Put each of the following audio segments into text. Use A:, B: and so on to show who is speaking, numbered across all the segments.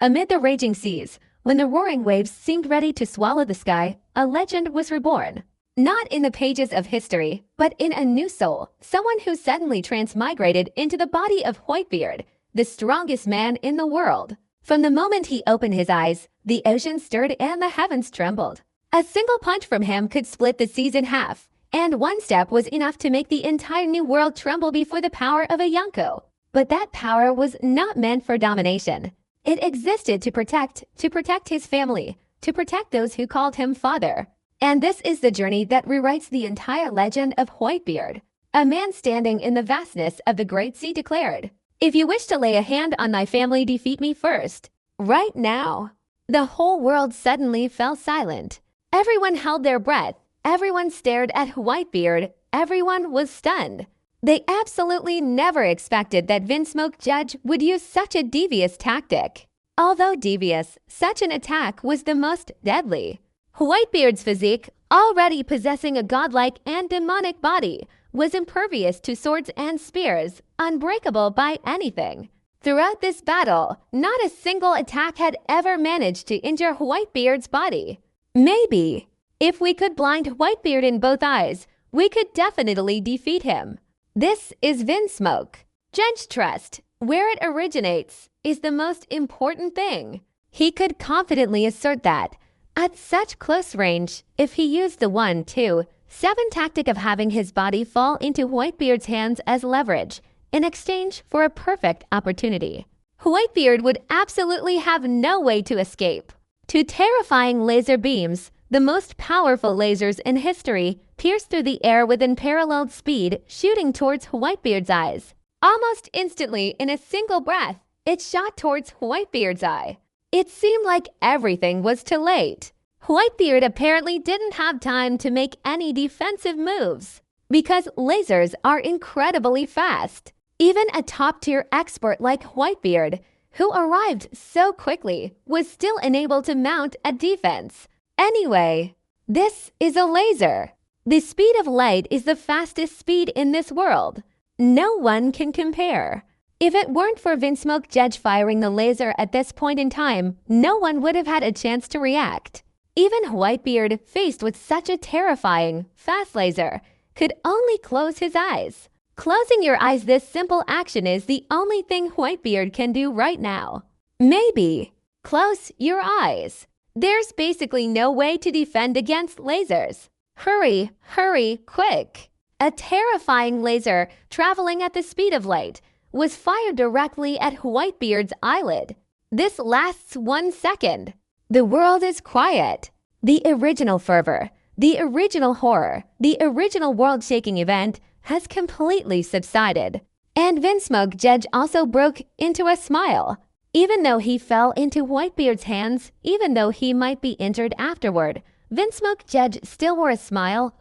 A: Amid the raging seas, when the roaring waves seemed ready to swallow the sky, a legend was reborn. Not in the pages of history, but in a new soul, someone who suddenly transmigrated into the body of Whitebeard, the strongest man in the world. From the moment he opened his eyes, the ocean stirred and the heavens trembled. A single punch from him could split the seas in half, and one step was enough to make the entire new world tremble before the power of a Yonko. But that power was not meant for domination. It existed to protect his family, to protect those who called him father. And this is the journey that rewrites the entire legend of Whitebeard. A man standing in the vastness of the great sea declared, "If you wish to lay a hand on my family, defeat me first. Right now." The whole world suddenly fell silent. Everyone held their breath. Everyone stared at Whitebeard. Everyone was stunned. They absolutely never expected that Vinsmoke Judge would use such a devious tactic. Although devious, such an attack was the most deadly. Whitebeard's physique, already possessing a godlike and demonic body, was impervious to swords and spears, unbreakable by anything. Throughout this battle, not a single attack had ever managed to injure Whitebeard's body. Maybe, if we could blind Whitebeard in both eyes, we could definitely defeat him. This is Vinsmoke. Judge trust, where it originates, is the most important thing. He could confidently assert that, at such close range, if he used the 1-2-7 tactic of having his body fall into Whitebeard's hands as leverage, in exchange for a perfect opportunity, Whitebeard would absolutely have no way to escape. Two terrifying laser beams, the most powerful lasers in history, pierced through the air with unparalleled speed, shooting towards Whitebeard's eyes. Almost instantly, in a single breath, it shot towards Whitebeard's eye. It seemed like everything was too late. Whitebeard apparently didn't have time to make any defensive moves, because lasers are incredibly fast. Even a top-tier expert like Whitebeard, who arrived so quickly, was still unable to mount a defense. Anyway, this is a laser. The speed of light is the fastest speed in this world. No one can compare. If it weren't for Vinsmoke Judge firing the laser at this point in time, no one would have had a chance to react. Even Whitebeard, faced with such a terrifying, fast laser, could only close his eyes. Closing your eyes, this simple action is the only thing Whitebeard can do right now. Maybe. Close your eyes. There's basically no way to defend against lasers. Hurry, hurry, quick. A terrifying laser, traveling at the speed of light, was fired directly at Whitebeard's eyelid. This lasts 1 second. The world is quiet. The original fervor, the original horror, the original world-shaking event has completely subsided. And Vinsmoke Judge also broke into a smile. Even though he fell into Whitebeard's hands, even though he might be injured afterward, Vinsmoke Judge still wore a smile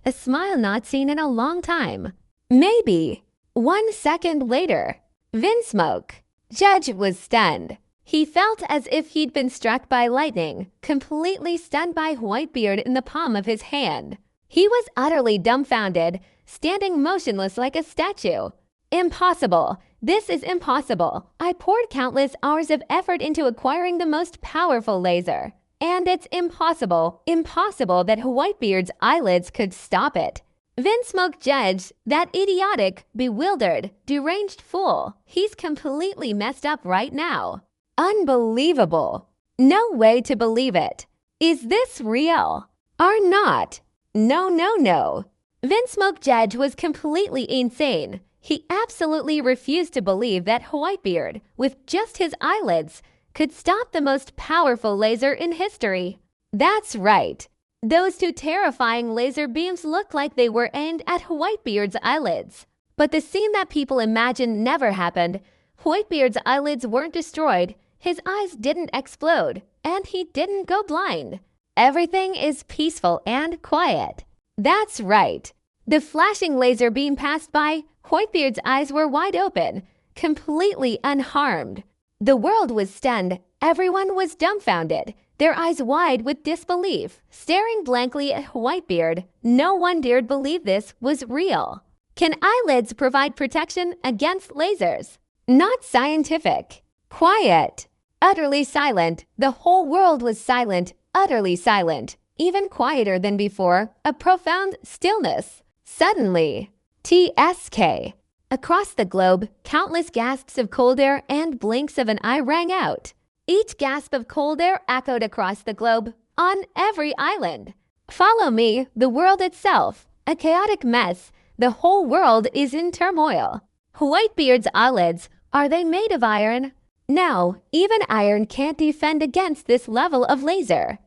A: not seen in a long time. Maybe. 1 second later, Vinsmoke Judge was stunned. He felt as if he'd been struck by lightning, completely stunned by Whitebeard in the palm of his hand. He was utterly dumbfounded, standing motionless like a statue. Impossible. This is impossible. I poured countless hours of effort into acquiring the most powerful laser. And it's impossible that Whitebeard's eyelids could stop it. Vinsmoke Judge, that idiotic, bewildered, deranged fool, he's completely messed up right now. Unbelievable. No way to believe it. Is this real? Or not? No. Vinsmoke Judge was completely insane. He absolutely refused to believe that Whitebeard, with just his eyelids, could stop the most powerful laser in history. That's right. Those two terrifying laser beams looked like they were aimed at Whitebeard's eyelids. But the scene that people imagined never happened. Whitebeard's eyelids weren't destroyed, his eyes didn't explode, and he didn't go blind. Everything is peaceful and quiet. That's right. The flashing laser beam passed by, Whitebeard's eyes were wide open, completely unharmed. The world was stunned. Everyone was dumbfounded, their eyes wide with disbelief, staring blankly at Whitebeard. No one dared believe this was real. Can eyelids provide protection against lasers? Not scientific. Quiet. Utterly silent. The whole world was silent, utterly silent. Even quieter than before, a profound stillness. Suddenly, TSK. Across the globe, countless gasps of cold air and blinks of an eye rang out. Each gasp of cold air echoed across the globe, on every island. Follow me, the world itself, a chaotic mess. The whole world is in turmoil. Whitebeard's eyelids, are they made of iron? No, even iron can't defend against this level of laser.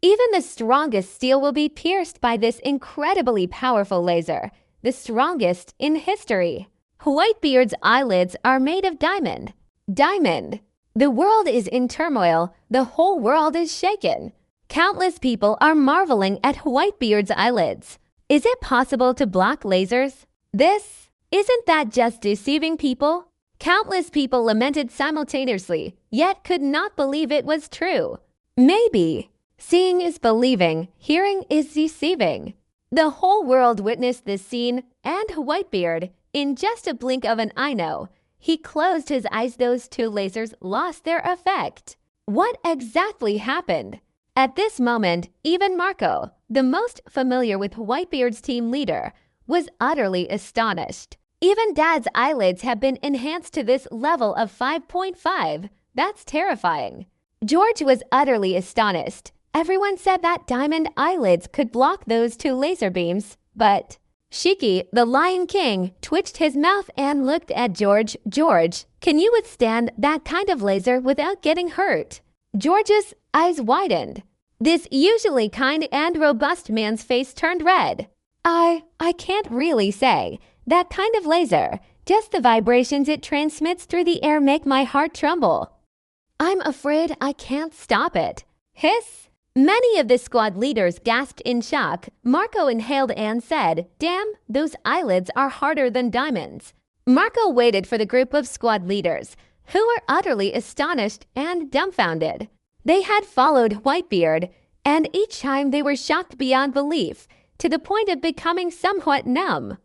A: Even the strongest steel will be pierced by this incredibly powerful laser, the strongest in history. Whitebeard's eyelids are made of diamond. Diamond. The world is in turmoil. The whole world is shaken. Countless people are marveling at Whitebeard's eyelids. Is it possible to block lasers? Isn't that just deceiving people? Countless people lamented simultaneously, yet could not believe it was true. Maybe. Seeing is believing, hearing is deceiving. The whole world witnessed this scene, and Whitebeard, in just a blink of an eye now, he closed his eyes. Those two lasers lost their effect. What exactly happened? At this moment, even Marco, the most familiar with Whitebeard's team leader, was utterly astonished. Even Dad's eyelids have been enhanced to this level of 5.5. That's terrifying. George was utterly astonished. Everyone said that diamond eyelids could block those two laser beams, but Shiki, the Lion King, twitched his mouth and looked at George. George, can you withstand that kind of laser without getting hurt? George's eyes widened. This usually kind and robust man's face turned red. I can't really say. That kind of laser, just the vibrations it transmits through the air make my heart tremble. I'm afraid I can't stop it. Hiss. Many of the squad leaders gasped in shock. Marco inhaled and said, "Damn, those eyelids are harder than diamonds." Marco waited for the group of squad leaders, who were utterly astonished and dumbfounded. They had followed Whitebeard, and each time they were shocked beyond belief, to the point of becoming somewhat numb.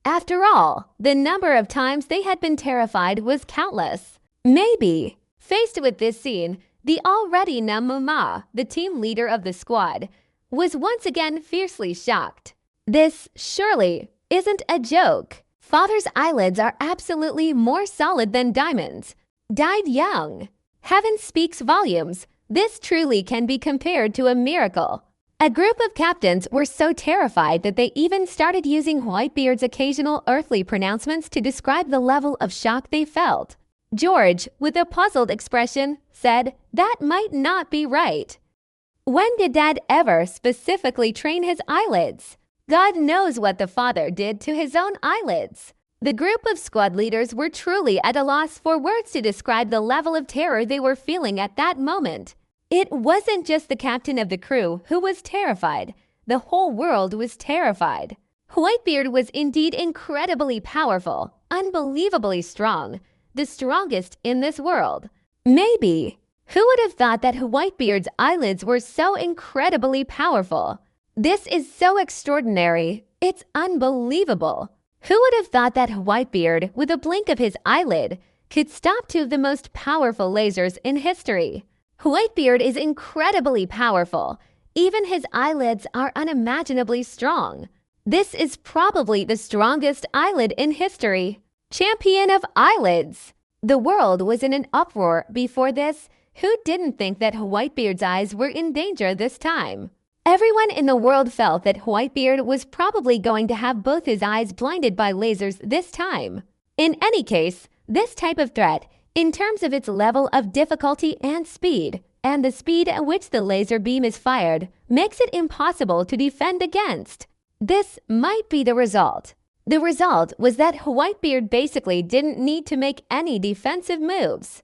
A: After all, the number of times they had been terrified was countless. Maybe, faced with this scene, the already numb Mama, the team leader of the squad, was once again fiercely shocked. This, surely, isn't a joke. Father's eyelids are absolutely more solid than diamonds. Died young. Heaven speaks volumes. This truly can be compared to a miracle. A group of captains were so terrified that they even started using Whitebeard's occasional earthly pronouncements to describe the level of shock they felt. George, with a puzzled expression, said, "That might not be right." When did Dad ever specifically train his eyelids? God knows what the father did to his own eyelids. The group of squad leaders were truly at a loss for words to describe the level of terror they were feeling at that moment. It wasn't just the captain of the crew who was terrified. The whole world was terrified. Whitebeard was indeed incredibly powerful, unbelievably strong, the strongest in this world. Maybe. Who would have thought that Whitebeard's eyelids were so incredibly powerful? This is so extraordinary. It's unbelievable. Who would have thought that Whitebeard, with a blink of his eyelid, could stop two of the most powerful lasers in history? Whitebeard is incredibly powerful. Even his eyelids are unimaginably strong. This is probably the strongest eyelid in history. Champion of eyelids! The world was in an uproar before this. Who didn't think that Whitebeard's eyes were in danger this time? Everyone in the world felt that Whitebeard was probably going to have both his eyes blinded by lasers this time. In any case, this type of threat, in terms of its level of difficulty and the speed at which the laser beam is fired, makes it impossible to defend against. This might be the result. The result was that Whitebeard basically didn't need to make any defensive moves.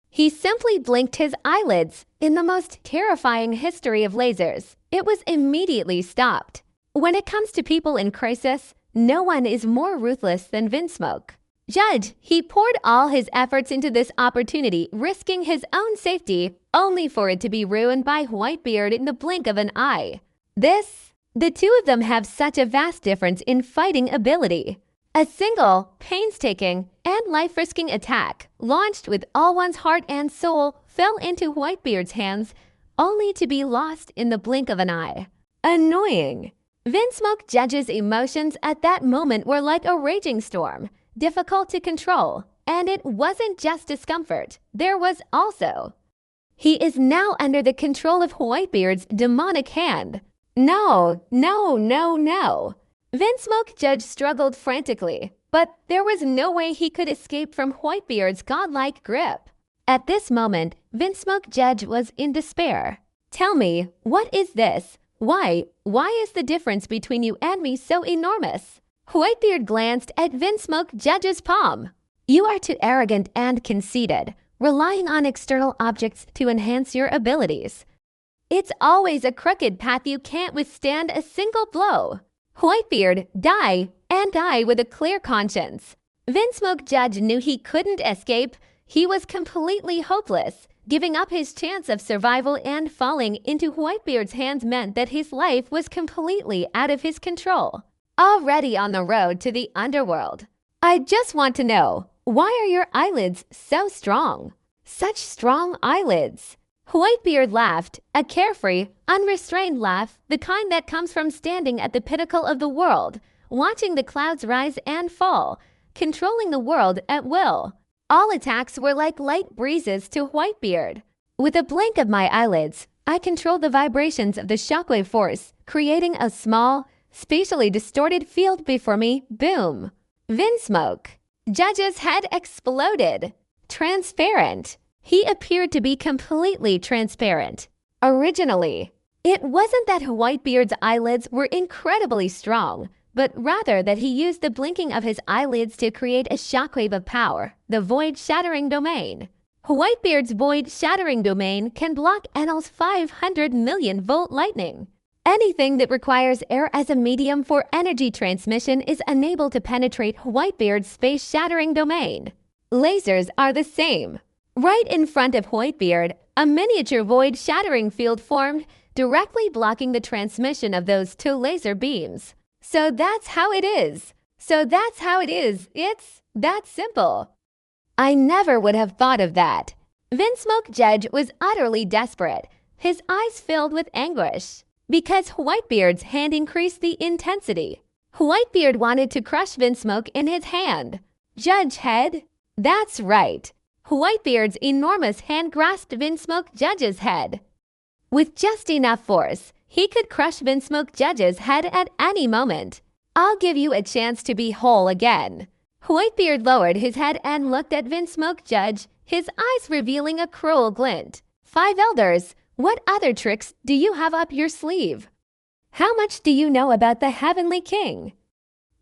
A: He simply blinked his eyelids. In the most terrifying history of lasers, it was immediately stopped. When it comes to people in crisis, no one is more ruthless than Vinsmoke. Judge, he poured all his efforts into this opportunity, risking his own safety, only for it to be ruined by Whitebeard in the blink of an eye. The two of them have such a vast difference in fighting ability. A single, painstaking, and life-risking attack, launched with all one's heart and soul, fell into Whitebeard's hands, only to be lost in the blink of an eye. Annoying. Vinsmoke Judge's emotions at that moment were like a raging storm, difficult to control. And it wasn't just discomfort, there was also. He is now under the control of Whitebeard's demonic hand. No. Vinsmoke Judge struggled frantically, but there was no way he could escape from Whitebeard's godlike grip. At this moment, Vinsmoke Judge was in despair. Tell me, what is this? Why is the difference between you and me so enormous? Whitebeard glanced at Vinsmoke Judge's palm. You are too arrogant and conceited, relying on external objects to enhance your abilities. It's always a crooked path you can't withstand a single blow. Whitebeard, die, and die with a clear conscience. Vinsmoke Judge knew he couldn't escape. He was completely hopeless. Giving up his chance of survival and falling into Whitebeard's hands meant that his life was completely out of his control. Already on the road to the underworld. I just want to know, why are your eyelids so strong? Such strong eyelids. Whitebeard laughed, a carefree, unrestrained laugh, the kind that comes from standing at the pinnacle of the world, watching the clouds rise and fall, controlling the world at will. All attacks were like light breezes to Whitebeard. With a blink of my eyelids, I controlled the vibrations of the shockwave force, creating a small, spatially distorted field before me. Boom. Vinsmoke Judge's head exploded. Transparent. He appeared to be completely transparent. Originally, it wasn't that Whitebeard's eyelids were incredibly strong, but rather that he used the blinking of his eyelids to create a shockwave of power, the void-shattering domain. Whitebeard's void-shattering domain can block Enel's 500 million volt lightning. Anything that requires air as a medium for energy transmission is unable to penetrate Whitebeard's space-shattering domain. Lasers are the same. Right in front of Whitebeard, a miniature void-shattering field formed, directly blocking the transmission of those two laser beams. So that's how it is. It's that simple. I never would have thought of that. Vinsmoke Judge was utterly desperate, his eyes filled with anguish. Because Whitebeard's hand increased the intensity. Whitebeard wanted to crush Vinsmoke in his hand. Judge head? That's right. Whitebeard's enormous hand grasped Vinsmoke Judge's head. With just enough force, he could crush Vinsmoke Judge's head at any moment. I'll give you a chance to be whole again. Whitebeard lowered his head and looked at Vinsmoke Judge, his eyes revealing a cruel glint. 5 elders. What other tricks do you have up your sleeve? How much do you know about the Heavenly King?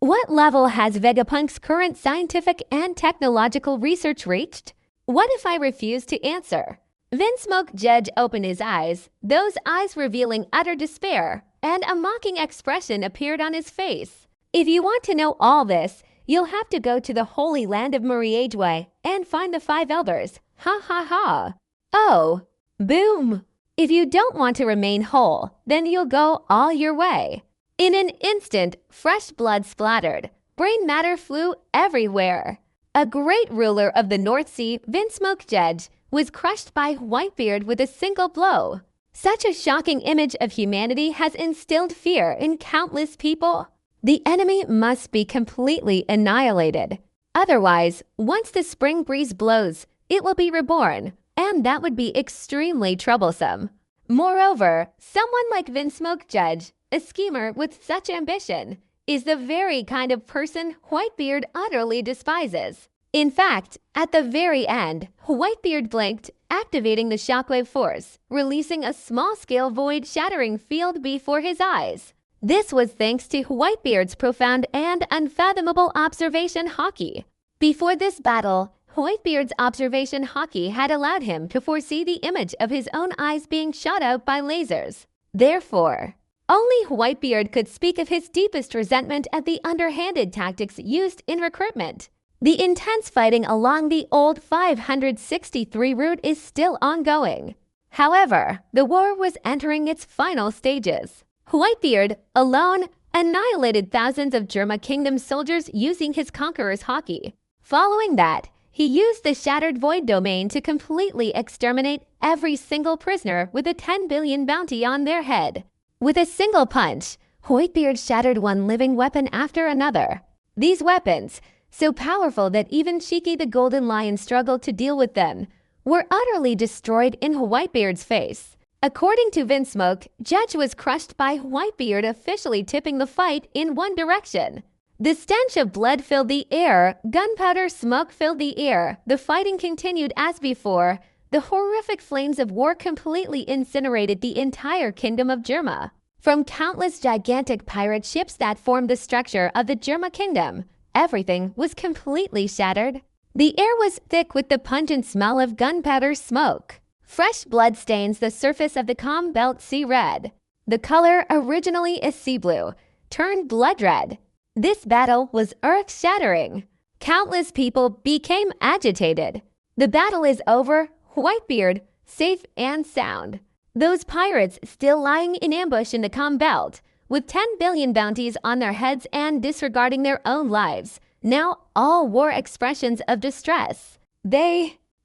A: What level has Vegapunk's current scientific and technological research reached? What if I refuse to answer? Vinsmoke Judge opened his eyes, those eyes revealing utter despair, and a mocking expression appeared on his face. If you want to know all this, you'll have to go to the holy land of Muriageway and find the 5 elders. Ha ha ha. Oh, boom. If you don't want to remain whole, then you'll go all your way. In an instant, fresh blood splattered. Brain matter flew everywhere. A great ruler of the North Sea, Vinsmoke Judge, was crushed by Whitebeard with a single blow. Such a shocking image of humanity has instilled fear in countless people. The enemy must be completely annihilated. Otherwise, once the spring breeze blows, it will be reborn. And that would be extremely troublesome. Moreover, someone like Vinsmoke Judge, a schemer with such ambition, is the very kind of person Whitebeard utterly despises. In fact, at the very end, Whitebeard blinked, activating the shockwave force, releasing a small-scale void-shattering field before his eyes. This was thanks to Whitebeard's profound and unfathomable observation hockey. Before this battle, Whitebeard's observation hockey had allowed him to foresee the image of his own eyes being shot out by lasers. Therefore, only Whitebeard could speak of his deepest resentment at the underhanded tactics used in recruitment. The intense fighting along the old 563 route is still ongoing. However, the war was entering its final stages. Whitebeard, alone, annihilated thousands of Germa Kingdom soldiers using his conqueror's hockey. Following that, he used the Shattered Void domain to completely exterminate every single prisoner with a 10 billion bounty on their head. With a single punch, Whitebeard shattered one living weapon after another. These weapons, so powerful that even Shiki the Golden Lion struggled to deal with them, were utterly destroyed in Whitebeard's face. According to Vinsmoke, Judge was crushed by Whitebeard officially tipping the fight in one direction. The stench of blood filled the air, gunpowder smoke filled the air, the fighting continued as before. The horrific flames of war completely incinerated the entire kingdom of Germa. From countless gigantic pirate ships that formed the structure of the Germa kingdom, everything was completely shattered. The air was thick with the pungent smell of gunpowder smoke. Fresh blood stains the surface of the calm belt sea red. The color, originally a sea blue, turned blood red. This battle was earth-shattering. Countless people became agitated. The battle is over, Whitebeard, safe and sound. Those pirates still lying in ambush in the calm belt, with 10 billion bounties on their heads and disregarding their own lives, now all wore expressions of distress.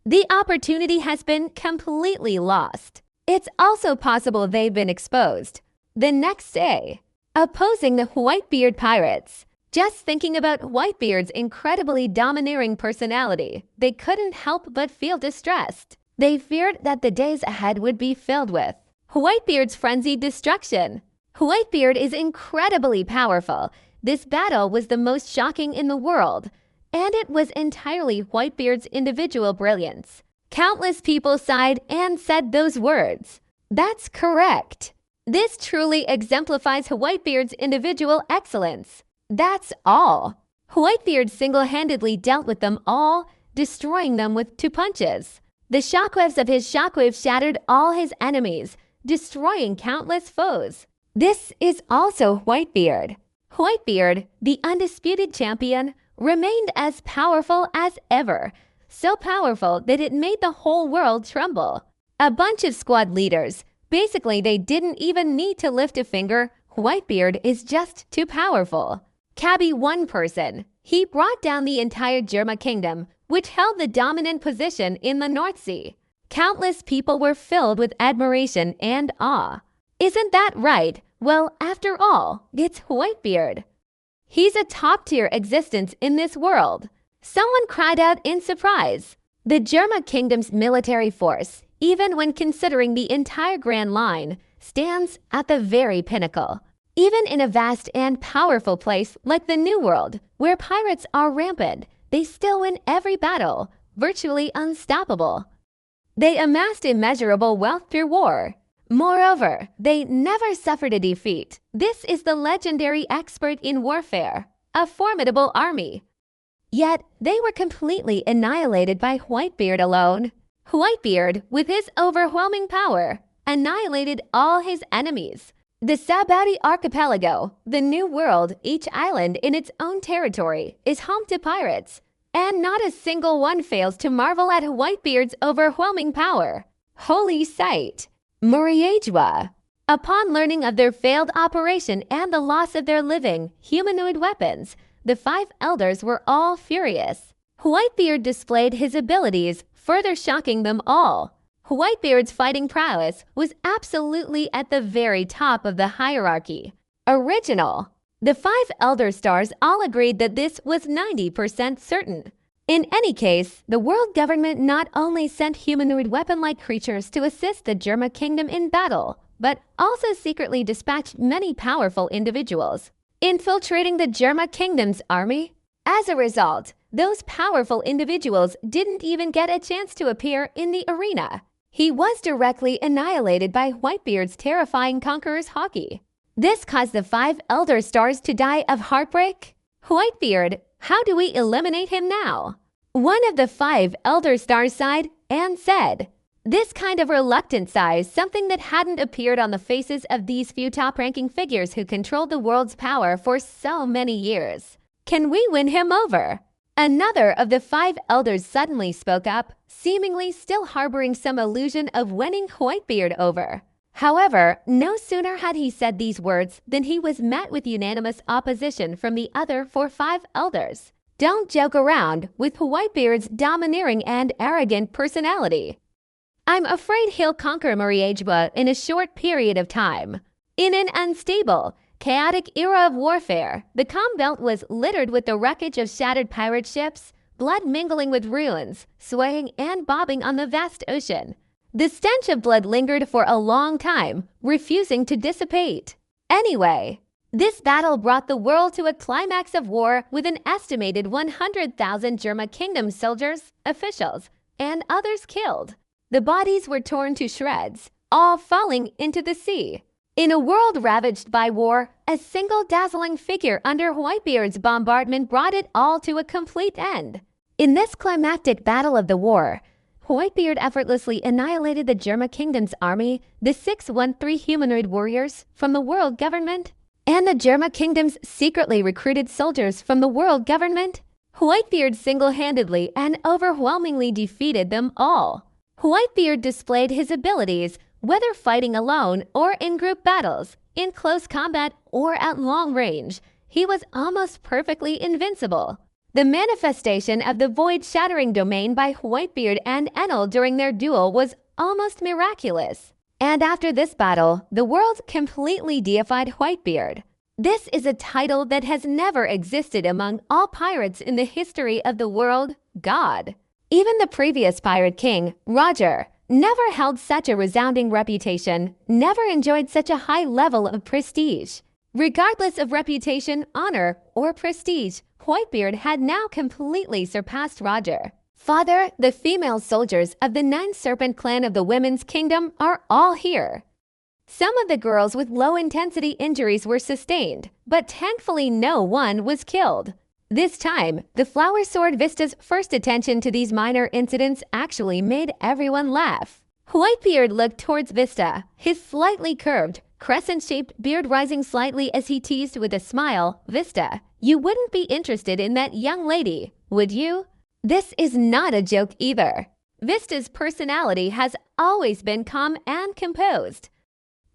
A: The opportunity has been completely lost. It's also possible they've been exposed. The next day, opposing the Whitebeard pirates. Just thinking about Whitebeard's incredibly domineering personality, they couldn't help but feel distressed. They feared that the days ahead would be filled with Whitebeard's frenzied destruction. Whitebeard is incredibly powerful. This battle was the most shocking in the world, and it was entirely Whitebeard's individual brilliance. Countless people sighed and said those words. That's correct. This truly exemplifies Whitebeard's individual excellence. That's all. Whitebeard single-handedly dealt with them all, destroying them with 2 punches. The shockwaves of his shockwave shattered all his enemies, destroying countless foes. This is also Whitebeard. Whitebeard, the undisputed champion, remained as powerful as ever, so powerful that it made the whole world tremble. A bunch of squad leaders. Basically, they didn't even need to lift a finger. Whitebeard is just too powerful. Cabby one person. He brought down the entire Germa kingdom, which held the dominant position in the North Sea. Countless people were filled with admiration and awe. Isn't that right? Well, after all, it's Whitebeard. He's a top-tier existence in this world. Someone cried out in surprise. The Germa kingdom's military force, even when considering the entire Grand Line, stands at the very pinnacle. Even in a vast and powerful place like the New World, where pirates are rampant, they still win every battle, virtually unstoppable. They amassed immeasurable wealth through war. Moreover, they never suffered a defeat. This is the legendary expert in warfare, a formidable army. Yet, they were completely annihilated by Whitebeard alone. Whitebeard, with his overwhelming power, annihilated all his enemies. The Sabaudi Archipelago, the New World, each island in its own territory, is home to pirates, and not a single one fails to marvel at Whitebeard's overwhelming power. Holy sight! Muriajwa. Upon learning of their failed operation and the loss of their living, humanoid weapons, the 5 elders were all furious. Whitebeard displayed his abilities, further shocking them all. Whitebeard's fighting prowess was absolutely at the very top of the hierarchy. Original. The 5 Elder Stars all agreed that this was 90% certain. In any case, the world government not only sent humanoid weapon-like creatures to assist the Germa kingdom in battle, but also secretly dispatched many powerful individuals, infiltrating the Germa kingdom's army. As a result, those powerful individuals didn't even get a chance to appear in the arena. He was directly annihilated by Whitebeard's terrifying conqueror's hockey. This caused the 5 Elder Stars to die of heartbreak. Whitebeard, how do we eliminate him now? One of the 5 Elder Stars sighed and said, this kind of reluctant sigh is something that hadn't appeared on the faces of these few top-ranking figures who controlled the world's power for so many years. Can we win him over? Another of the 5 elders suddenly spoke up, seemingly still harboring some illusion of winning Whitebeard over. However, no sooner had he said these words than he was met with unanimous opposition from the other 5 elders. Don't joke around with Whitebeard's domineering and arrogant personality. I'm afraid he'll conquer Mariajba in a short period of time. In an unstable, chaotic era of warfare, the Calm Belt was littered with the wreckage of shattered pirate ships, blood mingling with ruins, swaying and bobbing on the vast ocean. The stench of blood lingered for a long time, refusing to dissipate. Anyway, this battle brought the world to a climax of war with an estimated 100,000 Germa Kingdom soldiers, officials, and others killed. The bodies were torn to shreds, all falling into the sea. In a world ravaged by war, a single dazzling figure under Whitebeard's bombardment brought it all to a complete end. In this climactic battle of the war, Whitebeard effortlessly annihilated the Germa Kingdom's army, the 613 humanoid warriors from the world government, and the Germa Kingdom's secretly recruited soldiers from the world government. Whitebeard single-handedly and overwhelmingly defeated them all. Whitebeard displayed his abilities, whether fighting alone or in group battles, in close combat or at long range. He was almost perfectly invincible. The manifestation of the void-shattering domain by Whitebeard and Enel during their duel was almost miraculous. And after this battle, the world completely deified Whitebeard. This is a title that has never existed among all pirates in the history of the world, God. Even the previous pirate king, Roger, never held such a resounding reputation, never enjoyed such a high level of prestige. Regardless of reputation, honor, or prestige, Whitebeard had now completely surpassed Roger. Father, the female soldiers of the 9 Serpent clan of the Women's Kingdom are all here. Some of the girls with low-intensity injuries were sustained, but thankfully no one was killed. This time, the Flower Sword Vista's first attention to these minor incidents actually made everyone laugh. Whitebeard looked towards Vista, his slightly curved, crescent-shaped beard rising slightly as he teased with a smile, "Vista, you wouldn't be interested in that young lady, would you?" This is not a joke either. Vista's personality has always been calm and composed.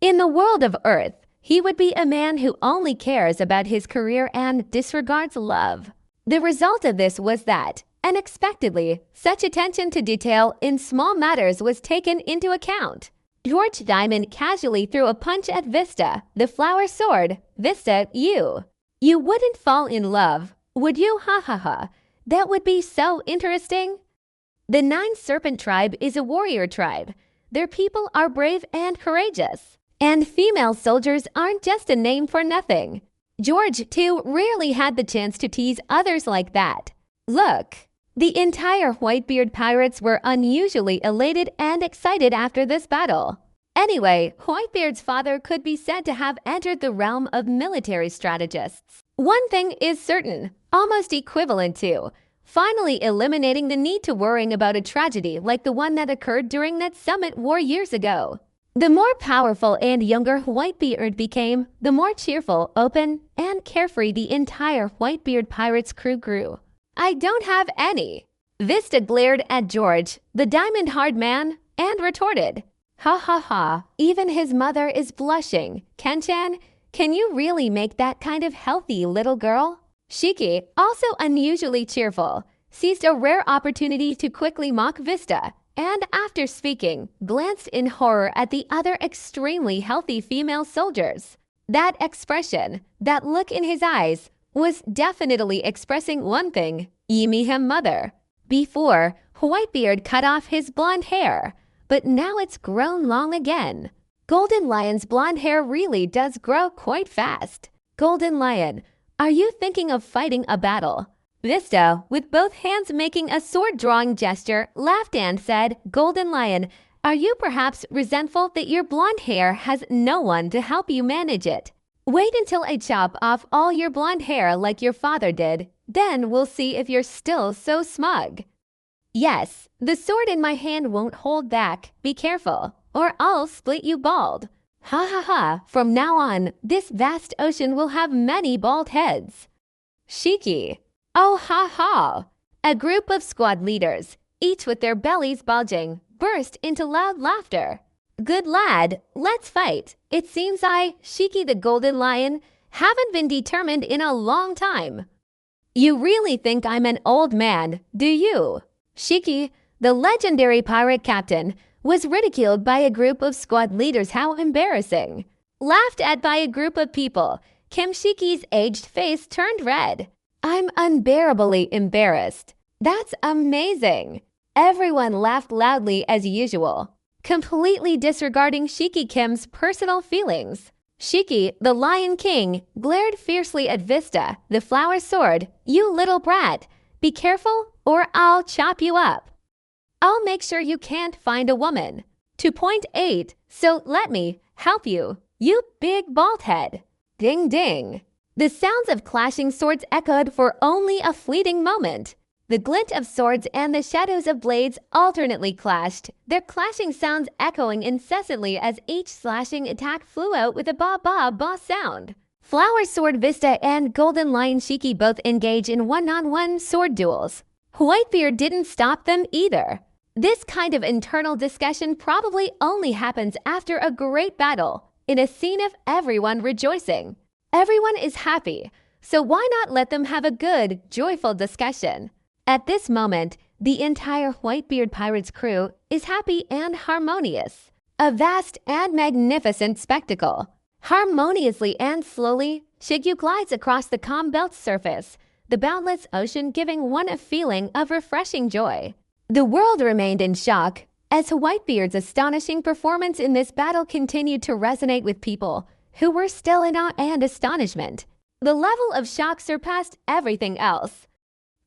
A: In the world of Earth, he would be a man who only cares about his career and disregards love. The result of this was that, unexpectedly, such attention to detail in small matters was taken into account. George Diamond casually threw a punch at Vista, the Flower Sword. "Vista, you wouldn't fall in love, would you? Ha ha ha. That would be so interesting." The 9 Serpent tribe is a warrior tribe. Their people are brave and courageous. And female soldiers aren't just a name for nothing. George, too, rarely had the chance to tease others like that. Look, the entire Whitebeard pirates were unusually elated and excited after this battle. Anyway, Whitebeard's father could be said to have entered the realm of military strategists. One thing is certain, almost equivalent to finally eliminating the need to worrying about a tragedy like the one that occurred during that summit war years ago. The more powerful and younger Whitebeard became, the more cheerful, open, and carefree the entire Whitebeard Pirates crew grew. "I don't have any." Vista glared at George, the diamond-hard man, and retorted, "Ha ha ha, even his mother is blushing. Ken-chan, can you really make that kind of healthy little girl?" Shiki, also unusually cheerful, seized a rare opportunity to quickly mock Vista, and after speaking, glanced in horror at the other extremely healthy female soldiers. That expression, that look in his eyes, was definitely expressing one thing, him mother. Before, Whitebeard cut off his blonde hair, but now it's grown long again. Golden Lion's blonde hair really does grow quite fast. Golden Lion, are you thinking of fighting a battle? Vista, with both hands making a sword-drawing gesture, laughed and said, "Golden Lion, are you perhaps resentful that your blonde hair has no one to help you manage it? Wait until I chop off all your blonde hair like your father did. Then we'll see if you're still so smug." "Yes, the sword in my hand won't hold back. Be careful, or I'll split you bald. Ha ha ha, from now on, this vast ocean will have many bald heads." Shiki. Oh ha ha! A group of squad leaders, each with their bellies bulging, burst into loud laughter. Good lad, let's fight. It seems Shiki the Golden Lion, haven't been determined in a long time. You really think I'm an old man, do you? Shiki, the legendary pirate captain, was ridiculed by a group of squad leaders. How embarrassing. Laughed at by a group of people. Kim Shiki's aged face turned red. I'm unbearably embarrassed. That's amazing. Everyone laughed loudly as usual, completely disregarding Shiki Kim's personal feelings. Shiki, the Lion King, glared fiercely at Vista, the flower sword. You little brat, be careful or I'll chop you up. I'll make sure you can't find a woman. 2.8, so let me help you, you big bald head. Ding ding. The sounds of clashing swords echoed for only a fleeting moment. The glint of swords and the shadows of blades alternately clashed, their clashing sounds echoing incessantly as each slashing attack flew out with a ba-ba-ba sound. Flower Sword Vista and Golden Lion Shiki both engage in one-on-one sword duels. Whitebeard didn't stop them either. This kind of internal discussion probably only happens after a great battle, in a scene of everyone rejoicing. Everyone is happy, so why not let them have a good, joyful discussion? At this moment, the entire Whitebeard Pirates crew is happy and harmonious. A vast and magnificent spectacle. Harmoniously and slowly, Shigyu glides across the calm belt's surface, the boundless ocean giving one a feeling of refreshing joy. The world remained in shock as Whitebeard's astonishing performance in this battle continued to resonate with people who were still in awe and astonishment. The level of shock surpassed everything else.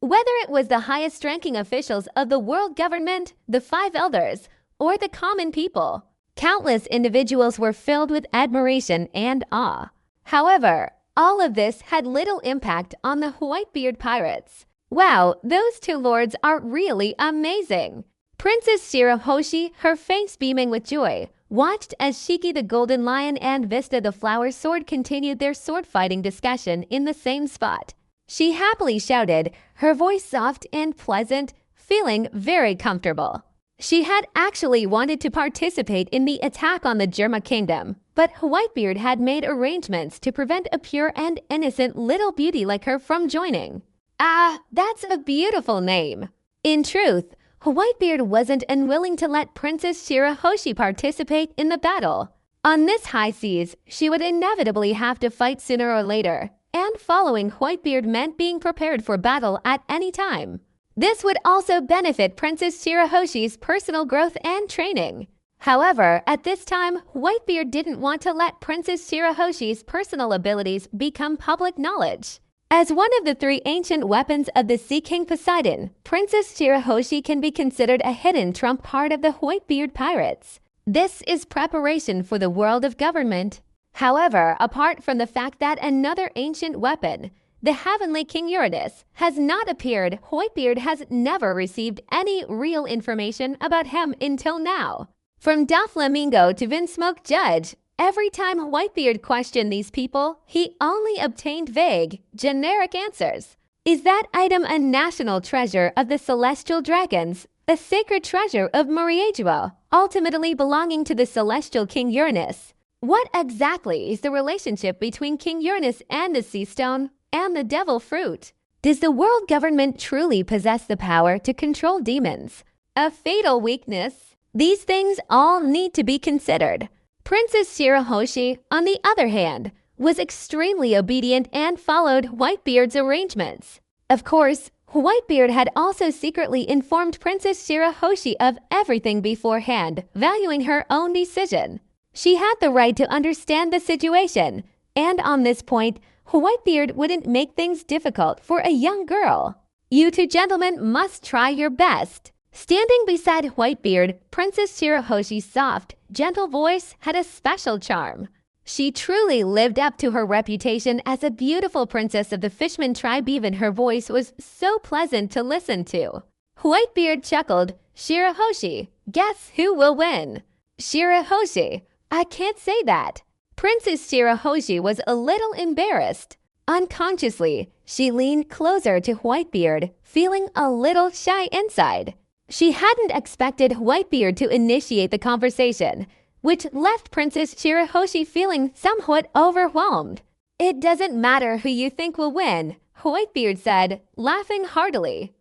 A: Whether it was the highest-ranking officials of the world government, the Five Elders, or the common people, countless individuals were filled with admiration and awe. However, all of this had little impact on the Whitebeard Pirates. Wow, those two lords are really amazing. Princess Shirahoshi, her face beaming with joy, watched as Shiki the Golden Lion and Vista the Flower Sword continued their sword-fighting discussion in the same spot. She happily shouted, her voice soft and pleasant, feeling very comfortable. She had actually wanted to participate in the attack on the Germa Kingdom, but Whitebeard had made arrangements to prevent a pure and innocent little beauty like her from joining. Ah, that's a beautiful name. In truth, Whitebeard wasn't unwilling to let Princess Shirahoshi participate in the battle. On this high seas, she would inevitably have to fight sooner or later, and following Whitebeard meant being prepared for battle at any time. This would also benefit Princess Shirahoshi's personal growth and training. However, at this time, Whitebeard didn't want to let Princess Shirahoshi's personal abilities become public knowledge. As one of the three ancient weapons of the Sea King Poseidon, Princess Shirahoshi can be considered a hidden trump card of the Whitebeard Pirates. This is preparation for the world of government. However, apart from the fact that another ancient weapon, the Heavenly King Uranus, has not appeared, Whitebeard has never received any real information about him until now. From Doflamingo to Vinsmoke Judge, every time Whitebeard questioned these people, he only obtained vague, generic answers. Is that item a national treasure of the Celestial Dragons, a sacred treasure of Moriagua, ultimately belonging to the Celestial King Uranus? What exactly is the relationship between King Uranus and the Sea Stone and the Devil Fruit? Does the world government truly possess the power to control demons? A fatal weakness? These things all need to be considered. Princess Shirahoshi, on the other hand, was extremely obedient and followed Whitebeard's arrangements. Of course, Whitebeard had also secretly informed Princess Shirahoshi of everything beforehand, valuing her own decision. She had the right to understand the situation, and on this point, Whitebeard wouldn't make things difficult for a young girl. You two gentlemen must try your best. Standing beside Whitebeard, Princess Shirahoshi's soft, gentle voice had a special charm. She truly lived up to her reputation as a beautiful princess of the Fishman tribe. Even her voice was so pleasant to listen to. Whitebeard chuckled, Shirahoshi, guess who will win? Shirahoshi, I can't say that. Princess Shirahoshi was a little embarrassed. Unconsciously, she leaned closer to Whitebeard, feeling a little shy inside. She hadn't expected Whitebeard to initiate the conversation. which left Princess Shirahoshi feeling somewhat overwhelmed. "It doesn't matter who you think will win," Whitebeard said, laughing heartily.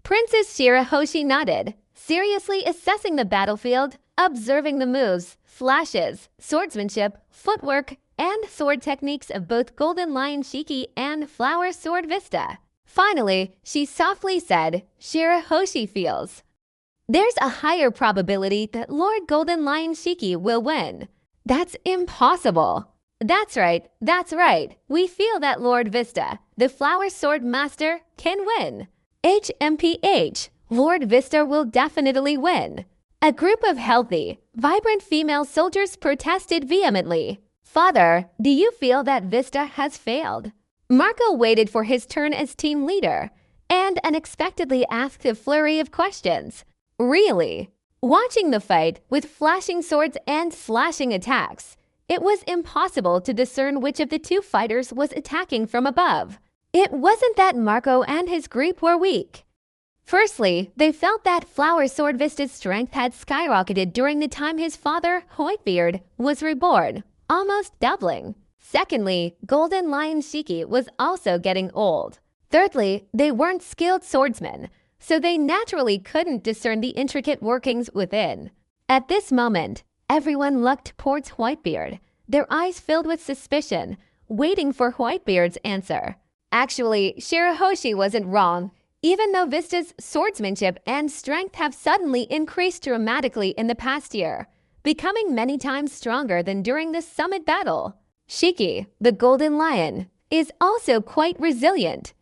A: Princess Shirahoshi nodded, seriously assessing the battlefield, observing the moves, flashes, swordsmanship, footwork, and sword techniques of both Golden Lion Shiki and Flower Sword Vista. Finally, she softly said, "Shirahoshi feels there's a higher probability that Lord Golden Lion Shiki will win." "That's impossible." That's right. We feel that Lord Vista, the Flower Sword Master, can win." HMPH, Lord Vista will definitely win." A group of healthy, vibrant female soldiers protested vehemently. "Father, do you feel that Vista has failed?" Marco waited for his turn as team leader and unexpectedly asked a flurry of questions. Really? Watching the fight with flashing swords and slashing attacks, it was impossible to discern which of the two fighters was attacking from above. It wasn't that Marco and his group were weak. Firstly, they felt that Flower Sword Vista's strength had skyrocketed during the time his father, Whitebeard, was reborn, almost doubling. Secondly, Golden Lion Shiki was also getting old. Thirdly, they weren't skilled swordsmen, so they naturally couldn't discern the intricate workings within. At this moment, everyone looked towards Whitebeard, their eyes filled with suspicion, waiting for Whitebeard's answer. Actually, Shirahoshi wasn't wrong. Even though Vista's swordsmanship and strength have suddenly increased dramatically in the past year, becoming many times stronger than during the summit battle, Shiki, the Golden Lion, is also quite resilient.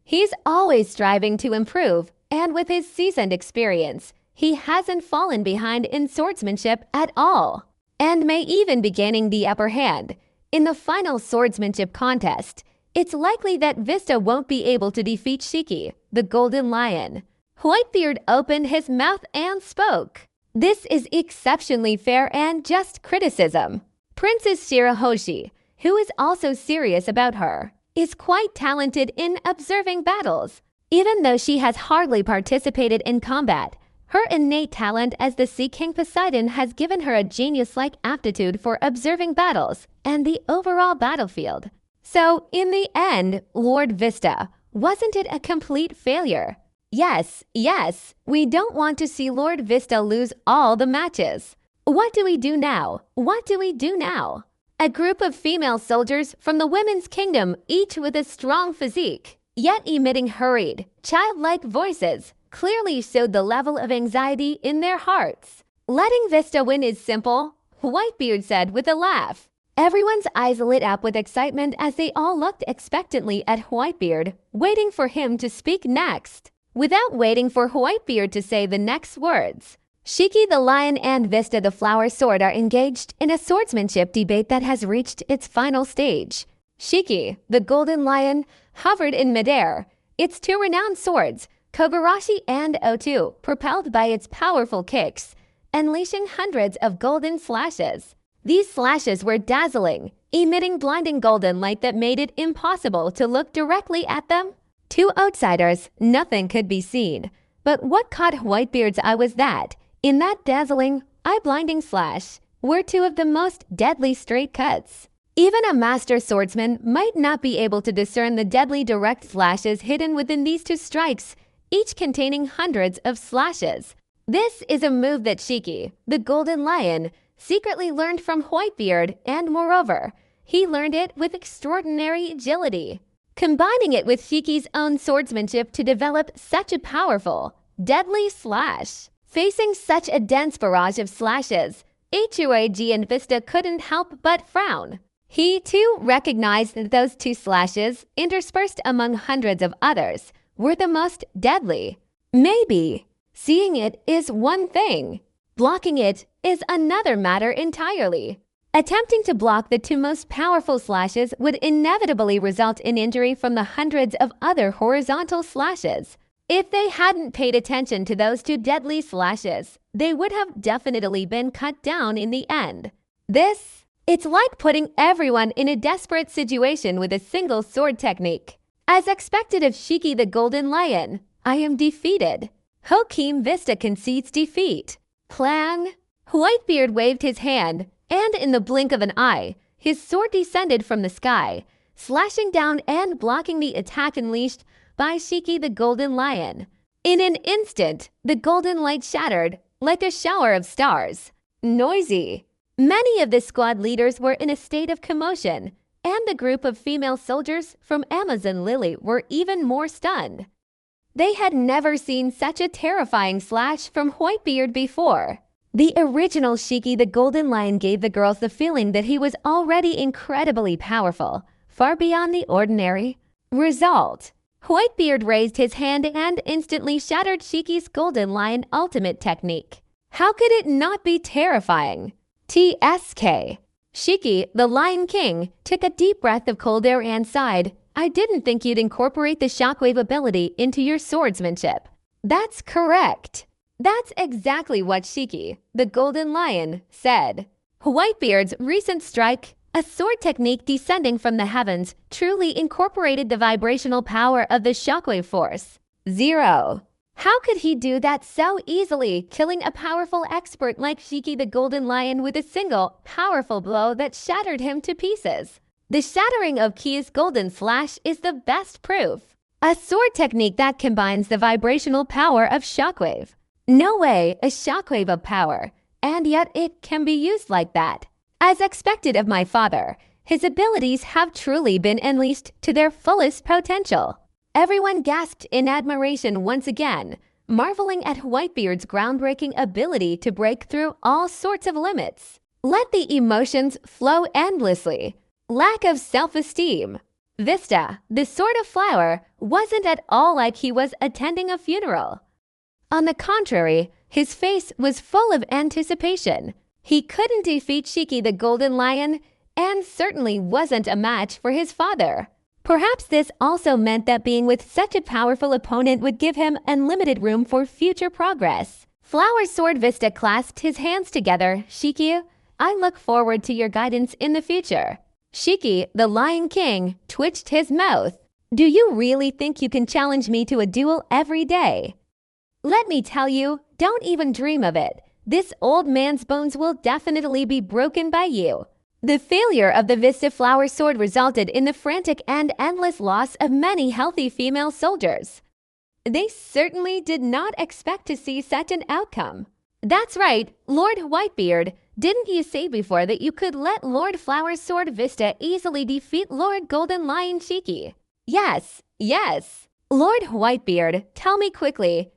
A: He's always striving to improve, and with his seasoned experience, he hasn't fallen behind in swordsmanship at all, and may even be gaining the upper hand. In the final swordsmanship contest, it's likely that Vista won't be able to defeat Shiki, the Golden Lion. Whitebeard opened his mouth and spoke. This is exceptionally fair and just criticism. Princess Shirahoshi, who is also serious about her, is quite talented in observing battles. Even though she has hardly participated in combat, her innate talent as the Sea King Poseidon has given her a genius-like aptitude for observing battles and the overall battlefield. So, in the end, Lord Vista, wasn't it a complete failure? Yes, we don't want to see Lord Vista lose all the matches. What do we do now? A group of female soldiers from the Women's Kingdom, each with a strong physique, yet emitting hurried, childlike voices, clearly showed the level of anxiety in their hearts. "Letting Vista win is simple," Whitebeard said with a laugh. Everyone's eyes lit up with excitement as they all looked expectantly at Whitebeard, waiting for him to speak next. Without waiting for Whitebeard to say the next words, Shiki the Lion and Vista the Flower Sword are engaged in a swordsmanship debate that has reached its final stage. Shiki, the Golden Lion, hovered in midair, its two renowned swords, Kogarashi and O2, propelled by its powerful kicks, unleashing hundreds of golden slashes. These slashes were dazzling, emitting blinding golden light that made it impossible to look directly at them. To outsiders, nothing could be seen. But what caught Whitebeard's eye was that, in that dazzling, eye-blinding slash, were two of the most deadly straight cuts. Even a master swordsman might not be able to discern the deadly direct slashes hidden within these two strikes, each containing hundreds of slashes. This is a move that Shiki, the Golden Lion, secretly learned from Whitebeard, and moreover, he learned it with extraordinary agility, combining it with Shiki's own swordsmanship to develop such a powerful, deadly slash. Facing such a dense barrage of slashes, HUAG and Vista couldn't help but frown. He, too, recognized that those two slashes, interspersed among hundreds of others, were the most deadly. Maybe seeing it is one thing. Blocking it is another matter entirely. Attempting to block the two most powerful slashes would inevitably result in injury from the hundreds of other horizontal slashes. If they hadn't paid attention to those two deadly slashes, they would have definitely been cut down in the end. It's like putting everyone in a desperate situation with a single sword technique. As expected of Shiki the Golden Lion, I am defeated. Hokim Vista concedes defeat. Plan. Whitebeard waved his hand, and in the blink of an eye, his sword descended from the sky, slashing down and blocking the attack unleashed by Shiki the Golden Lion. In an instant, the golden light shattered like a shower of stars. Noisy. Many of the squad leaders were in a state of commotion, and the group of female soldiers from Amazon Lily were even more stunned. They had never seen such a terrifying slash from Whitebeard before. The original Shiki the Golden Lion gave the girls the feeling that he was already incredibly powerful, far beyond the ordinary. Result: Whitebeard raised his hand and instantly shattered Shiki's Golden Lion ultimate technique. How could it not be terrifying? TSK. Shiki, the Lion King, took a deep breath of cold air and sighed. I didn't think you'd incorporate the shockwave ability into your swordsmanship. That's correct. That's exactly what Shiki, the Golden Lion, said. Whitebeard's recent strike, a sword technique descending from the heavens, truly incorporated the vibrational power of the shockwave force. 0. How could he do that so easily, killing a powerful expert like Shiki the Golden Lion with a single, powerful blow that shattered him to pieces? The shattering of Ki's Golden Slash is the best proof. A sword technique that combines the vibrational power of shockwave. No way, a shockwave of power, and yet it can be used like that. As expected of my father, his abilities have truly been unleashed to their fullest potential. Everyone gasped in admiration once again, marveling at Whitebeard's groundbreaking ability to break through all sorts of limits. Let the emotions flow endlessly. Lack of self-esteem. Vista, the Sword of Flower, wasn't at all like he was attending a funeral. On the contrary, his face was full of anticipation. He couldn't defeat Shiki the Golden Lion, and certainly wasn't a match for his father. Perhaps this also meant that being with such a powerful opponent would give him unlimited room for future progress. Flower Sword Vista clasped his hands together. Shiki, I look forward to your guidance in the future. Shiki, the Lion King, twitched his mouth. Do you really think you can challenge me to a duel every day? Let me tell you, don't even dream of it. This old man's bones will definitely be broken by you. The failure of the Vista Flower Sword resulted in the frantic and endless loss of many healthy female soldiers. They certainly did not expect to see such an outcome. That's right, Lord Whitebeard. Didn't you say before that you could let Lord Flower Sword Vista easily defeat Lord Golden Lion Shiki? Yes. Lord Whitebeard, tell me quickly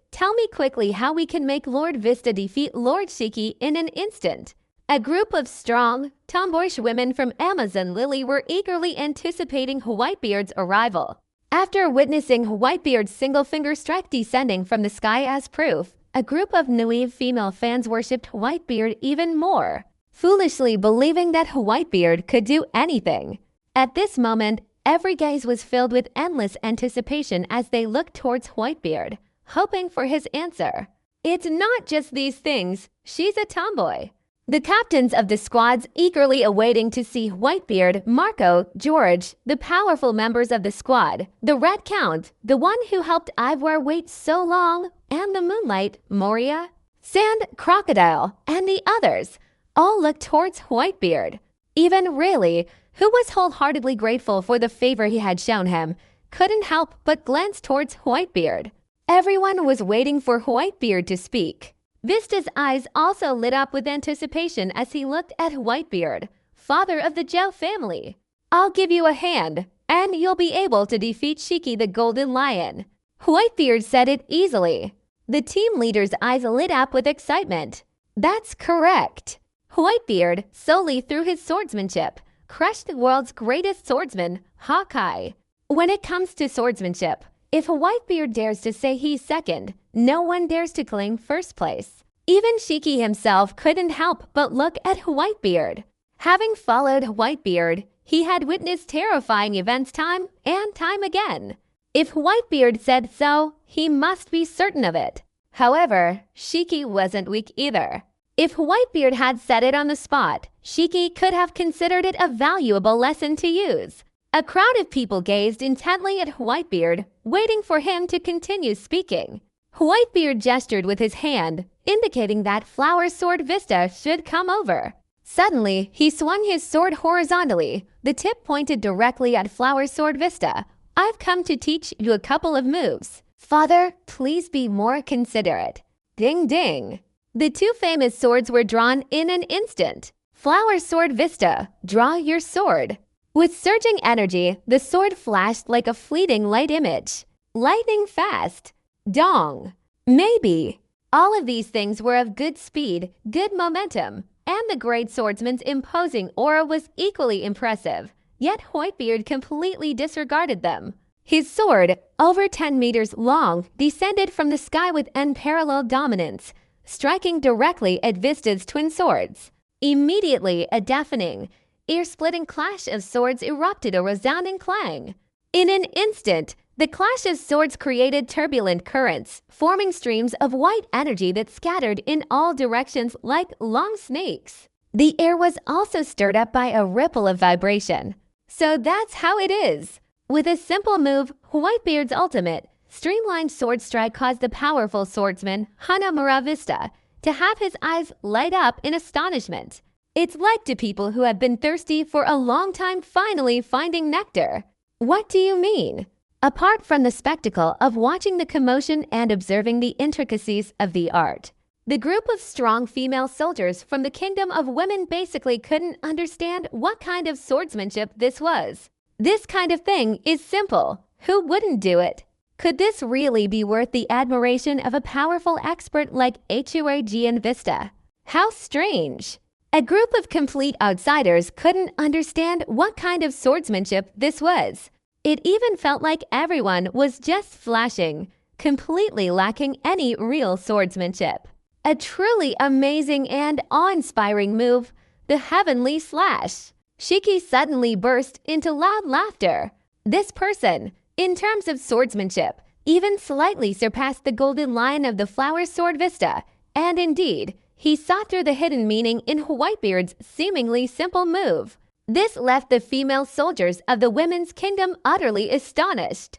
A: how we can make Lord Vista defeat Lord Shiki in an instant. A group of strong, tomboyish women from Amazon Lily were eagerly anticipating Whitebeard's arrival. After witnessing Whitebeard's single-finger strike descending from the sky as proof, a group of naive female fans worshipped Whitebeard even more, foolishly believing that Whitebeard could do anything. At this moment, every gaze was filled with endless anticipation as they looked towards Whitebeard, hoping for his answer. It's not just these things, she's a tomboy. The captains of the squads eagerly awaiting to see Whitebeard, Marco, George, the powerful members of the squad, the Red Count, the one who helped Ivoire wait so long, and the Moonlight, Moria, Sand, Crocodile, and the others, all looked towards Whitebeard. Even Rayleigh, who was wholeheartedly grateful for the favor he had shown him, couldn't help but glance towards Whitebeard. Everyone was waiting for Whitebeard to speak. Vista's eyes also lit up with anticipation as he looked at Whitebeard, father of the Zhou family. I'll give you a hand, and you'll be able to defeat Shiki the Golden Lion. Whitebeard said it easily. The team leader's eyes lit up with excitement. That's correct. Whitebeard, solely through his swordsmanship, crushed the world's greatest swordsman, Hawkeye. When it comes to swordsmanship, if Whitebeard dares to say he's second, no one dares to claim first place. Even Shiki himself couldn't help but look at Whitebeard. Having followed Whitebeard, he had witnessed terrifying events time and time again. If Whitebeard said so, he must be certain of it. However, Shiki wasn't weak either. If Whitebeard had said it on the spot, Shiki could have considered it a valuable lesson to use. A crowd of people gazed intently at Whitebeard, waiting for him to continue speaking. Whitebeard gestured with his hand, indicating that Flower's sword Vista should come over. Suddenly, he swung his sword horizontally, the tip pointed directly at Flower's sword Vista. "I've come to teach you a couple of moves. Father, please be more considerate." Ding ding. The two famous swords were drawn in an instant. Flower's sword Vista, draw your sword. With surging energy, the sword flashed like a fleeting light image. Lightning fast. Dong. Maybe. All of these things were of good speed, good momentum, and the great swordsman's imposing aura was equally impressive. Yet Whitebeard completely disregarded them. His sword, over 10 meters long, descended from the sky with unparalleled dominance, striking directly at Vista's twin swords. Immediately, a deafening, ear-splitting clash of swords erupted, a resounding clang. In an instant, the clash of swords created turbulent currents, forming streams of white energy that scattered in all directions like long snakes. The air was also stirred up by a ripple of vibration. So that's how it is. With a simple move, Whitebeard's ultimate, streamlined sword strike caused the powerful swordsman, Hanamura Vista, to have his eyes light up in astonishment. It's like to people who have been thirsty for a long time finally finding nectar. What do you mean? Apart from the spectacle of watching the commotion and observing the intricacies of the art, the group of strong female soldiers from the kingdom of women basically couldn't understand what kind of swordsmanship this was. This kind of thing is simple. Who wouldn't do it? Could this really be worth the admiration of a powerful expert like Huajian Vista? How strange! A group of complete outsiders couldn't understand what kind of swordsmanship this was. It even felt like everyone was just flashing, completely lacking any real swordsmanship. A truly amazing and awe-inspiring move, the Heavenly Slash. Shiki suddenly burst into loud laughter. This person, in terms of swordsmanship, even slightly surpassed the golden lion of the Flower Sword Vista, and indeed, he saw through the hidden meaning in Whitebeard's seemingly simple move. This left the female soldiers of the women's kingdom utterly astonished.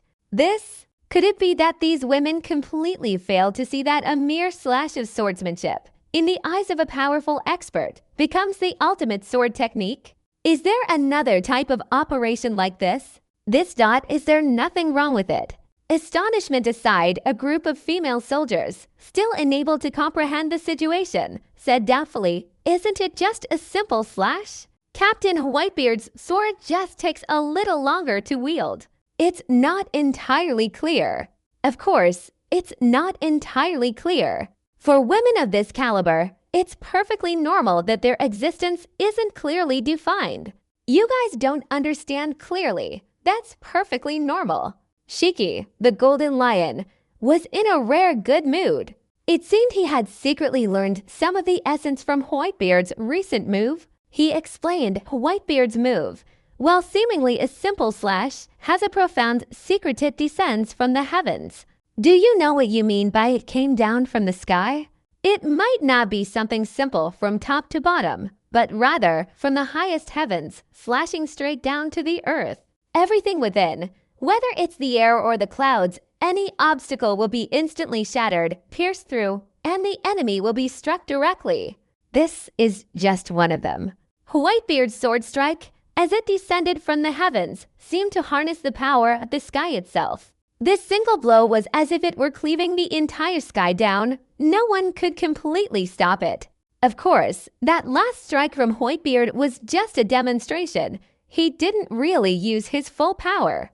A: Could it be that these women completely failed to see that a mere slash of swordsmanship, in the eyes of a powerful expert, becomes the ultimate sword technique? Is there another type of operation like this? Is there nothing wrong with it? Astonishment aside, a group of female soldiers, still unable to comprehend the situation, said doubtfully, "Isn't it just a simple slash? Captain Whitebeard's sword just takes a little longer to wield. It's not entirely clear." Of course, it's not entirely clear. For women of this caliber, it's perfectly normal that their existence isn't clearly defined. You guys don't understand clearly. That's perfectly normal. Shiki, the golden lion, was in a rare good mood. It seemed he had secretly learned some of the essence from Whitebeard's recent move. He explained Whitebeard's move, while seemingly a simple slash, has a profound secret it descends from the heavens. Do you know what you mean by it came down from the sky? It might not be something simple from top to bottom, but rather from the highest heavens, flashing straight down to the earth. Everything within, whether it's the air or the clouds, any obstacle will be instantly shattered, pierced through, and the enemy will be struck directly. This is just one of them. Whitebeard's sword strike, as it descended from the heavens, seemed to harness the power of the sky itself. This single blow was as if it were cleaving the entire sky down. No one could completely stop it. Of course, that last strike from Whitebeard was just a demonstration. He didn't really use his full power.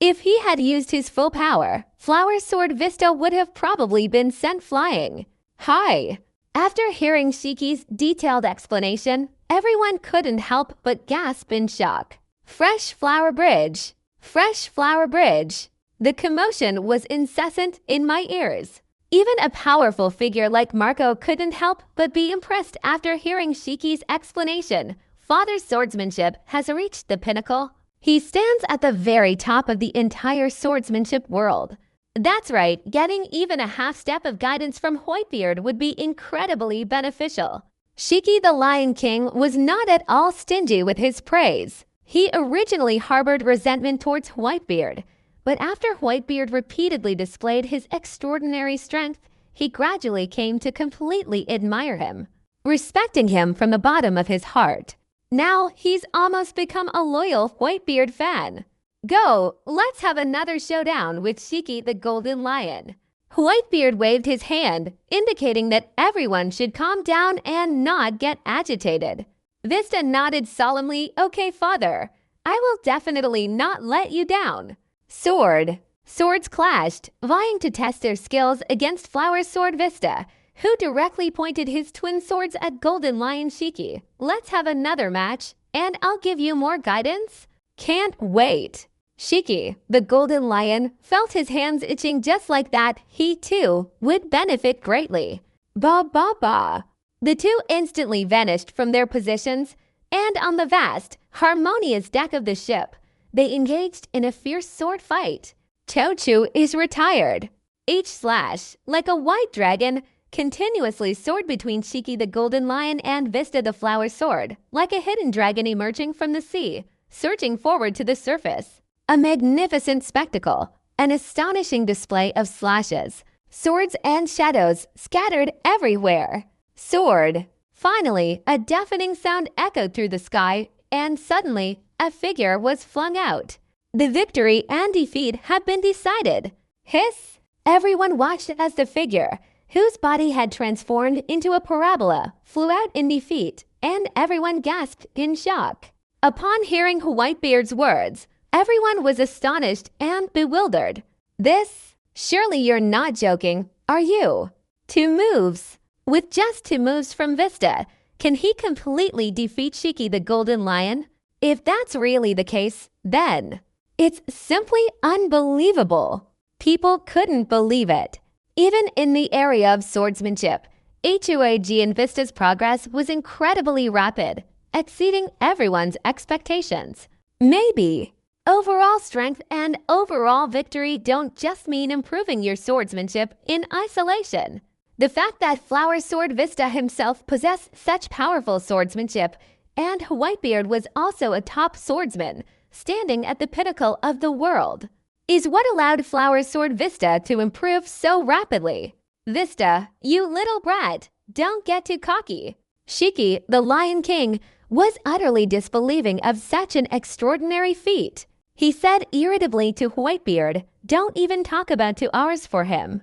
A: If he had used his full power, Flower Sword Vista would have probably been sent flying. Hi! After hearing Shiki's detailed explanation, everyone couldn't help but gasp in shock. Fresh Flower Bridge! Fresh Flower Bridge! The commotion was incessant in my ears. Even a powerful figure like Marco couldn't help but be impressed after hearing Shiki's explanation. Father's swordsmanship has reached the pinnacle. He stands at the very top of the entire swordsmanship world. That's right, getting even a half step of guidance from Whitebeard would be incredibly beneficial. Shiki the Lion King was not at all stingy with his praise. He originally harbored resentment towards Whitebeard, But after Whitebeard repeatedly displayed his extraordinary strength, he gradually came to completely admire him, respecting him from the bottom of his heart. Now he's almost become a loyal Whitebeard fan. Go, let's have another showdown with Shiki the Golden Lion. Whitebeard waved his hand, indicating that everyone should calm down and not get agitated. Vista nodded solemnly, "Okay, father. I will definitely not let you down." Sword. Swords clashed, vying to test their skills against Flower's sword Vista, who directly pointed his twin swords at Golden Lion Shiki. "Let's have another match, and I'll give you more guidance." "Can't wait." Shiki, the Golden Lion, felt his hands itching just like that. He, too, would benefit greatly. Ba ba ba. The two instantly vanished from their positions, and on the vast, harmonious deck of the ship, they engaged in a fierce sword fight. Chochu is retired. Each slash, like a white dragon, continuously soared between Shiki the Golden Lion and Vista the Flower Sword, like a hidden dragon emerging from the sea, surging forward to the surface. A magnificent spectacle, an astonishing display of slashes, swords and shadows scattered everywhere. Sword. Finally, a deafening sound echoed through the sky, and suddenly, a figure was flung out. The victory and defeat had been decided. Hiss! Everyone watched as the figure, whose body had transformed into a parabola, flew out in defeat, and everyone gasped in shock. Upon hearing Whitebeard's words, everyone was astonished and bewildered. "This? Surely you're not joking, are you?" 2 moves. With just 2 moves from Vista, can he completely defeat Shiki the Golden Lion? If that's really the case, then it's simply unbelievable. People couldn't believe it. Even in the area of swordsmanship, HUAG and Vista's progress was incredibly rapid, exceeding everyone's expectations. Maybe overall strength and overall victory don't just mean improving your swordsmanship in isolation. The fact that Flower Sword Vista himself possessed such powerful swordsmanship, and Whitebeard was also a top swordsman, standing at the pinnacle of the world, is what allowed Flower Sword Vista to improve so rapidly. "Vista, you little brat, don't get too cocky." Shiki, the Lion King, was utterly disbelieving of such an extraordinary feat. He said irritably to Whitebeard, "Don't even talk about 2 hours for him.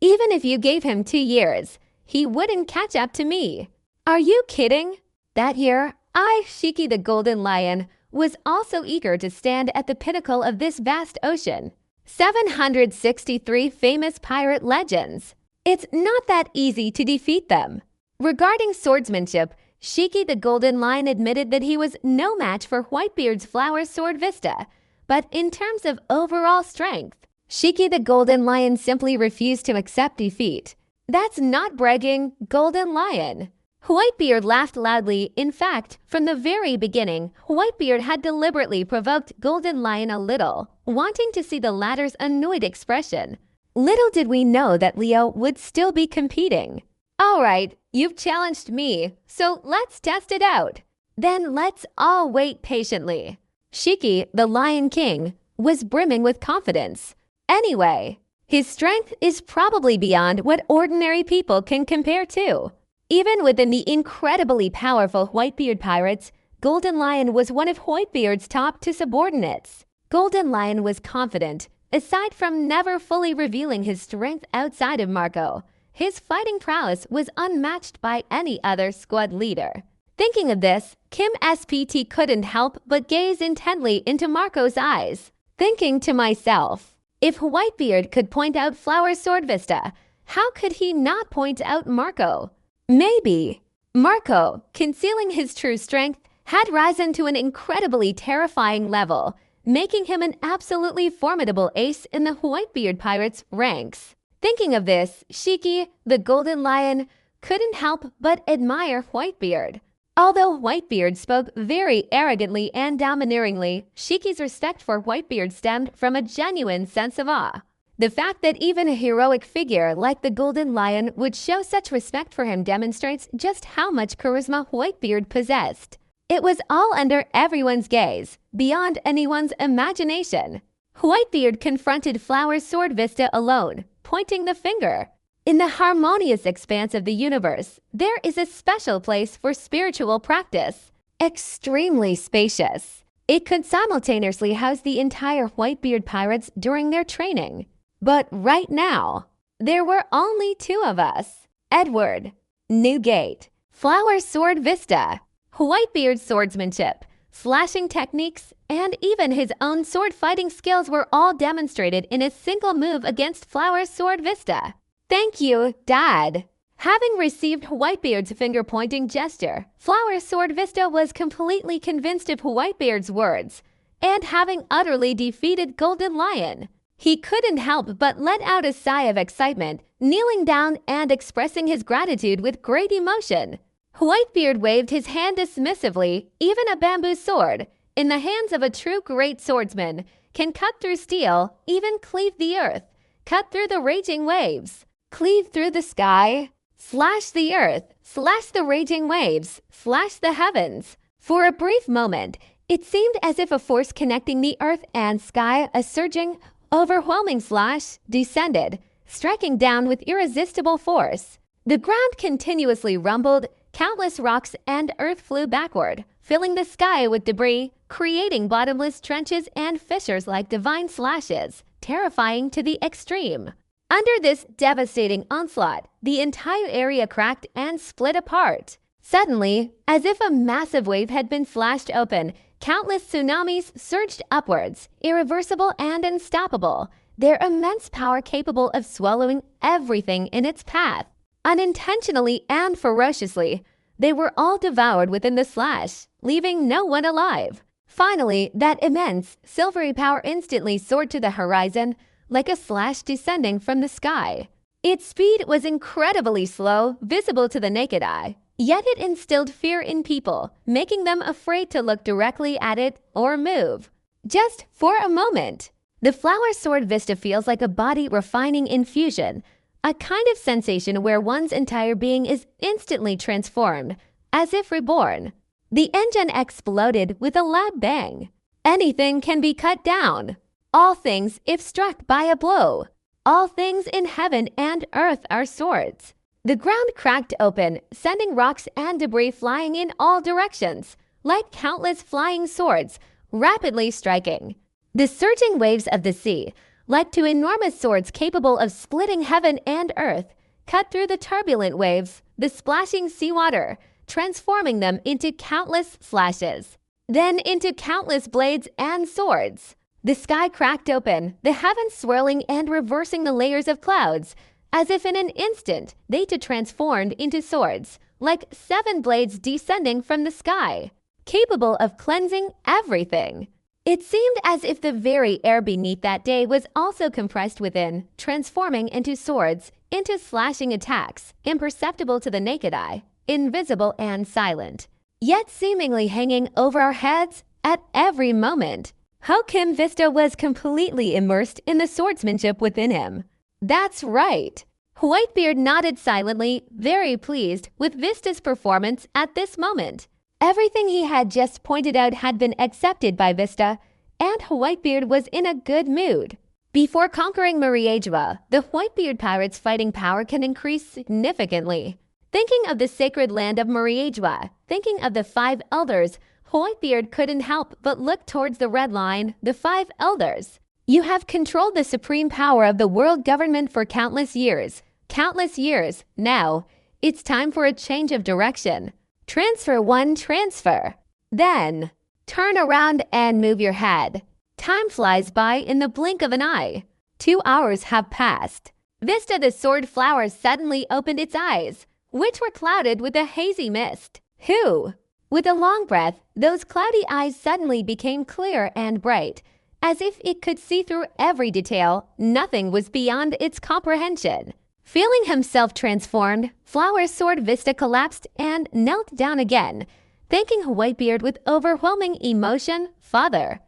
A: Even if you gave him 2 years, he wouldn't catch up to me." Are you kidding? That year, Shiki the Golden Lion, was also eager to stand at the pinnacle of this vast ocean. 763 famous pirate legends. It's not that easy to defeat them. Regarding swordsmanship, Shiki the Golden Lion admitted that he was no match for Whitebeard's Flower Sword Vista, but in terms of overall strength, Shiki the Golden Lion simply refused to accept defeat. That's not bragging, Golden Lion. Whitebeard laughed loudly. In fact, from the very beginning, Whitebeard had deliberately provoked Golden Lion a little, wanting to see the latter's annoyed expression. Little did we know that Leo would still be competing. "All right, you've challenged me, so let's test it out. Then let's all wait patiently." Shiki, the Lion King, was brimming with confidence. Anyway, his strength is probably beyond what ordinary people can compare to. Even within the incredibly powerful Whitebeard pirates, Golden Lion was one of Whitebeard's top 2 subordinates. Golden Lion was confident. Aside from never fully revealing his strength outside of Marco, his fighting prowess was unmatched by any other squad leader. Thinking of this, Kim SPT couldn't help but gaze intently into Marco's eyes, thinking to myself, if Whitebeard could point out Flower Sword Vista, how could he not point out Marco? Maybe Marco, concealing his true strength, had risen to an incredibly terrifying level, making him an absolutely formidable ace in the Whitebeard pirates' ranks. Thinking of this, Shiki, the Golden Lion, couldn't help but admire Whitebeard. Although Whitebeard spoke very arrogantly and domineeringly, Shiki's respect for Whitebeard stemmed from a genuine sense of awe. The fact that even a heroic figure like the Golden Lion would show such respect for him demonstrates just how much charisma Whitebeard possessed. It was all under everyone's gaze, beyond anyone's imagination. Whitebeard confronted Flower's sword Vista alone, pointing the finger. In the harmonious expanse of the universe, there is a special place for spiritual practice. Extremely spacious. It could simultaneously house the entire Whitebeard pirates during their training. But right now, there were only two of us. Edward, Newgate, Flower's sword Vista, Whitebeard's swordsmanship, slashing techniques, and even his own sword fighting skills were all demonstrated in a single move against Flower's sword Vista. Thank you, Dad. Having received Whitebeard's finger-pointing gesture, Flower's sword Vista was completely convinced of Whitebeard's words, and having utterly defeated Golden Lion, he couldn't help but let out a sigh of excitement, kneeling down and expressing his gratitude with great emotion. Whitebeard waved his hand dismissively. Even a bamboo sword, in the hands of a true great swordsman, can cut through steel, even cleave the earth, cut through the raging waves, cleave through the sky, slash the earth, slash the raging waves, slash the heavens. For a brief moment, it seemed as if a force connecting the earth and sky, a surging, overwhelming slash, descended, striking down with irresistible force. The ground continuously rumbled, countless rocks and earth flew backward, filling the sky with debris, creating bottomless trenches and fissures like divine slashes, terrifying to the extreme. Under this devastating onslaught, the entire area cracked and split apart. Suddenly, as if a massive wave had been slashed open, countless tsunamis surged upwards, irreversible and unstoppable, their immense power capable of swallowing everything in its path. Unintentionally and ferociously, they were all devoured within the slash, leaving no one alive. Finally, that immense, silvery power instantly soared to the horizon, like a slash descending from the sky. Its speed was incredibly slow, visible to the naked eye, yet it instilled fear in people, making them afraid to look directly at it or move. Just for a moment, the Flower Sword Vista feels like a body refining infusion, a kind of sensation where one's entire being is instantly transformed, as if reborn. The engine exploded with a loud bang. Anything can be cut down. All things if struck by a blow. All things in heaven and earth are swords. The ground cracked open, sending rocks and debris flying in all directions, like countless flying swords, rapidly striking. The surging waves of the sea, like two enormous swords capable of splitting heaven and earth, cut through the turbulent waves, the splashing seawater, transforming them into countless slashes, then into countless blades and swords. The sky cracked open, the heavens swirling and reversing the layers of clouds, as if in an instant they too transformed into swords, like 7 blades descending from the sky, capable of cleansing everything. It seemed as if the very air beneath that day was also compressed within, transforming into swords, into slashing attacks, imperceptible to the naked eye, invisible and silent, yet seemingly hanging over our heads at every moment. Hokim Vista was completely immersed in the swordsmanship within him. That's right. Whitebeard nodded silently, very pleased with Vista's performance at this moment. Everything he had just pointed out had been accepted by Vista, and Whitebeard was in a good mood. Before conquering Mariagua, the Whitebeard pirates' fighting power can increase significantly. Thinking of the sacred land of Mariagua, thinking of the 5 elders, Whitebeard couldn't help but look towards the red line, the 5 elders. You have controlled the supreme power of the world government for countless years. Countless years. Now, it's time for a change of direction. Transfer 1, transfer. Then, turn around and move your head. Time flies by in the blink of an eye. 2 hours have passed. Vista the Sword Flower suddenly opened its eyes, which were clouded with a hazy mist. Who? With a long breath, those cloudy eyes suddenly became clear and bright, as if it could see through every detail. Nothing was beyond its comprehension. Feeling himself transformed, Flower Sword Vista collapsed and knelt down again, thanking Whitebeard with overwhelming emotion. Father,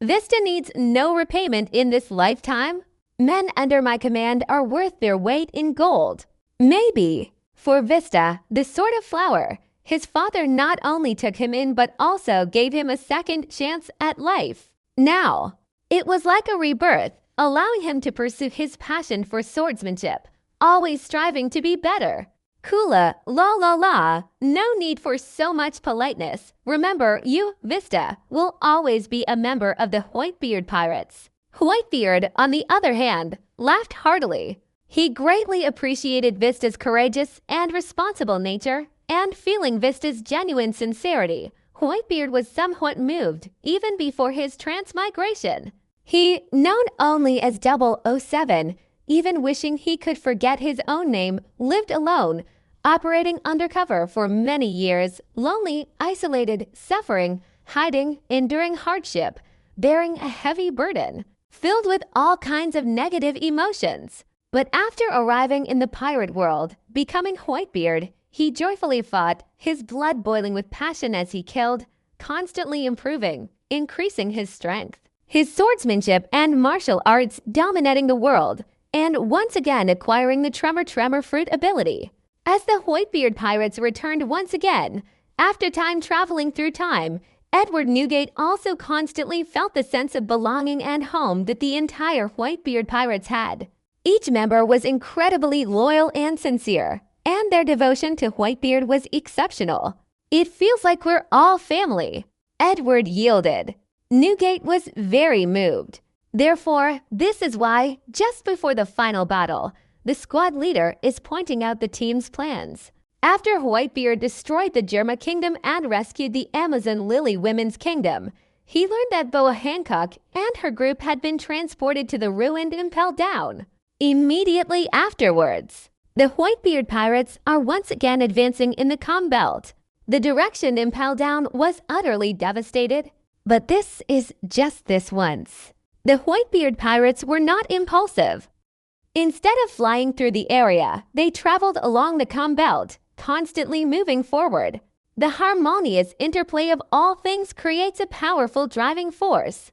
A: Vista needs no repayment in this lifetime. Men under my command are worth their weight in gold. Maybe. For Vista, the Sword of Flower, his father not only took him in but also gave him a second chance at life. Now, It was like a rebirth, allowing him to pursue his passion for swordsmanship, always striving to be better. Kula, la la la, no need for so much politeness. Remember, you, Vista, will always be a member of the Whitebeard Pirates. Whitebeard, on the other hand, laughed heartily. He greatly appreciated Vista's courageous and responsible nature, and feeling Vista's genuine sincerity, Whitebeard was somewhat moved even before his transmigration. He, known only as 007, even wishing he could forget his own name, lived alone, operating undercover for many years, lonely, isolated, suffering, hiding, enduring hardship, bearing a heavy burden, filled with all kinds of negative emotions. But after arriving in the pirate world, becoming Whitebeard, he joyfully fought, his blood boiling with passion as he killed, constantly improving, increasing his strength, his swordsmanship and martial arts dominating the world, and once again acquiring the Tremor Fruit ability. As the Whitebeard Pirates returned once again, after time traveling through time, Edward Newgate also constantly felt the sense of belonging and home that the entire Whitebeard Pirates had. Each member was incredibly loyal and sincere, and their devotion to Whitebeard was exceptional. It feels like we're all family. Edward yielded. Newgate was very moved. Therefore, this is why, just before the final battle, the squad leader is pointing out the team's plans. After Whitebeard destroyed the Germa Kingdom and rescued the Amazon Lily Women's Kingdom, he learned that Boa Hancock and her group had been transported to the ruined Impel Down. Immediately afterwards, the Whitebeard Pirates are once again advancing in the Com Belt. The direction Impel Down was utterly devastated, but this is just this once. The Whitebeard Pirates were not impulsive. Instead of flying through the area, they traveled along the Com Belt, constantly moving forward. The harmonious interplay of all things creates a powerful driving force.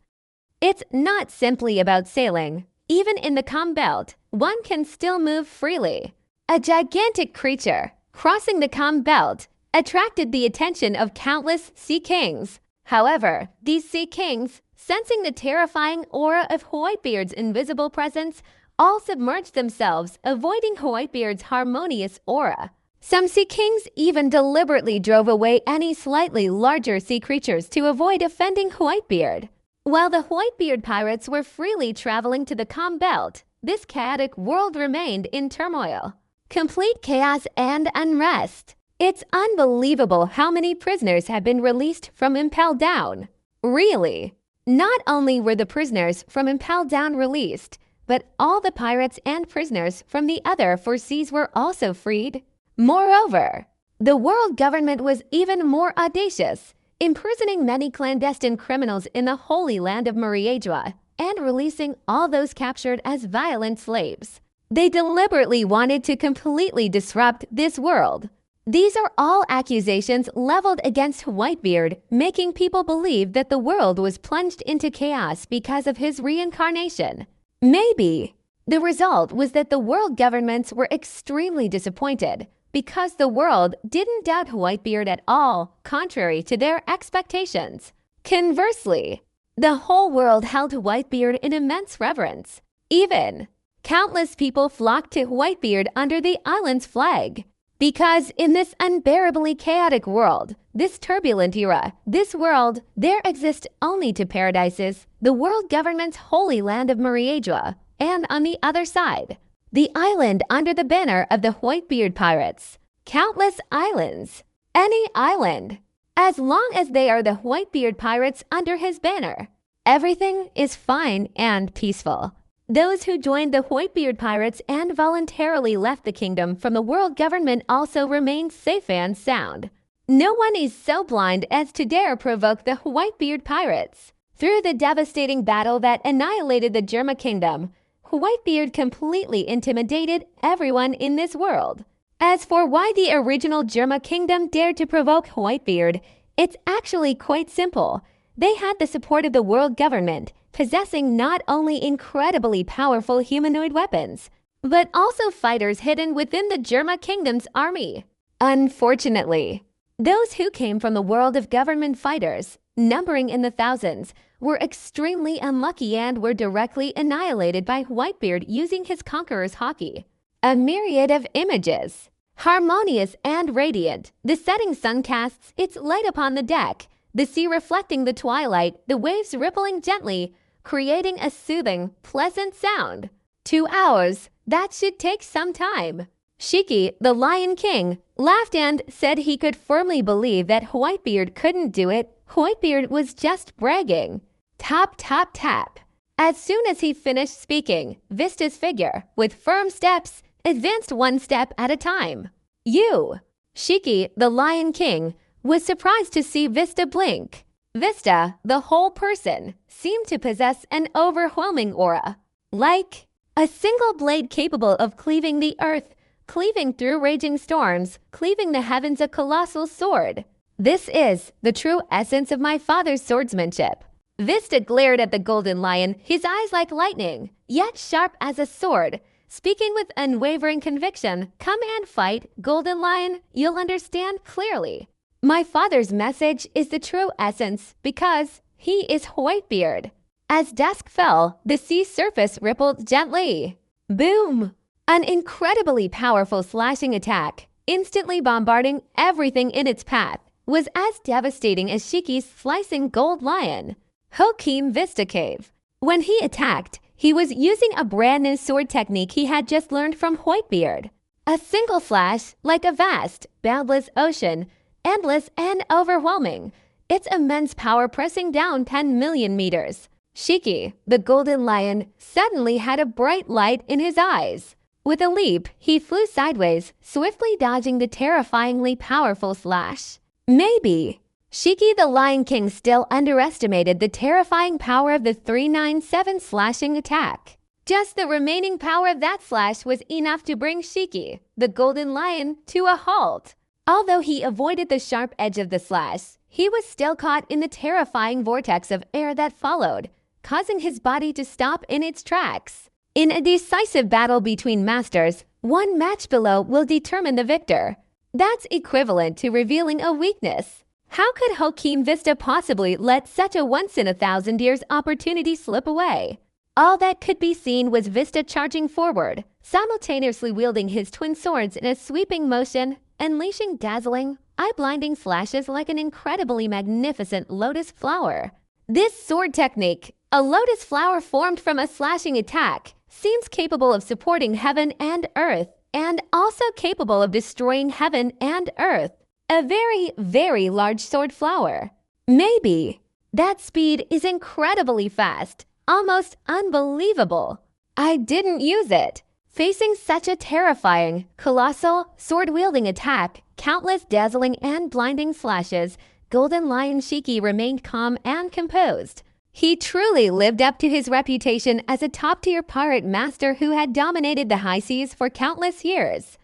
A: It's not simply about sailing. Even in the Com Belt, one can still move freely. A gigantic creature, crossing the Com Belt, attracted the attention of countless sea kings. However, these sea kings, sensing the terrifying aura of Whitebeard's invisible presence, all submerged themselves, avoiding Whitebeard's harmonious aura. Some sea kings even deliberately drove away any slightly larger sea creatures to avoid offending Whitebeard. While the Whitebeard Pirates were freely traveling to the Com Belt, this chaotic world remained in turmoil. Complete chaos and unrest. It's unbelievable how many prisoners have been released from Impel Down. Really? Not only were the prisoners from Impel Down released, but all the pirates and prisoners from the other four seas were also freed. Moreover, the world government was even more audacious, imprisoning many clandestine criminals in the Holy Land of Mariedra and releasing all those captured as violent slaves. They deliberately wanted to completely disrupt this world. These are all accusations leveled against Whitebeard, making people believe that the world was plunged into chaos because of his reincarnation. Maybe. The result was that the world governments were extremely disappointed because the world didn't doubt Whitebeard at all, contrary to their expectations. Conversely, the whole world held Whitebeard in immense reverence. Even, countless people flocked to Whitebeard under the island's flag. Because in this unbearably chaotic world, this turbulent era, this world, there exist only two paradises, the world government's holy land of Mariedra, and on the other side, the island under the banner of the Whitebeard Pirates. Countless islands. Any island. As long as they are the Whitebeard Pirates under his banner, everything is fine and peaceful. Those who joined the Whitebeard Pirates and voluntarily left the kingdom from the world government also remained safe and sound. No one is so blind as to dare provoke the Whitebeard Pirates. Through the devastating battle that annihilated the Germa Kingdom, Whitebeard completely intimidated everyone in this world. As for why the original Germa Kingdom dared to provoke Whitebeard, it's actually quite simple. They had the support of the world government, possessing not only incredibly powerful humanoid weapons, but also fighters hidden within the Germa Kingdom's army. Unfortunately, those who came from the world of government fighters, numbering in the thousands, were extremely unlucky and were directly annihilated by Whitebeard using his Conqueror's Hockey. A myriad of images. Harmonious and radiant, the setting sun casts its light upon the deck, the sea reflecting the twilight, the waves rippling gently, creating a soothing, pleasant sound. 2 hours, that should take some time. Shiki, the Lion King, laughed and said he could firmly believe that Whitebeard couldn't do it. Whitebeard was just bragging. Tap, tap, tap. As soon as he finished speaking, Vista's figure, with firm steps, advanced one step at a time. Shiki, the Lion King, was surprised to see Vista blink. Vista, the whole person, seemed to possess an overwhelming aura. Like a single blade capable of cleaving the earth, cleaving through raging storms, cleaving the heavens, a colossal sword. This is the true essence of my father's swordsmanship. Vista glared at the golden lion, his eyes like lightning, yet sharp as a sword, speaking with unwavering conviction. Come and fight, golden lion, you'll understand clearly. My father's message is the true essence because he is Whitebeard. As dusk fell, the sea surface rippled gently. Boom! An incredibly powerful slashing attack, instantly bombarding everything in its path, was as devastating as Shiki's slicing gold lion. Hokim Vista Cave. When he attacked, he was using a brand new sword technique he had just learned from Whitebeard. A single slash, like a vast, boundless ocean, endless and overwhelming, its immense power pressing down 10 million meters. Shiki, the golden lion, suddenly had a bright light in his eyes. With a leap, he flew sideways, swiftly dodging the terrifyingly powerful slash. Maybe Shiki the Lion King still underestimated the terrifying power of the 397 slashing attack. Just the remaining power of that slash was enough to bring Shiki, the golden lion, to a halt. Although he avoided the sharp edge of the slash, he was still caught in the terrifying vortex of air that followed, causing his body to stop in its tracks. In a decisive battle between masters, one match below will determine the victor. That's equivalent to revealing a weakness. How could Hokim Vista possibly let such a once-in-a-thousand-years opportunity slip away? All that could be seen was Vista charging forward, simultaneously wielding his twin swords in a sweeping motion, unleashing dazzling, eye-blinding slashes like an incredibly magnificent lotus flower. This sword technique, a lotus flower formed from a slashing attack, seems capable of supporting heaven and earth, and also capable of destroying heaven and earth. A very, very large sword flower. Maybe. That speed is incredibly fast, almost unbelievable. I didn't use it. Facing such a terrifying, colossal, sword-wielding attack, countless dazzling and blinding slashes, Golden Lion Shiki remained calm and composed. He truly lived up to his reputation as a top-tier pirate master who had dominated the high seas for countless years.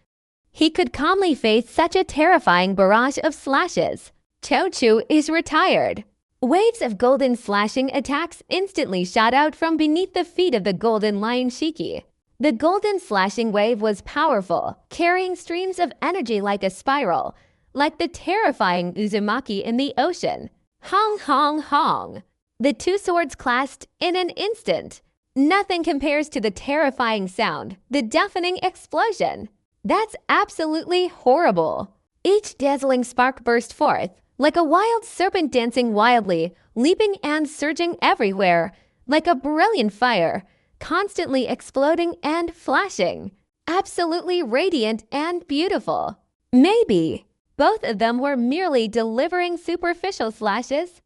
A: He could calmly face such a terrifying barrage of slashes. Chochu is retired. Waves of golden slashing attacks instantly shot out from beneath the feet of the Golden Lion Shiki. The golden slashing wave was powerful, carrying streams of energy like a spiral, like the terrifying Uzumaki in the ocean. Hong, hong, hong. The two swords clashed in an instant. Nothing compares to the terrifying sound, the deafening explosion. That's absolutely horrible. Each dazzling spark burst forth, like a wild serpent dancing wildly, leaping and surging everywhere, like a brilliant fire, constantly exploding and flashing. Absolutely radiant and beautiful. Maybe both of them were merely delivering superficial slashes.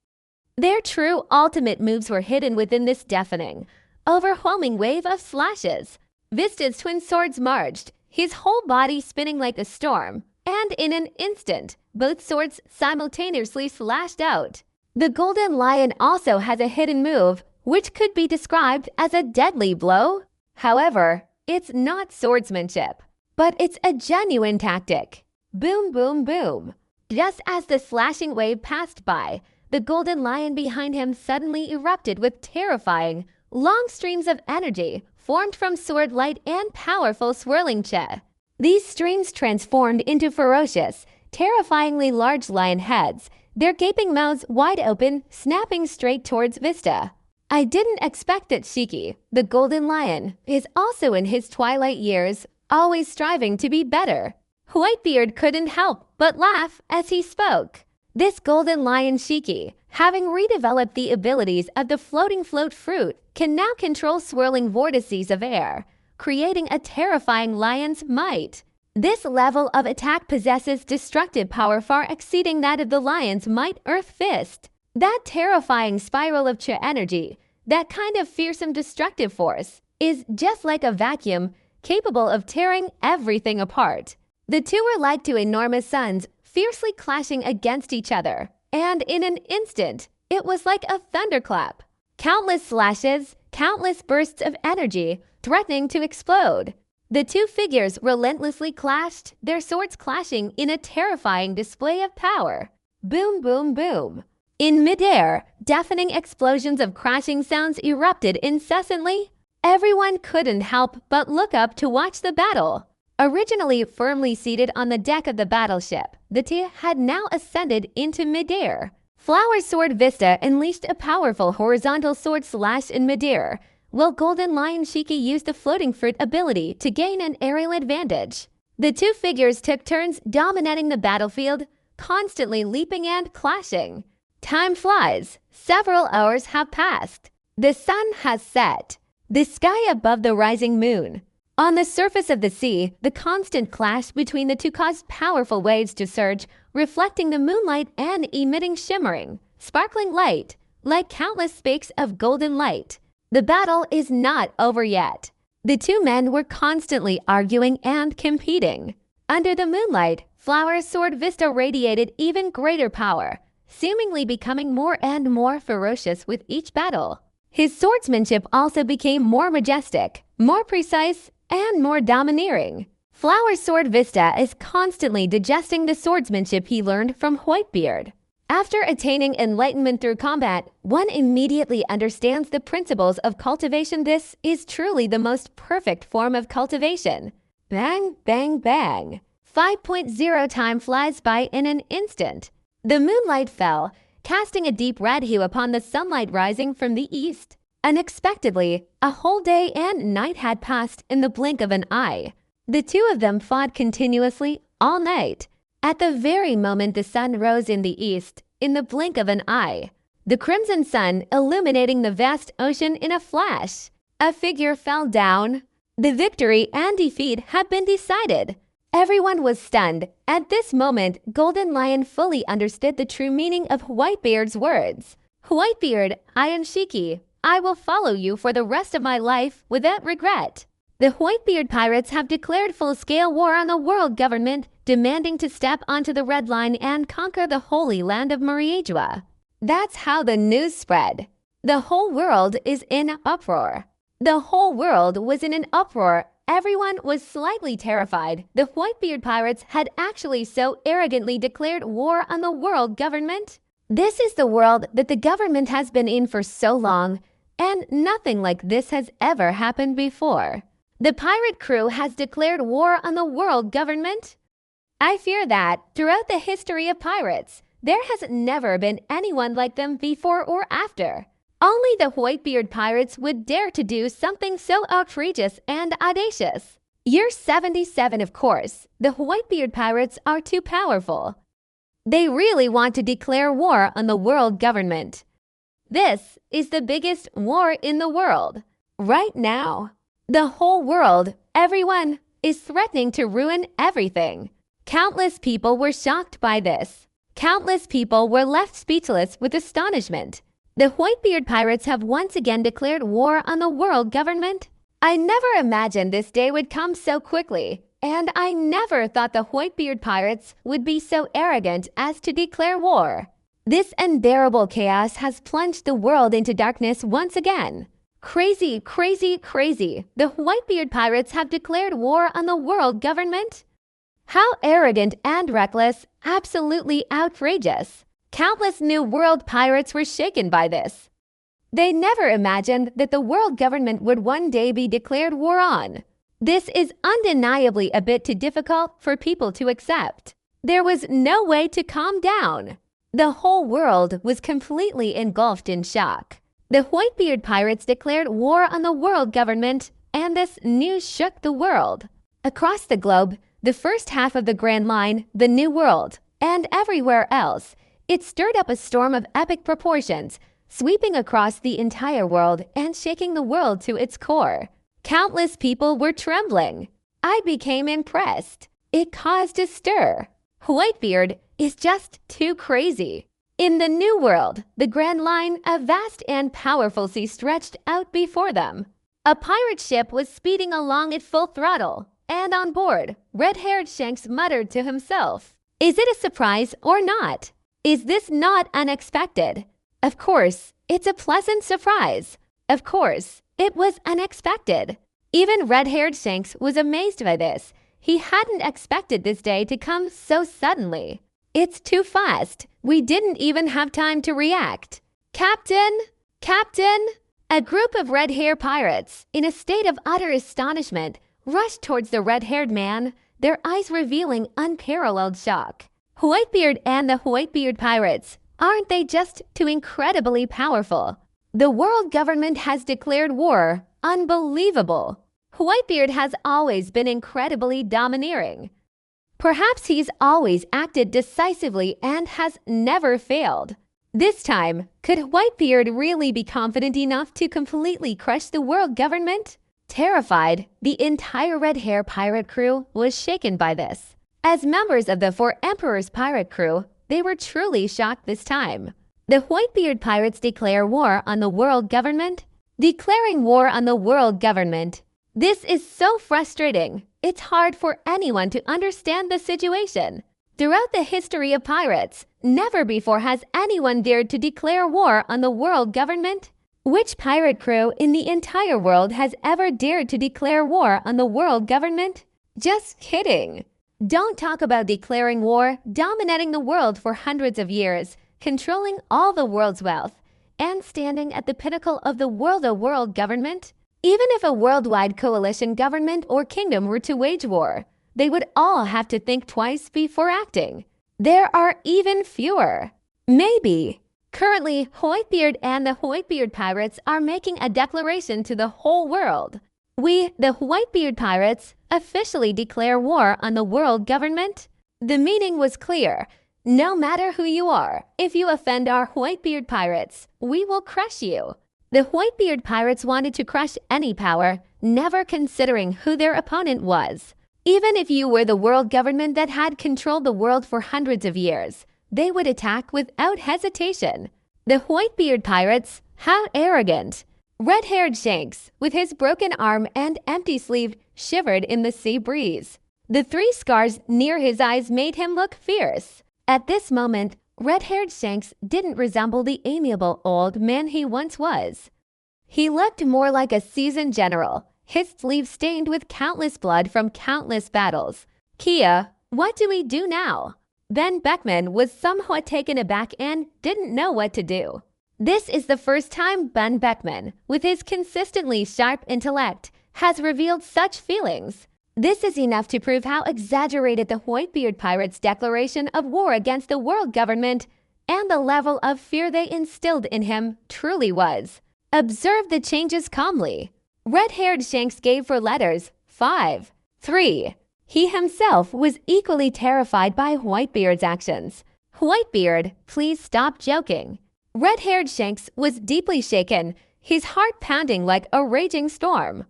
A: Their true ultimate moves were hidden within this deafening, overwhelming wave of slashes. Vista's twin swords merged, his whole body spinning like a storm, and in an instant, both swords simultaneously slashed out. The Golden Lion also has a hidden move, which could be described as a deadly blow. However, it's not swordsmanship, but it's a genuine tactic. Boom, boom, boom. Just as the slashing wave passed by, the Golden Lion behind him suddenly erupted with terrifying, long streams of energy formed from sword light and powerful swirling chi. These streams transformed into ferocious, terrifyingly large lion heads, their gaping mouths wide open, snapping straight towards Vista. I didn't expect that Shiki, the golden lion, is also in his twilight years, always striving to be better. Whitebeard couldn't help but laugh as he spoke. This golden lion Shiki, having redeveloped the abilities of the floating float fruit, can now control swirling vortices of air, creating a terrifying lion's might. This level of attack possesses destructive power far exceeding that of the lion's might Earth Fist. That terrifying spiral of chi energy, that kind of fearsome destructive force, is just like a vacuum, capable of tearing everything apart. The two were like two enormous suns, fiercely clashing against each other, and in an instant, it was like a thunderclap. Countless slashes, countless bursts of energy, threatening to explode. The two figures relentlessly clashed, their swords clashing in a terrifying display of power. Boom, boom, boom. In midair, deafening explosions of crashing sounds erupted incessantly. Everyone couldn't help but look up to watch the battle. Originally firmly seated on the deck of the battleship, the two had now ascended into midair. Flower's sword Vista unleashed a powerful horizontal sword slash in midair, while Golden Lion Shiki used the floating fruit ability to gain an aerial advantage. The two figures took turns dominating the battlefield, constantly leaping and clashing. Time flies. Several hours have passed. The sun has set. The sky above the rising moon. On the surface of the sea, the constant clash between the two caused powerful waves to surge, reflecting the moonlight and emitting shimmering, sparkling light, like countless spakes of golden light. The battle is not over yet. The two men were constantly arguing and competing. Under the moonlight, Flower's sword Vista radiated even greater power, seemingly becoming more and more ferocious with each battle. His swordsmanship also became more majestic, more precise, and more domineering. Flower's sword Vista is constantly digesting the swordsmanship he learned from Whitebeard. After attaining enlightenment through combat, one immediately understands the principles of cultivation. This is truly the most perfect form of cultivation. Bang, bang, bang. 5.0 time flies by in an instant. The moonlight fell, casting a deep red hue upon the sunlight rising from the east. Unexpectedly, a whole day and night had passed in the blink of an eye. The two of them fought continuously all night. At the very moment the sun rose in the east, in the blink of an eye, the crimson sun illuminating the vast ocean in a flash, a figure fell down. The victory and defeat had been decided. Everyone was stunned. At this moment, Golden Lion fully understood the true meaning of Whitebeard's words. Whitebeard, I am Shiki. I will follow you for the rest of my life without regret. The Whitebeard pirates have declared full-scale war on the world government, demanding to step onto the Red Line and conquer the holy land of Mariedua. That's how the news spread. The whole world is in uproar. The whole world was in an uproar. Everyone was slightly terrified. The Whitebeard pirates had actually so arrogantly declared war on the world government. This is the world that the government has been in for so long, and nothing like this has ever happened before. The pirate crew has declared war on the world government. I fear that, throughout the history of pirates, there has never been anyone like them before or after. Only the Whitebeard pirates would dare to do something so outrageous and audacious. Year 77, of course. The Whitebeard pirates are too powerful. They really want to declare war on the world government. This is the biggest war in the world. Right now. The whole world, everyone, is threatening to ruin everything. Countless people were shocked by this. Countless people were left speechless with astonishment. The Whitebeard pirates have once again declared war on the world government. I never imagined this day would come so quickly, and I never thought the Whitebeard pirates would be so arrogant as to declare war. This unbearable chaos has plunged the world into darkness once again. Crazy, crazy, crazy. The Whitebeard pirates have declared war on the world government. How arrogant and reckless, absolutely outrageous. Countless New World pirates were shaken by this. They never imagined that the world government would one day be declared war on. This is undeniably a bit too difficult for people to accept. There was no way to calm down. The whole world was completely engulfed in shock. The Whitebeard pirates declared war on the world government, and this news shook the world. Across the globe, the first half of the Grand Line, the New World, and everywhere else, it stirred up a storm of epic proportions, sweeping across the entire world and shaking the world to its core. Countless people were trembling. I became impressed. It caused a stir. Whitebeard is just too crazy. In the New World, the Grand Line, a vast and powerful sea stretched out before them. A pirate ship was speeding along at full throttle, and on board, red-haired Shanks muttered to himself, "Is it a surprise or not? Is this not unexpected? Of course, it's a pleasant surprise. Of course, it was unexpected." Even red-haired Shanks was amazed by this. He hadn't expected this day to come so suddenly. "It's too fast. We didn't even have time to react." "Captain! Captain!" A group of red-hair pirates, in a state of utter astonishment, rushed towards the red-haired man, their eyes revealing unparalleled shock. Whitebeard and the Whitebeard pirates, aren't they just too incredibly powerful? The world government has declared war. Unbelievable. Whitebeard has always been incredibly domineering. Perhaps he's always acted decisively and has never failed. This time, could Whitebeard really be confident enough to completely crush the world government? Terrified, the entire red-hair pirate crew was shaken by this. As members of the Four Emperors pirate crew, they were truly shocked this time. The Whitebeard pirates declare war on the world government? Declaring war on the world government. This is so frustrating. It's hard for anyone to understand the situation. Throughout the history of pirates, never before has anyone dared to declare war on the world government. Which pirate crew in the entire world has ever dared to declare war on the world government? Just kidding. Don't talk about declaring war, dominating the world for hundreds of years, controlling all the world's wealth, and standing at the pinnacle of the world government. Even if a worldwide coalition government or kingdom were to wage war, they would all have to think twice before acting. There are even fewer. Maybe. Currently, Whitebeard and the Whitebeard pirates are making a declaration to the whole world. We, the Whitebeard pirates, officially declare war on the world government. The meaning was clear. No matter who you are, if you offend our Whitebeard pirates, we will crush you. The Whitebeard pirates wanted to crush any power, never considering who their opponent was. Even if you were the world government that had controlled the world for hundreds of years, they would attack without hesitation. The Whitebeard pirates, how arrogant! Red-haired Shanks, with his broken arm and empty sleeve, shivered in the sea breeze. The 3 scars near his eyes made him look fierce. At this moment, red-haired Shanks didn't resemble the amiable old man he once was. He looked more like a seasoned general, his sleeves stained with countless blood from countless battles. "Kia, what do we do now?" Ben Beckman was somewhat taken aback and didn't know what to do. This is the first time Ben Beckman, with his consistently sharp intellect, has revealed such feelings. This is enough to prove how exaggerated the Whitebeard pirates' declaration of war against the world government and the level of fear they instilled in him truly was. Observe the changes calmly. Red-haired Shanks gave for letters 5, 3. He himself was equally terrified by Whitebeard's actions. "Whitebeard, please stop joking." Red-haired Shanks was deeply shaken, his heart pounding like a raging storm.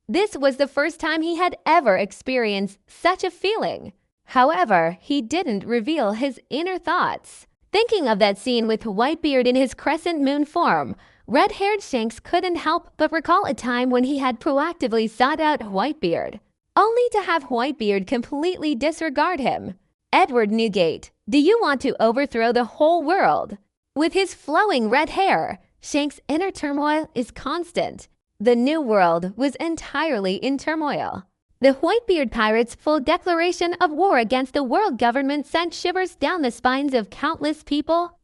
A: This was the first time he had ever experienced such a feeling. However, he didn't reveal his inner thoughts. Thinking of that scene with Whitebeard in his crescent moon form, red-haired Shanks couldn't help but recall a time when he had proactively sought out Whitebeard, only to have Whitebeard completely disregard him. "Edward Newgate, do you want to overthrow the whole world?" With his flowing red hair, Shanks' inner turmoil is constant. The New World was entirely in turmoil. The Whitebeard pirates' full declaration of war against the world government sent shivers down the spines of countless people.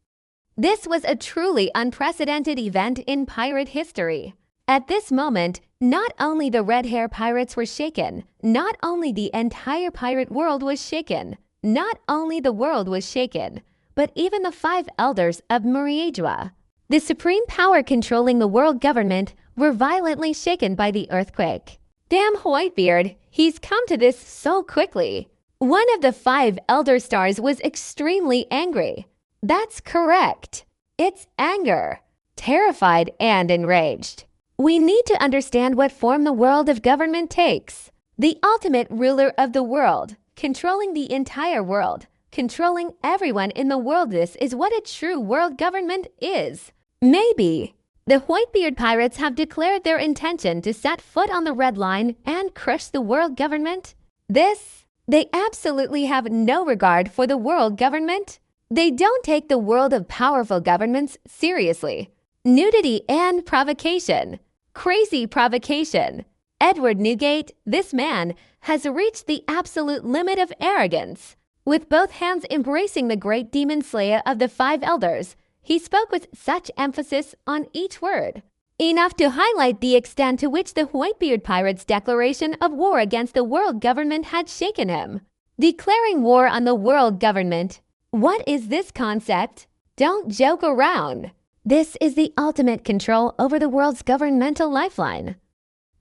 A: This was a truly unprecedented event in pirate history. At this moment, not only the red-hair pirates were shaken, not only the entire pirate world was shaken, not only the world was shaken, but even the 5 elders of Meriadua, the supreme power controlling the world government, were violently shaken by the earthquake. Damn Whitebeard, he's come to this so quickly. One of the 5 elder stars was extremely angry. That's correct. It's anger. Terrified and enraged. We need to understand what form the world of government takes. The ultimate ruler of the world, controlling the entire world, controlling everyone in the world. This is what a true world government is. Maybe. The Whitebeard pirates have declared their intention to set foot on the red line and crush the world government. They absolutely have no regard for the world government. They don't take the world of powerful governments seriously. Nudity and provocation. Crazy provocation. Edward Newgate, this man, has reached the absolute limit of arrogance. With both hands embracing the great demon slayer of the 5 elders, he spoke with such emphasis on each word, enough to highlight the extent to which the Whitebeard pirates' declaration of war against the world government had shaken him. Declaring war on the world government. What is this concept? Don't joke around. This is the ultimate control over the world's governmental lifeline.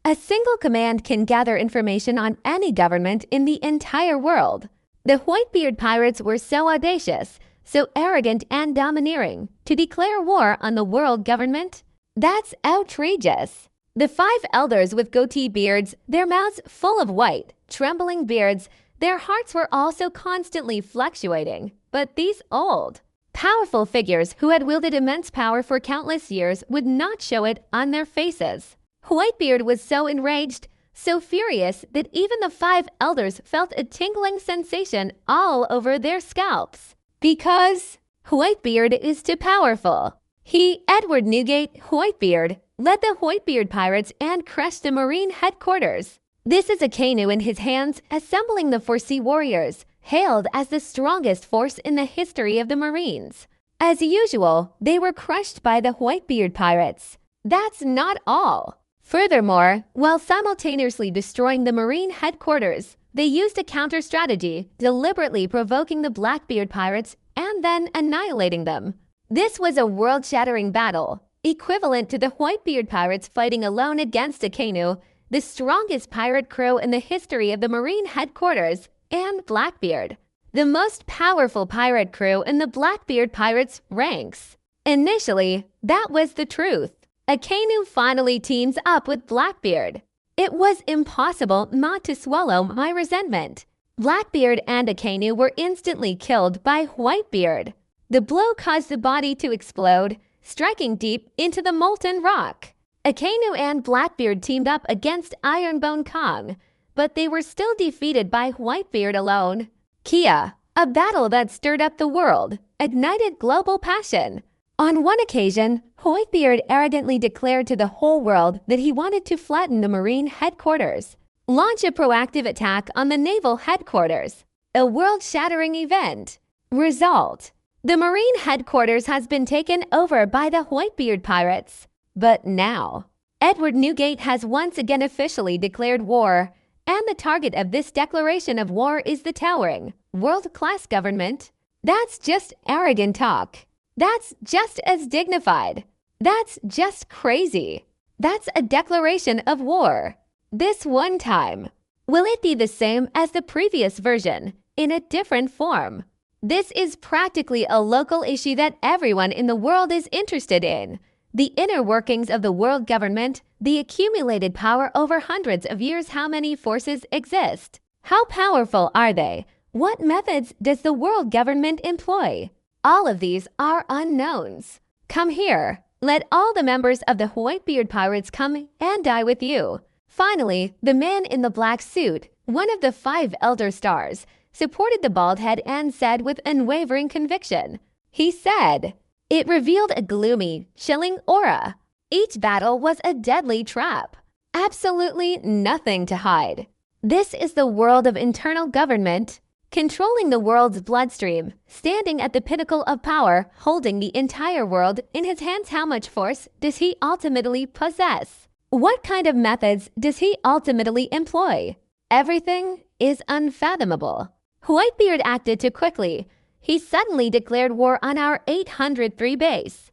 A: A single command can gather information on any government in the entire world. The Whitebeard pirates were so audacious, so arrogant and domineering, to declare war on the world government? That's outrageous. The 5 elders with goatee beards, their mouths full of white, trembling beards, their hearts were also constantly fluctuating. But these old, powerful figures who had wielded immense power for countless years would not show it on their faces. Whitebeard was so enraged, so furious that even the 5 elders felt a tingling sensation all over their scalps. Because Whitebeard is too powerful. He, Edward Newgate Whitebeard, led the Whitebeard pirates and crushed the Marine headquarters. This is a canoe in his hands, assembling the 4 sea warriors, hailed as the strongest force in the history of the Marines. As usual, they were crushed by the Whitebeard pirates. That's not all. Furthermore, while simultaneously destroying the Marine headquarters, they used a counter-strategy, deliberately provoking the Blackbeard pirates and then annihilating them. This was a world-shattering battle, equivalent to the Whitebeard pirates fighting alone against a canoe, the strongest pirate crew in the history of the Marine headquarters, and Blackbeard, the most powerful pirate crew in the Blackbeard pirates' ranks. Initially, that was the truth. A canoe finally teams up with Blackbeard. It was impossible not to swallow my resentment. Blackbeard and a canoe were instantly killed by Whitebeard. The blow caused the body to explode, striking deep into the molten rock. A canoe and Blackbeard teamed up against Ironbone Kong, but they were still defeated by Whitebeard alone. Kia, a battle that stirred up the world, ignited global passion. On one occasion, Whitebeard arrogantly declared to the whole world that he wanted to flatten the Marine headquarters, launch a proactive attack on the naval headquarters, a world-shattering event. Result: the Marine headquarters has been taken over by the Whitebeard pirates. But now, Edward Newgate has once again officially declared war, and the target of this declaration of war is the towering, world-class government. That's just arrogant talk. That's just as dignified. That's just crazy. That's a declaration of war. This one time. Will it be the same as the previous version, in a different form? This is practically a local issue that everyone in the world is interested in. The inner workings of the world government, the accumulated power over hundreds of years. How many forces exist? How powerful are they? What methods does the world government employ? All of these are unknowns. Come here. Let all the members of the Whitebeard pirates come and die with you. Finally, the man in the black suit, one of the 5 elder stars, supported the bald head and said with unwavering conviction. He said, it revealed a gloomy, chilling aura. Each battle was a deadly trap. Absolutely nothing to hide. This is the world of internal government. Controlling the world's bloodstream, standing at the pinnacle of power, holding the entire world in his hands. How much force does he ultimately possess? What kind of methods does he ultimately employ? Everything is unfathomable. Whitebeard acted too quickly. he suddenly declared war on our 803 base.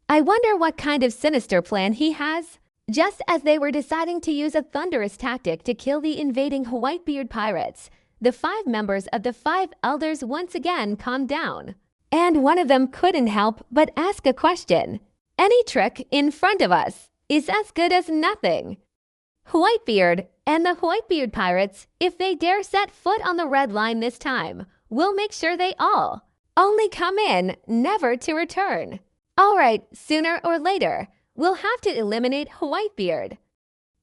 A: I wonder what kind of sinister plan he has. Just as they were deciding to use a thunderous tactic to kill the invading Whitebeard pirates, the 5 members of the 5 elders once again calmed down. And one of them couldn't help but ask a question. Any trick in front of us is as good as nothing. Whitebeard and the Whitebeard pirates, if they dare set foot on the red line this time, will make sure they all only come in, never to return. All right, sooner or later, we'll have to eliminate Whitebeard.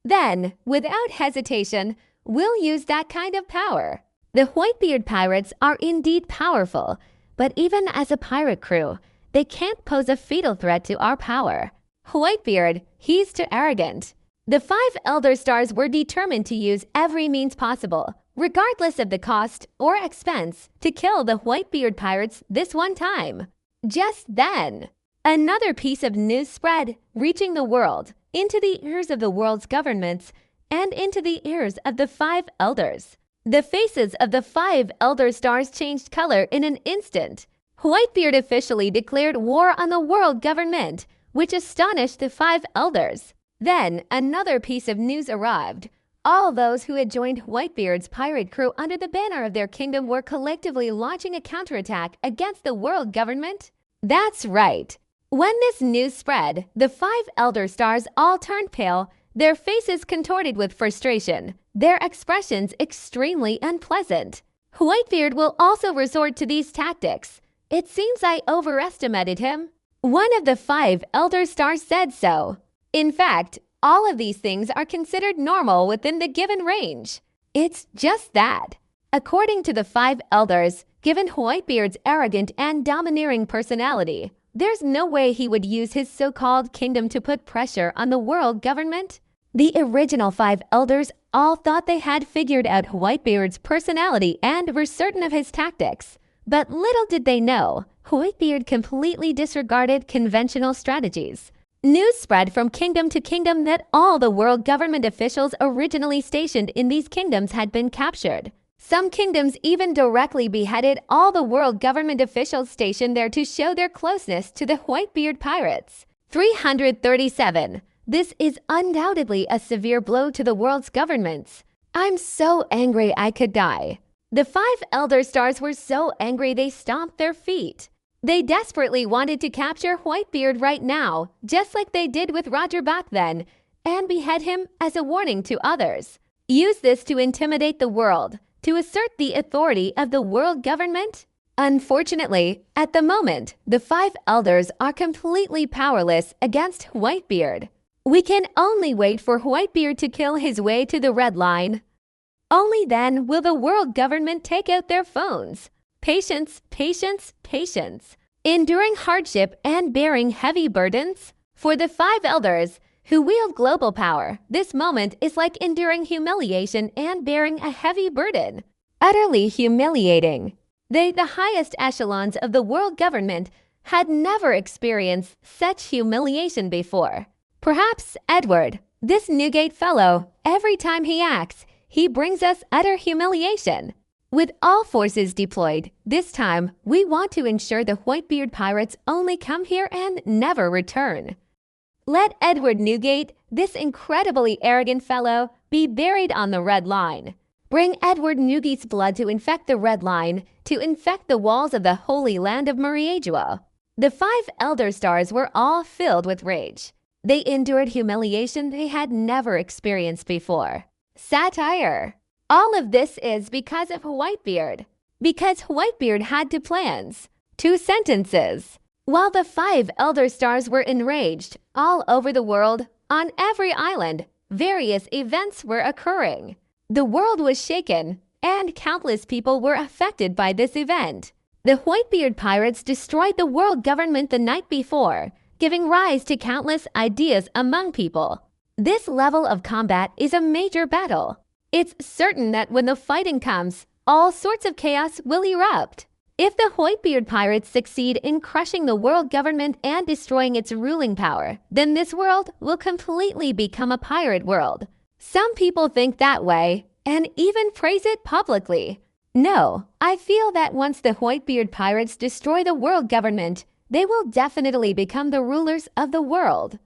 A: Then, without hesitation, we'll use that kind of power. The Whitebeard pirates are indeed powerful, but even as a pirate crew, they can't pose a fatal threat to our power. Whitebeard, he's too arrogant. The 5 Elder Stars were determined to use every means possible, regardless of the cost or expense, to kill the Whitebeard pirates this one time. Just then, another piece of news spread, reaching the world, into the ears of the world's governments, and into the ears of the 5 elders. The faces of the 5 Elder Stars changed color in an instant. Whitebeard officially declared war on the world government, which astonished the 5 elders. Then another piece of news arrived. All those who had joined Whitebeard's pirate crew under the banner of their kingdom were collectively launching a counterattack against the world government. That's right. When this news spread, the 5 Elder Stars all turned pale, their faces contorted with frustration, their expressions extremely unpleasant. Whitebeard will also resort to these tactics. It seems I overestimated him. One of the 5 Elder Stars said so. In fact, all of these things are considered normal within the given range. It's just that. According to the 5 elders, given Whitebeard's arrogant and domineering personality, there's no way he would use his so-called kingdom to put pressure on the world government. The original 5 elders all thought they had figured out Whitebeard's personality and were certain of his tactics. But little did they know, Whitebeard completely disregarded conventional strategies. News spread from kingdom to kingdom that all the world government officials originally stationed in these kingdoms had been captured. Some kingdoms even directly beheaded all the world government officials stationed there to show their closeness to the Whitebeard pirates. 337. This is undoubtedly a severe blow to the world's governments. I'm so angry I could die. The 5 Elder Stars were so angry they stomped their feet. They desperately wanted to capture Whitebeard right now, just like they did with Roger back then, and behead him as a warning to others. Use this to intimidate the world, to assert the authority of the world government? Unfortunately, at the moment, the 5 elders are completely powerless against Whitebeard. We can only wait for Whitebeard to kill his way to the red line. Only then will the world government take out their phones. Patience, patience, patience. Enduring hardship and bearing heavy burdens. For the 5 elders who wield global power, this moment is like enduring humiliation and bearing a heavy burden. Utterly humiliating. They, the highest echelons of the world government, had never experienced such humiliation before. Perhaps Edward, this Newgate fellow, every time he acts, he brings us utter humiliation. With all forces deployed, this time we want to ensure the Whitebeard pirates only come here and never return. Let Edward Newgate, this incredibly arrogant fellow, be buried on the red line. Bring Edward Newgate's blood to infect the red line, to infect the walls of the holy land of Mariadua. The 5 Elder Stars were all filled with rage. They endured humiliation they had never experienced before. Satire. All of this is because of Whitebeard. Because Whitebeard had 2 plans, 2 sentences. While the 5 Elder Stars were enraged, all over the world, on every island, various events were occurring. The world was shaken, and countless people were affected by this event. The Whitebeard pirates destroyed the world government the night before, giving rise to countless ideas among people. This level of combat is a major battle. It's certain that when the fighting comes, all sorts of chaos will erupt. If the Whitebeard pirates succeed in crushing the world government and destroying its ruling power, then this world will completely become a pirate world. Some people think that way, and even praise it publicly. No, I feel that once the Whitebeard pirates destroy the world government, they will definitely become the rulers of the world.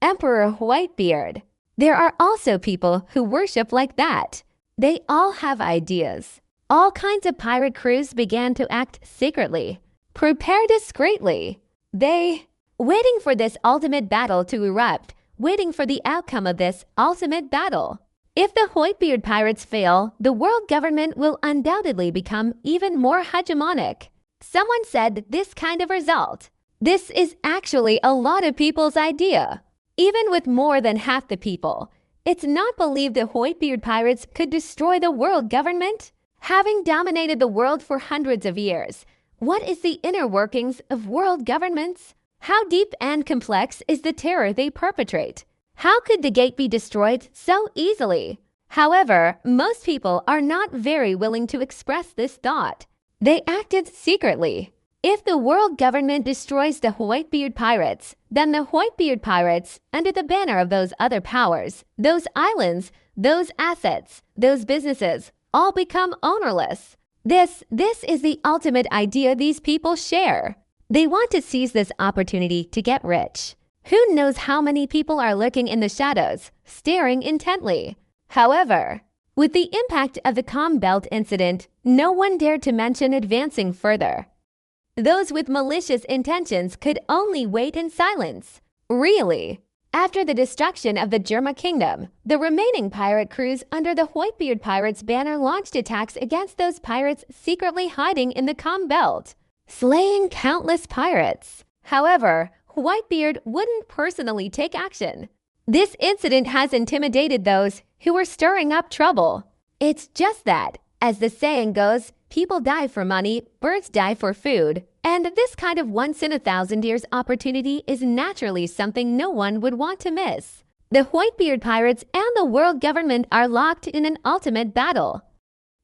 A: Emperor Whitebeard. There are also people who worship like that. They all have ideas. All kinds of pirate crews began to act secretly. Prepare discreetly. Waiting for this ultimate battle to erupt, waiting for the outcome of this ultimate battle. If the Whitebeard pirates fail, the world government will undoubtedly become even more hegemonic. Someone said this kind of result. This is actually a lot of people's idea. Even with more than half the people, it's not believed the Whitebeard pirates could destroy the world government. Having dominated the world for hundreds of years, what is the inner workings of world governments? How deep and complex is the terror they perpetrate? How could the gate be destroyed so easily? However, most people are not very willing to express this thought. They acted secretly. If the world government destroys the Whitebeard pirates, then the Whitebeard pirates, under the banner of those other powers, those islands, those assets, those businesses, all become ownerless. This is the ultimate idea these people share. They want to seize this opportunity to get rich. Who knows how many people are lurking in the shadows, staring intently? However, with the impact of the Calm Belt incident, no one dared to mention advancing further. Those with malicious intentions could only wait in silence. Really? After the destruction of the Germa Kingdom, the remaining pirate crews under the Whitebeard Pirates banner launched attacks against those pirates secretly hiding in the Calm Belt, slaying countless pirates. However, Whitebeard wouldn't personally take action. This incident has intimidated those who were stirring up trouble. It's just that, as the saying goes, people die for money, birds die for food, and this kind of once-in-a-thousand-years opportunity is naturally something no one would want to miss. The Whitebeard pirates and the world government are locked in an ultimate battle.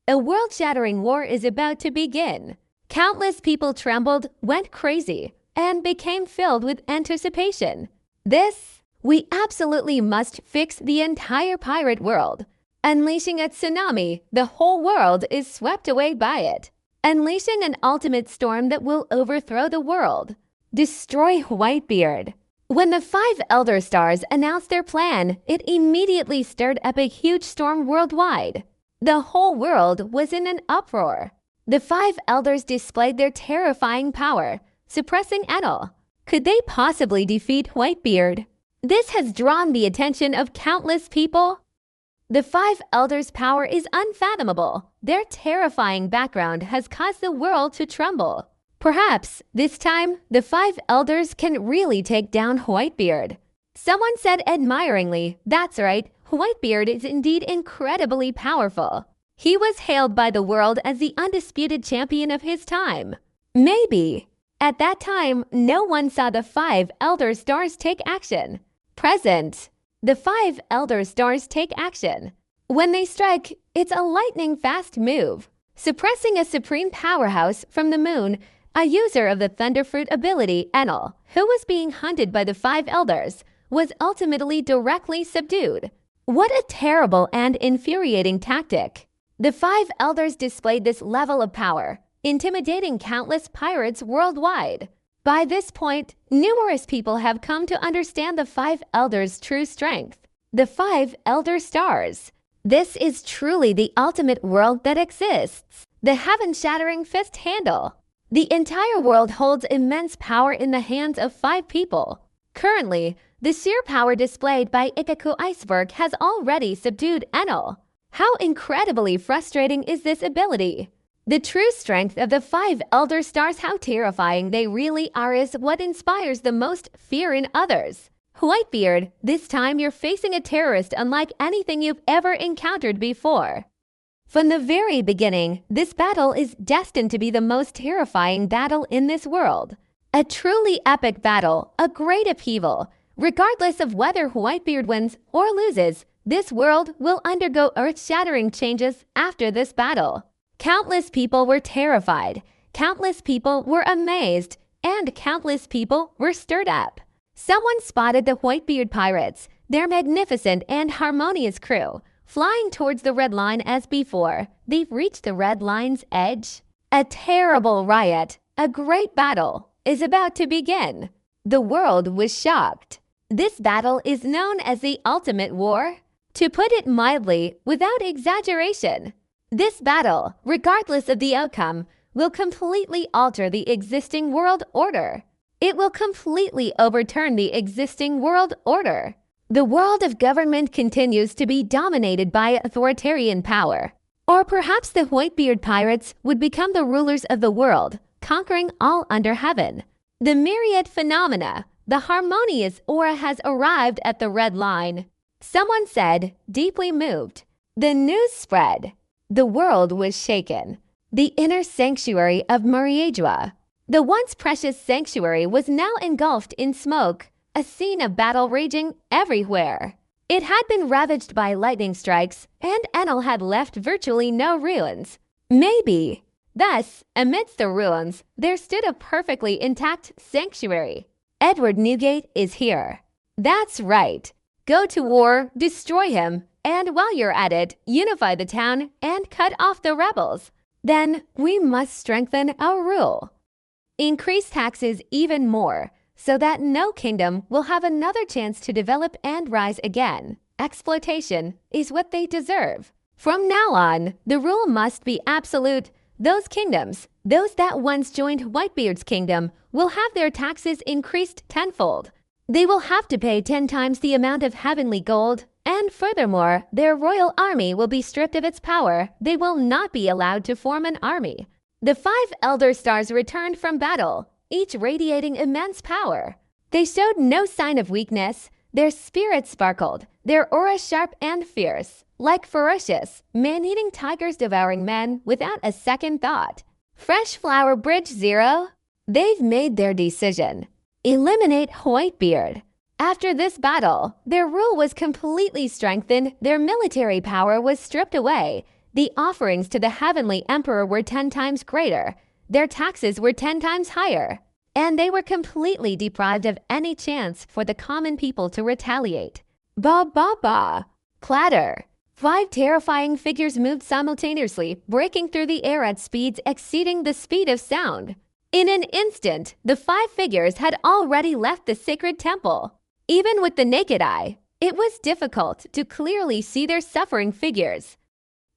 A: A world-shattering war is about to begin. Countless people trembled, went crazy, and became filled with anticipation. We absolutely must fix the entire pirate world. Unleashing a tsunami, the whole world is swept away by it. Unleashing an ultimate storm that will overthrow the world. Destroy Whitebeard. When the 5 Elder Stars announced their plan, it immediately stirred up a huge storm worldwide. The whole world was in an uproar. The 5 Elders displayed their terrifying power, suppressing Enel. Could they possibly defeat Whitebeard? This has drawn the attention of countless people. The 5 Elders' power is unfathomable. Their terrifying background has caused the world to tremble. Perhaps, this time, the 5 Elders can really take down Whitebeard. Someone said admiringly, "That's right, Whitebeard is indeed incredibly powerful." He was hailed by the world as the undisputed champion of his time. Maybe. At that time, no one saw the 5 Elder Stars take action. Present. The 5 Elder Stars take action. When they strike, it's a lightning-fast move. Suppressing a supreme powerhouse from the moon, a user of the Thunderfruit ability, Enel, who was being hunted by the 5 Elders, was ultimately directly subdued. What a terrible and infuriating tactic. The 5 Elders displayed this level of power, intimidating countless pirates worldwide. By this point, numerous people have come to understand the 5 Elders' true strength. The 5 Elder Stars. This is truly the ultimate world that exists. The heaven-shattering fist handle. The entire world holds immense power in the hands of 5 people. Currently, the sheer power displayed by Ikaku Iceberg has already subdued Enel. How incredibly frustrating is this ability? The true strength of the 5 Elder Stars, how terrifying they really are, is what inspires the most fear in others. Whitebeard, this time you're facing a terrorist unlike anything you've ever encountered before. From the very beginning, this battle is destined to be the most terrifying battle in this world. A truly epic battle, a great upheaval. Regardless of whether Whitebeard wins or loses, this world will undergo earth-shattering changes after this battle. Countless people were terrified, countless people were amazed, and countless people were stirred up. Someone spotted the Whitebeard pirates, their magnificent and harmonious crew, flying towards the red line as before. They've reached the red line's edge. A terrible riot, a great battle, is about to begin. The world was shocked. This battle is known as the ultimate war. To put it mildly, without exaggeration, this battle, regardless of the outcome, will completely alter the existing world order. It will completely overturn the existing world order. The world of government continues to be dominated by authoritarian power. Or perhaps the Whitebeard pirates would become the rulers of the world, conquering all under heaven. The myriad phenomena, the harmonious aura has arrived at the red line. Someone said, deeply moved. The news spread. The world was shaken. The inner sanctuary of Mariedwa. The once precious sanctuary was now engulfed in smoke, a scene of battle raging everywhere. It had been ravaged by lightning strikes, and Enel had left virtually no ruins. Maybe. Thus, amidst the ruins, there stood a perfectly intact sanctuary. Edward Newgate is here. That's right. Go to war, destroy him, and while you're at it, unify the town and cut off the rebels. Then we must strengthen our rule. Increase taxes even more, so that no kingdom will have another chance to develop and rise again. Exploitation is what they deserve. From now on, the rule must be absolute. Those kingdoms, those that once joined Whitebeard's kingdom, will have their taxes increased tenfold. They will have to pay 10 times the amount of heavenly gold, and furthermore, their royal army will be stripped of its power. They will not be allowed to form an army. The 5 elder stars returned from battle, each radiating immense power. They showed no sign of weakness. Their spirits sparkled, their aura sharp and fierce, like ferocious, man-eating tigers devouring men without a second thought. Fresh Flower Bridge Zero? They've made their decision. Eliminate Whitebeard. After this battle, their rule was completely strengthened, their military power was stripped away, the offerings to the Heavenly Emperor were 10 times greater, their taxes were 10 times higher, and they were completely deprived of any chance for the common people to retaliate. Ba ba ba. Clatter. 5 terrifying figures moved simultaneously, breaking through the air at speeds exceeding the speed of sound. In an instant, the 5 figures had already left the sacred temple. Even with the naked eye, it was difficult to clearly see their suffering figures.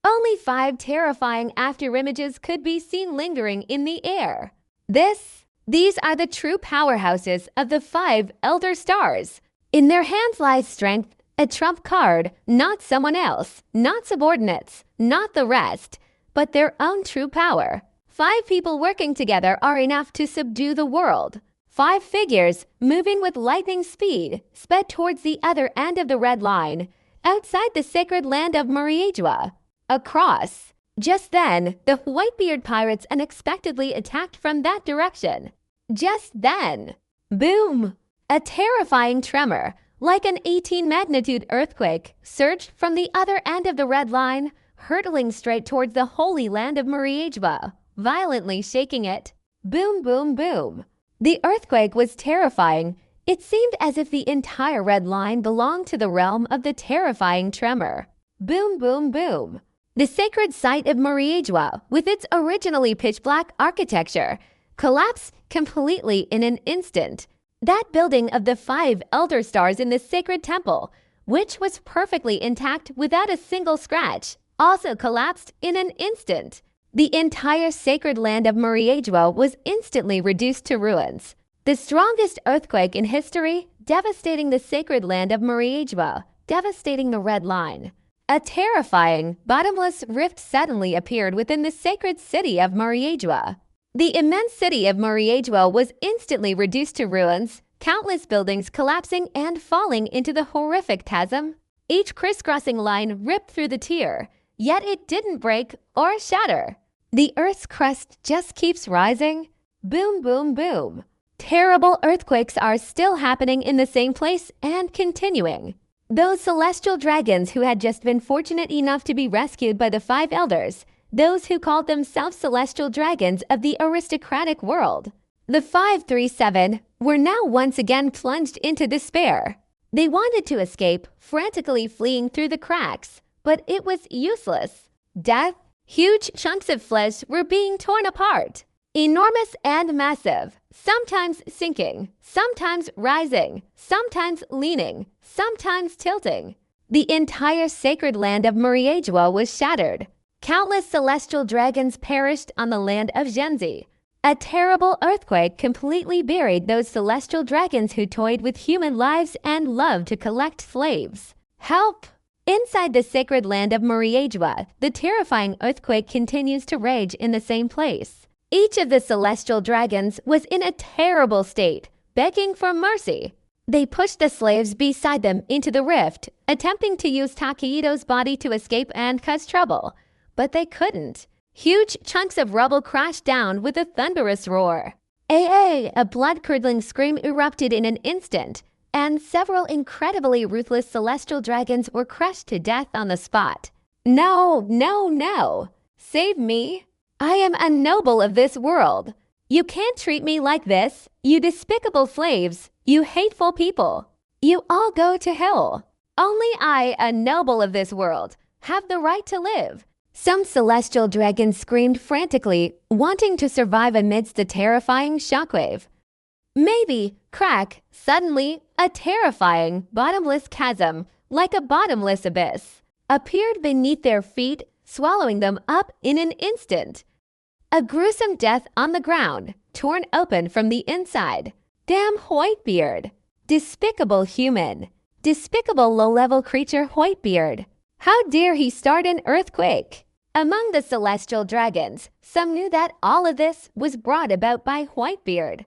A: Only 5 terrifying afterimages could be seen lingering in the air. These are the true powerhouses of the 5 elder stars. In their hands lies strength, a trump card, not someone else, not subordinates, not the rest, but their own true power. 5 people working together are enough to subdue the world. 5 figures, moving with lightning speed, sped towards the other end of the red line, outside the sacred land of Mariedwa. Across. Just then, the Whitebeard pirates unexpectedly attacked from that direction. Just then. Boom! A terrifying tremor, like an 18-magnitude earthquake, surged from the other end of the red line, hurtling straight towards the holy land of Mariedwa, violently shaking it. Boom, boom, boom. The earthquake was terrifying. It seemed as if the entire red line belonged to the realm of the terrifying tremor. Boom, boom, boom. The sacred site of Mariedwa, with its originally pitch-black architecture, collapsed completely in an instant. That building of the 5 elder stars in the sacred temple, which was perfectly intact without a single scratch, also collapsed in an instant. The entire sacred land of Mariedwa was instantly reduced to ruins. The strongest earthquake in history, devastating the sacred land of Mariedwa, devastating the red line. A terrifying, bottomless rift suddenly appeared within the sacred city of Mariedwa. The immense city of Mariedwa was instantly reduced to ruins, countless buildings collapsing and falling into the horrific chasm. Each crisscrossing line ripped through the tier, yet it didn't break or shatter. The Earth's crust just keeps rising. Boom, boom, boom. Terrible earthquakes are still happening in the same place and continuing. Those celestial dragons who had just been fortunate enough to be rescued by the 5 elders, those who called themselves celestial dragons of the aristocratic world. The 537 were now once again plunged into despair. They wanted to escape, frantically fleeing through the cracks, but it was useless. Death, huge chunks of flesh were being torn apart. Enormous and massive, sometimes sinking, sometimes rising, sometimes leaning, sometimes tilting. The entire sacred land of Muriedjua was shattered. Countless celestial dragons perished on the land of Genzi. A terrible earthquake completely buried those celestial dragons who toyed with human lives and loved to collect slaves. Help! Inside the sacred land of Muriedjua, the terrifying earthquake continues to rage in the same place. Each of the celestial dragons was in a terrible state, begging for mercy. They pushed the slaves beside them into the rift, attempting to use Takeito's body to escape and cause trouble. But they couldn't. Huge chunks of rubble crashed down with a thunderous roar. A blood-curdling scream erupted in an instant, and several incredibly ruthless celestial dragons were crushed to death on the spot. No, no, no! Save me! I am a noble of this world. You can't treat me like this, you despicable slaves, you hateful people. You all go to hell. Only I, a noble of this world, have the right to live. Some celestial dragons screamed frantically, wanting to survive amidst the terrifying shockwave. Maybe, crack, suddenly, a terrifying, bottomless chasm, like a bottomless abyss, appeared beneath their feet, swallowing them up in an instant. A gruesome death on the ground, torn open from the inside. Damn Whitebeard! Despicable human! Despicable low-level creature Whitebeard! How dare he start an earthquake? Among the celestial dragons, some knew that all of this was brought about by Whitebeard.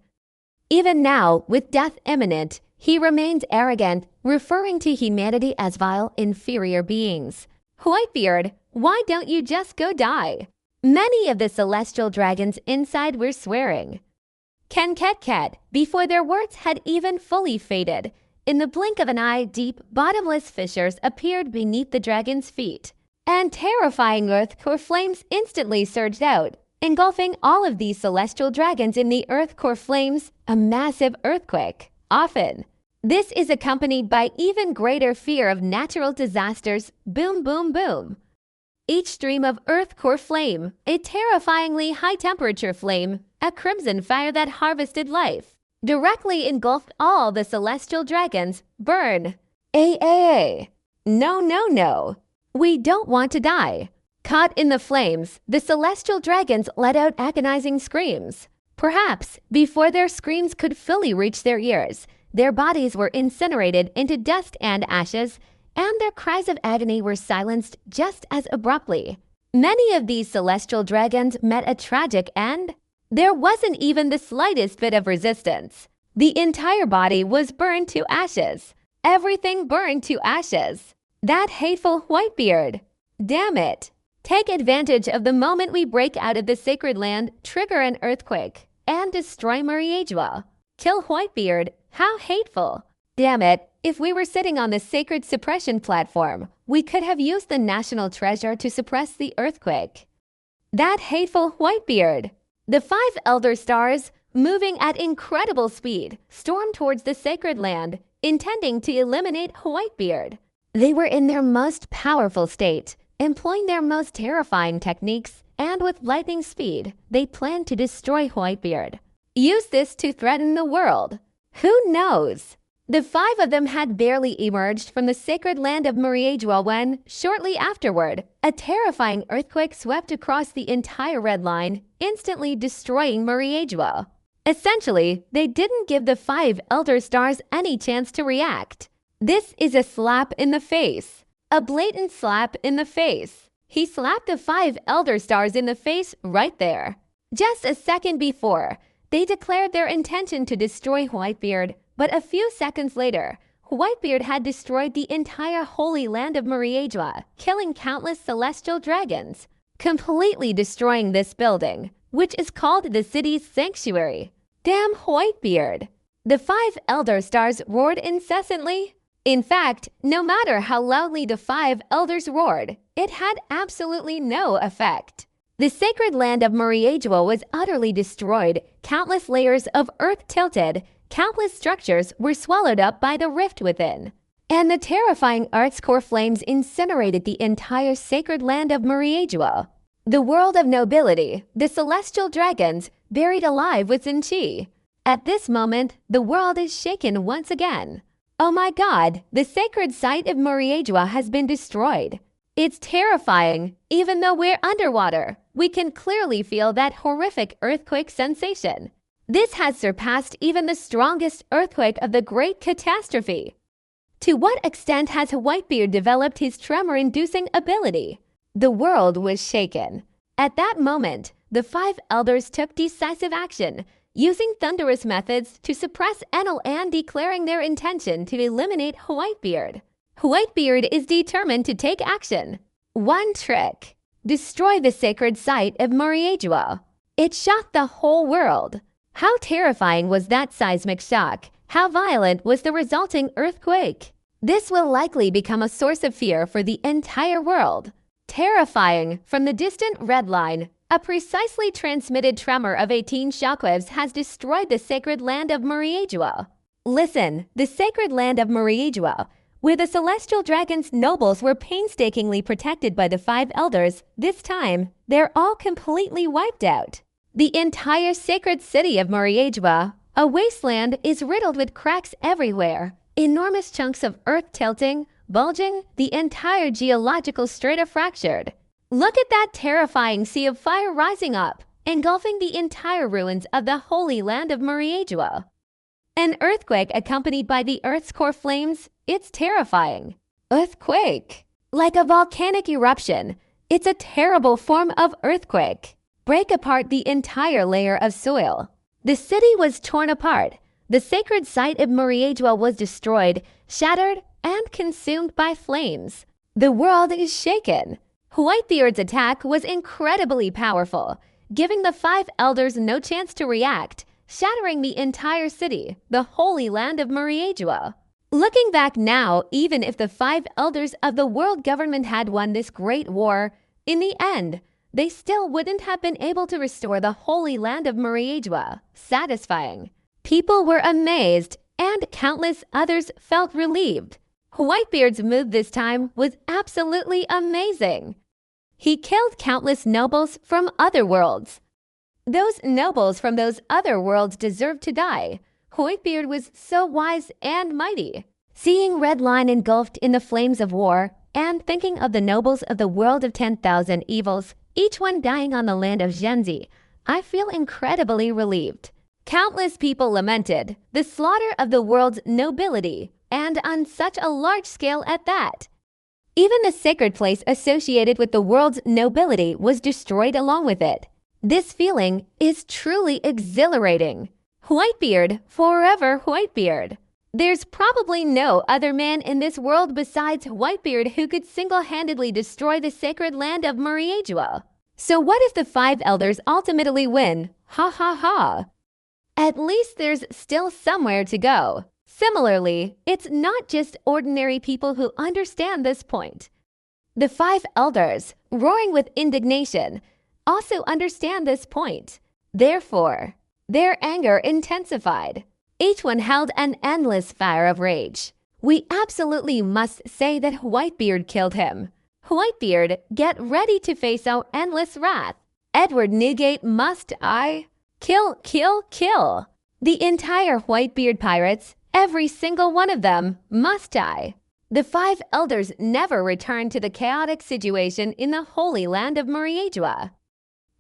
A: Even now, with death imminent, he remains arrogant, referring to humanity as vile, inferior beings. Whitebeard, why don't you just go die? Many of the celestial dragons inside were swearing. Ket, before their words had even fully faded, in the blink of an eye, deep, bottomless fissures appeared beneath the dragon's feet, and terrifying earth-core flames instantly surged out, engulfing all of these celestial dragons in the earth-core flames, a massive earthquake. Often, this is accompanied by even greater fear of natural disasters. Boom, boom, boom. Each stream of earth-core flame, a terrifyingly high-temperature flame, a crimson fire that harvested life, directly engulfed all the celestial dragons. Burn! No, no, no. We don't want to die. Caught in the flames, the celestial dragons let out agonizing screams. Perhaps, before their screams could fully reach their ears, their bodies were incinerated into dust and ashes, and their cries of agony were silenced just as abruptly. Many of these celestial dragons met a tragic end. There wasn't even the slightest bit of resistance. The entire body was burned to ashes. Everything burned to ashes. That hateful Whitebeard. Damn it. Take advantage of the moment we break out of the sacred land, trigger an earthquake, and destroy Muriedjua. Kill Whitebeard. How hateful. Damn it. If we were sitting on the sacred suppression platform, we could have used the national treasure to suppress the earthquake. That hateful Whitebeard! The 5 elder stars, moving at incredible speed, stormed towards the sacred land, intending to eliminate Whitebeard. They were in their most powerful state, employing their most terrifying techniques, and with lightning speed, they planned to destroy Whitebeard. Use this to threaten the world. Who knows? The 5 of them had barely emerged from the sacred land of Muriedjua when, shortly afterward, a terrifying earthquake swept across the entire red line, instantly destroying Muriedjua. Essentially, they didn't give the 5 elder stars any chance to react. This is a slap in the face. A blatant slap in the face. He slapped the 5 elder stars in the face right there. Just a second before, they declared their intention to destroy Whitebeard. But a few seconds later, Whitebeard had destroyed the entire holy land of Muriedjua, killing countless celestial dragons, completely destroying this building, which is called the city's sanctuary. Damn Whitebeard! The 5 elder stars roared incessantly. In fact, no matter how loudly the 5 elders roared, it had absolutely no effect. The sacred land of Muriedjua was utterly destroyed, countless layers of earth tilted, countless structures were swallowed up by the rift within. and the terrifying Earth's core flames incinerated the entire sacred land of Muriedua. The world of nobility, the celestial dragons, buried alive with Zinchi. At this moment, the world is shaken once again. Oh my God, the sacred site of Muriedua has been destroyed. It's terrifying. Even though we're underwater, we can clearly feel that horrific earthquake sensation. This has surpassed even the strongest earthquake of the Great Catastrophe. To what extent has Whitebeard developed his tremor-inducing ability? The world was shaken. At that moment, the 5 elders took decisive action, using thunderous methods to suppress Enel and declaring their intention to eliminate Whitebeard. Whitebeard is determined to take action. One trick: destroy the sacred site of Muriedua. It shocked the whole world. How terrifying was that seismic shock? How violent was the resulting earthquake? This will likely become a source of fear for the entire world. Terrifying. From the distant red line, a precisely transmitted tremor of 18 shockwaves has destroyed the sacred land of Muriedua. Listen, the sacred land of Muriedua, where the celestial dragon's nobles were painstakingly protected by the 5 elders, this time, they're all completely wiped out. The entire sacred city of Muriedua, a wasteland, is riddled with cracks everywhere. Enormous chunks of earth tilting, bulging, the entire geological strata fractured. Look at that terrifying sea of fire rising up, engulfing the entire ruins of the holy land of Muriedua. An earthquake accompanied by the Earth's core flames, it's terrifying. Earthquake. Like a volcanic eruption, it's a terrible form of earthquake. Break apart the entire layer of soil. The city was torn apart. The sacred site of Muriedua was destroyed, shattered, and consumed by flames. The world is shaken. Whitebeard's attack was incredibly powerful, giving the 5 elders no chance to react, shattering the entire city, the holy land of Muriedua. Looking back now, even if the 5 elders of the world government had won this great war, in the end, they still wouldn't have been able to restore the holy land of Muriedua. Satisfying. People were amazed, and countless others felt relieved. Whitebeard's move this time was absolutely amazing. He killed countless nobles from other worlds. Those nobles from those other worlds deserved to die. Whitebeard was so wise and mighty. Seeing Red Line engulfed in the flames of war, and thinking of the nobles of the world of 10,000 evils, each one dying on the land of Genzi, I feel incredibly relieved. Countless people lamented the slaughter of the world's nobility, and on such a large scale at that. Even the sacred place associated with the world's nobility was destroyed along with it. This feeling is truly exhilarating. Whitebeard, forever Whitebeard. There's probably no other man in this world besides Whitebeard who could single-handedly destroy the sacred land of Muriedua. So what if the 5 elders ultimately win? Ha ha ha. At least there's still somewhere to go. Similarly, it's not just ordinary people who understand this point. The 5 elders, roaring with indignation, also understand this point. Therefore, their anger intensified. Each one held an endless fire of rage. We absolutely must say that Whitebeard killed him. Whitebeard, get ready to face our endless wrath. Edward Newgate must kill, kill, kill. The entire Whitebeard pirates, every single one of them, must die. The 5 elders never returned to the chaotic situation in the holy land of Muriedua.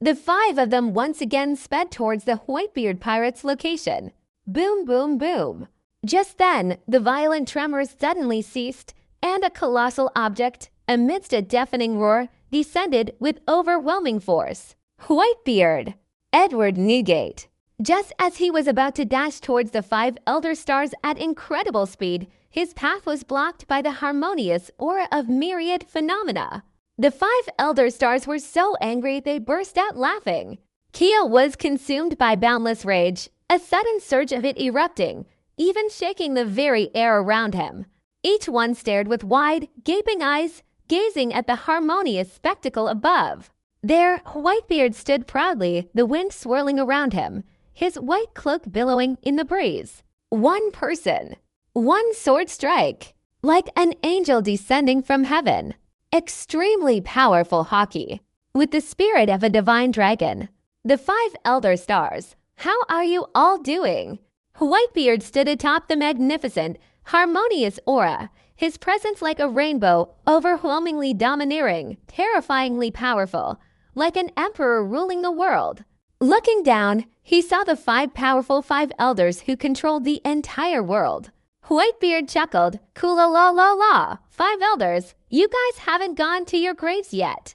A: The 5 of them once again sped towards the Whitebeard pirates' location. Boom, boom, boom. Just then, the violent tremors suddenly ceased, and a colossal object, amidst a deafening roar, descended with overwhelming force. Whitebeard! Edward Newgate! Just as he was about to dash towards the 5 elder stars at incredible speed, his path was blocked by the harmonious aura of myriad phenomena. The 5 elder stars were so angry they burst out laughing. Kia was consumed by boundless rage, a sudden surge of it erupting, even shaking the very air around him. Each one stared with wide, gaping eyes, gazing at the harmonious spectacle above. There, Whitebeard stood proudly, the wind swirling around him, his white cloak billowing in the breeze. One person, one sword strike. like an angel descending from heaven. Extremely powerful Haki, with the spirit of a divine dragon. The 5 elder stars. How are you all doing? Whitebeard stood atop the magnificent, harmonious aura, his presence like a rainbow, overwhelmingly domineering, terrifyingly powerful, like an emperor ruling the world. Looking down, he saw the 5 powerful 5 elders who controlled the entire world. Whitebeard chuckled, "Kula la la la, 5 elders, you guys haven't gone to your graves yet."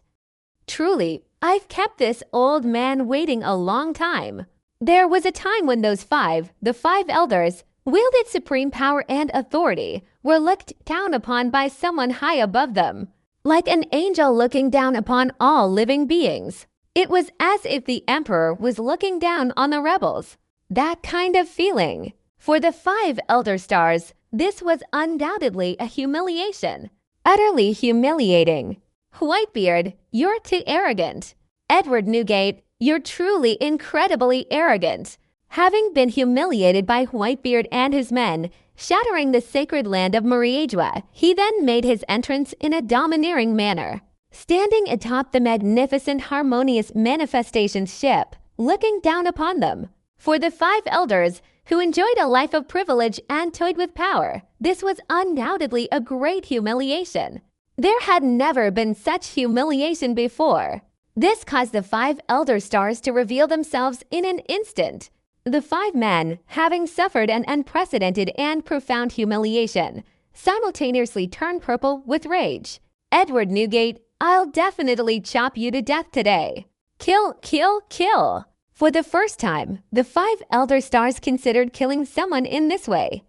A: Truly, I've kept this old man waiting a long time. There was a time when the 5 elders, wielded supreme power and authority, were looked down upon by someone high above them, like an angel looking down upon all living beings. It was as if the emperor was looking down on the rebels. That kind of feeling. For the 5 elder stars, this was undoubtedly a humiliation. Utterly humiliating. Whitebeard, you're too arrogant. Edward Newgate, you're truly incredibly arrogant. Having been humiliated by Whitebeard and his men, shattering the sacred land of Mariedwa, he then made his entrance in a domineering manner. Standing atop the magnificent harmonious manifestation ship, looking down upon them. For the 5 elders, who enjoyed a life of privilege and toyed with power, this was undoubtedly a great humiliation. There had never been such humiliation before. This caused the 5 elder stars to reveal themselves in an instant. The 5 men, having suffered an unprecedented and profound humiliation, simultaneously turned purple with rage. Edward Newgate, I'll definitely chop you to death today. Kill, kill, kill. For the first time, the 5 elder stars considered killing someone in this way.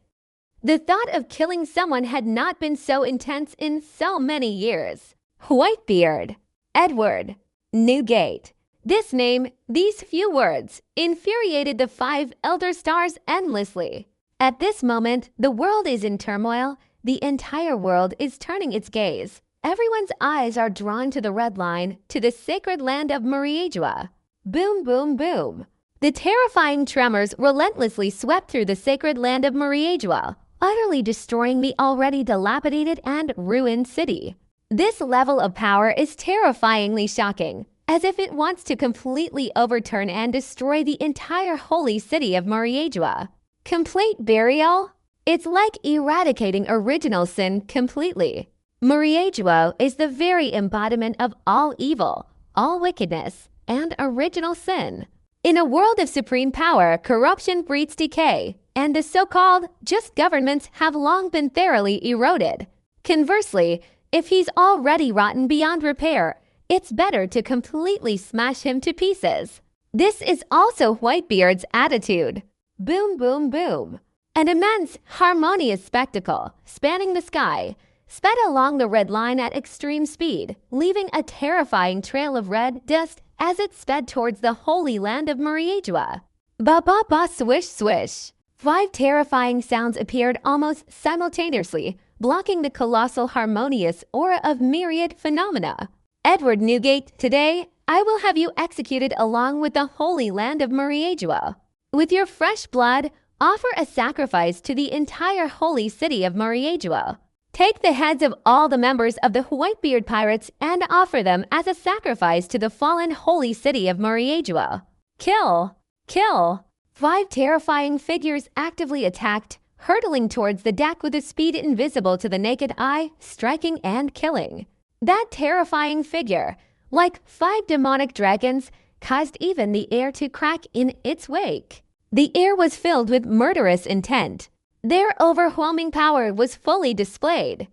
A: The thought of killing someone had not been so intense in so many years. Whitebeard, Edward, Newgate. This name, these few words, infuriated the 5 elder stars endlessly. At this moment, the world is in turmoil. The entire world is turning its gaze. Everyone's eyes are drawn to the red line, to the sacred land of Mariedwa. Boom, boom, boom. The terrifying tremors relentlessly swept through the sacred land of Mariedwa, utterly destroying the already dilapidated and ruined city. This level of power is terrifyingly shocking, as if it wants to completely overturn and destroy the entire holy city of Mariedwa. Complete burial? It's like eradicating original sin completely. Mariedwa is the very embodiment of all evil, all wickedness, and original sin. In a world of supreme power, corruption breeds decay, and the so-called just governments have long been thoroughly eroded. Conversely, if he's already rotten beyond repair, it's better to completely smash him to pieces. This is also Whitebeard's attitude. Boom, boom, boom. An immense, harmonious spectacle, spanning the sky, sped along the red line at extreme speed, leaving a terrifying trail of red dust as it sped towards the holy land of Mariedwa. Ba-ba-ba swish swish. 5 terrifying sounds appeared almost simultaneously, blocking the colossal harmonious aura of myriad phenomena. Edward Newgate, today, I will have you executed along with the holy land of Mariedwa. With your fresh blood, offer a sacrifice to the entire holy city of Mariedwa. Take the heads of all the members of the Whitebeard pirates and offer them as a sacrifice to the fallen holy city of Mariedwa. Kill! Kill! 5 terrifying figures actively attacked, hurtling towards the deck with a speed invisible to the naked eye, striking and killing. That terrifying figure, like 5 demonic dragons, caused even the air to crack in its wake. The air was filled with murderous intent. Their overwhelming power was fully displayed.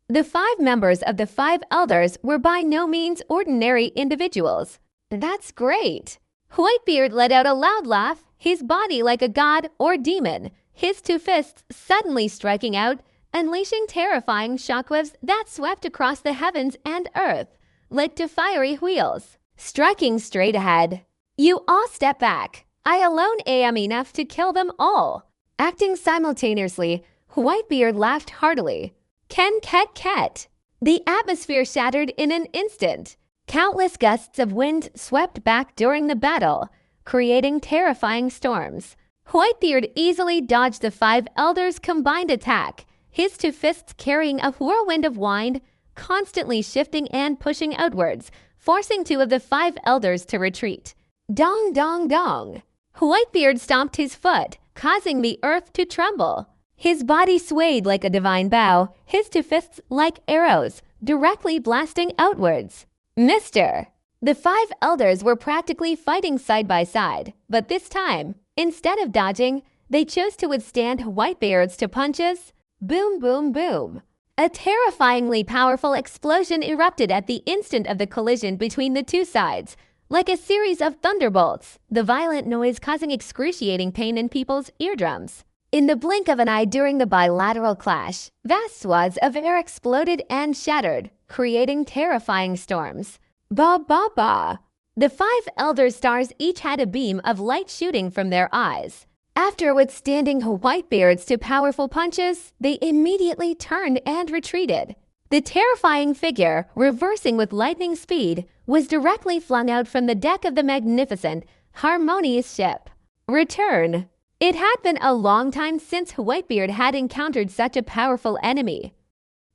A: The 5 members of the 5 elders were by no means ordinary individuals. That's great. Whitebeard let out a loud laugh, his body like a god or demon, his 2 fists suddenly striking out, unleashing terrifying shockwaves that swept across the heavens and earth, like to fiery wheels, striking straight ahead. You all step back. I alone am enough to kill them all. Acting simultaneously, Whitebeard laughed heartily. Ken ket ket. The atmosphere shattered in an instant. Countless gusts of wind swept back during the battle, creating terrifying storms. Whitebeard easily dodged the 5 elders' combined attack, his two fists carrying a whirlwind of wind, constantly shifting and pushing outwards, forcing two of the 5 elders to retreat. Dong, dong, dong. Whitebeard stomped his foot, causing the earth to tremble. His body swayed like a divine bow, his two fists like arrows, directly blasting outwards. Mister! The 5 elders were practically fighting side by side, but this time, instead of dodging, they chose to withstand Whitebeard's two punches. Boom, boom, boom. A terrifyingly powerful explosion erupted at the instant of the collision between the two sides, like a series of thunderbolts, the violent noise causing excruciating pain in people's eardrums. In the blink of an eye during the bilateral clash, vast swaths of air exploded and shattered, creating terrifying storms. Ba ba ba. The 5 elder stars each had a beam of light shooting from their eyes. After withstanding Whitebeard's two powerful punches, they immediately turned and retreated. The terrifying figure, reversing with lightning speed, was directly flung out from the deck of the magnificent, harmonious ship. Return. It had been a long time since Whitebeard had encountered such a powerful enemy.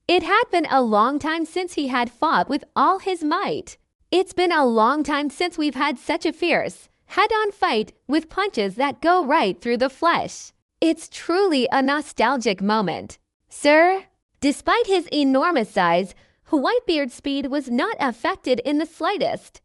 A: It had been a long time since he had fought with all his might. It's been a long time since we've had such a fierce, head-on fight with punches that go right through the flesh. It's truly a nostalgic moment. Sir, despite his enormous size, Whitebeard's speed was not affected in the slightest.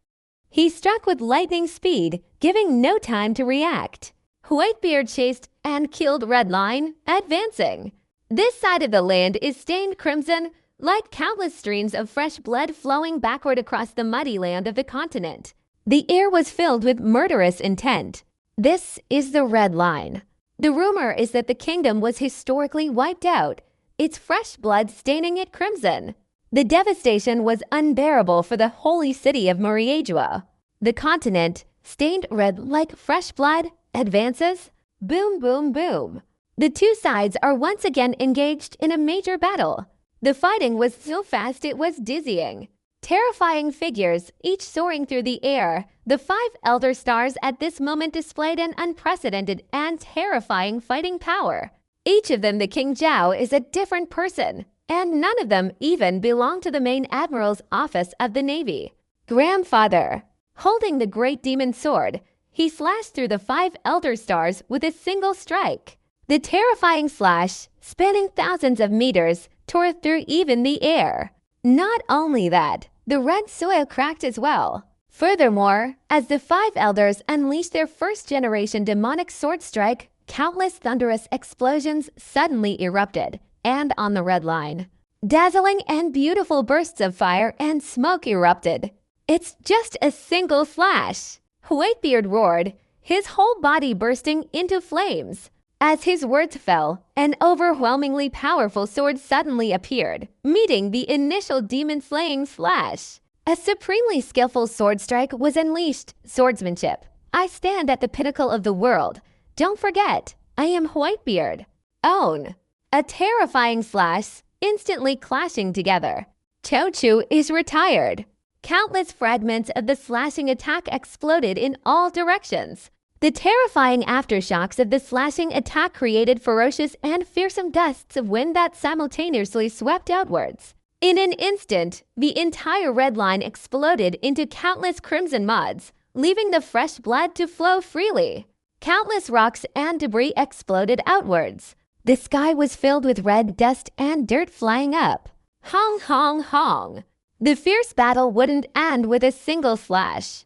A: He struck with lightning speed, giving no time to react. Whitebeard chased and killed Redline, advancing. This side of the land is stained crimson, like countless streams of fresh blood flowing backward across the muddy land of the continent. The air was filled with murderous intent. This is the Red Line. The rumor is that the kingdom was historically wiped out, its fresh blood staining it crimson. The devastation was unbearable for the holy city of Muriedjua. The continent, stained red like fresh blood, advances. Boom, boom, boom. The two sides are once again engaged in a major battle. The fighting was so fast it was dizzying. Terrifying figures, each soaring through the air, the 5 elder stars at this moment displayed an unprecedented and terrifying fighting power. Each of them, the King Zhao, is a different person, and none of them even belong to the main admiral's office of the Navy. Grandfather. Holding the great demon sword, he slashed through the 5 elder stars with a single strike. The terrifying slash, spanning thousands of meters, tore through even the air. Not only that, the red soil cracked as well. Furthermore, as the 5 elders unleashed their first-generation demonic sword strike, countless thunderous explosions suddenly erupted, and on the Red Line. Dazzling and beautiful bursts of fire and smoke erupted. It's just a single slash. Whitebeard roared, his whole body bursting into flames. As his words fell, an overwhelmingly powerful sword suddenly appeared, meeting the initial demon-slaying slash. A supremely skillful sword strike was unleashed. Swordsmanship. I stand at the pinnacle of the world. Don't forget, I am Whitebeard. Own. A terrifying slash, instantly clashing together. Chochu is retired. Countless fragments of the slashing attack exploded in all directions. The terrifying aftershocks of the slashing attack created ferocious and fearsome gusts of wind that simultaneously swept outwards. In an instant, the entire Red Line exploded into countless crimson muds, leaving the fresh blood to flow freely. Countless rocks and debris exploded outwards. The sky was filled with red dust and dirt flying up. Hong, hong, hong. The fierce battle wouldn't end with a single slash.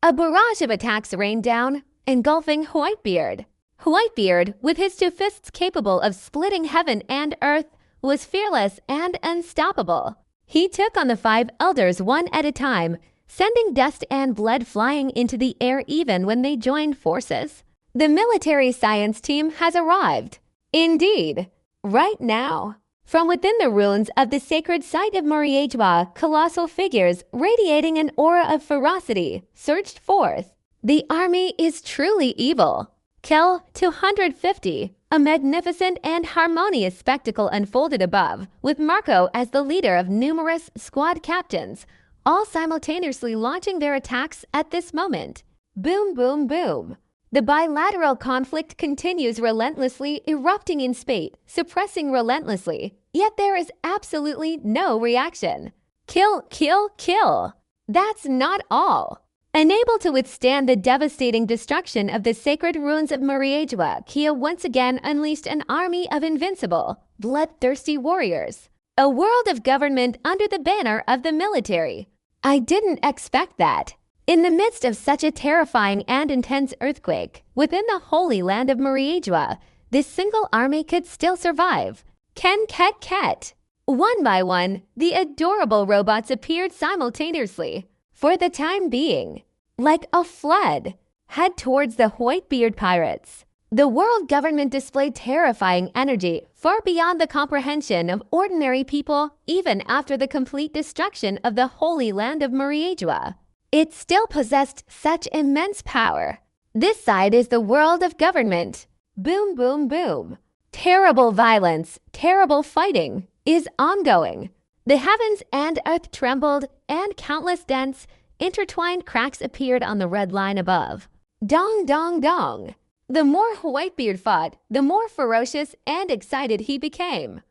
A: A barrage of attacks rained down, engulfing Whitebeard. Whitebeard, with his two fists capable of splitting heaven and earth, was fearless and unstoppable. He took on the 5 elders one at a time, sending dust and blood flying into the air even when they joined forces. The military science team has arrived. Indeed, right now. From within the ruins of the sacred site of Muriedjua, colossal figures radiating an aura of ferocity surged forth. The army is truly evil. Kill 250. A magnificent and harmonious spectacle unfolded above, with Marco as the leader of numerous squad captains, all simultaneously launching their attacks at this moment. Boom, boom, boom. The bilateral conflict continues relentlessly, erupting in spate, suppressing relentlessly. Yet there is absolutely no reaction. Kill, kill, kill. That's not all. Unable to withstand the devastating destruction of the sacred ruins of Mariagua, Kia once again unleashed an army of invincible, bloodthirsty warriors. A world of government under the banner of the military. I didn't expect that. In the midst of such a terrifying and intense earthquake, within the holy land of Mariagua, this single army could still survive. Ken ket ket. One by one, the adorable robots appeared simultaneously. For the time being, like a flood, head towards the Whitebeard pirates. The world government displayed terrifying energy far beyond the comprehension of ordinary people even after the complete destruction of the holy land of Mariagua. It still possessed such immense power. This side is the world of government. Boom, boom, boom. Terrible violence, terrible fighting is ongoing. The heavens and earth trembled, and countless dense, intertwined cracks appeared on the red line above. Dong, dong, dong. The more Whitebeard fought, the more ferocious and excited he became.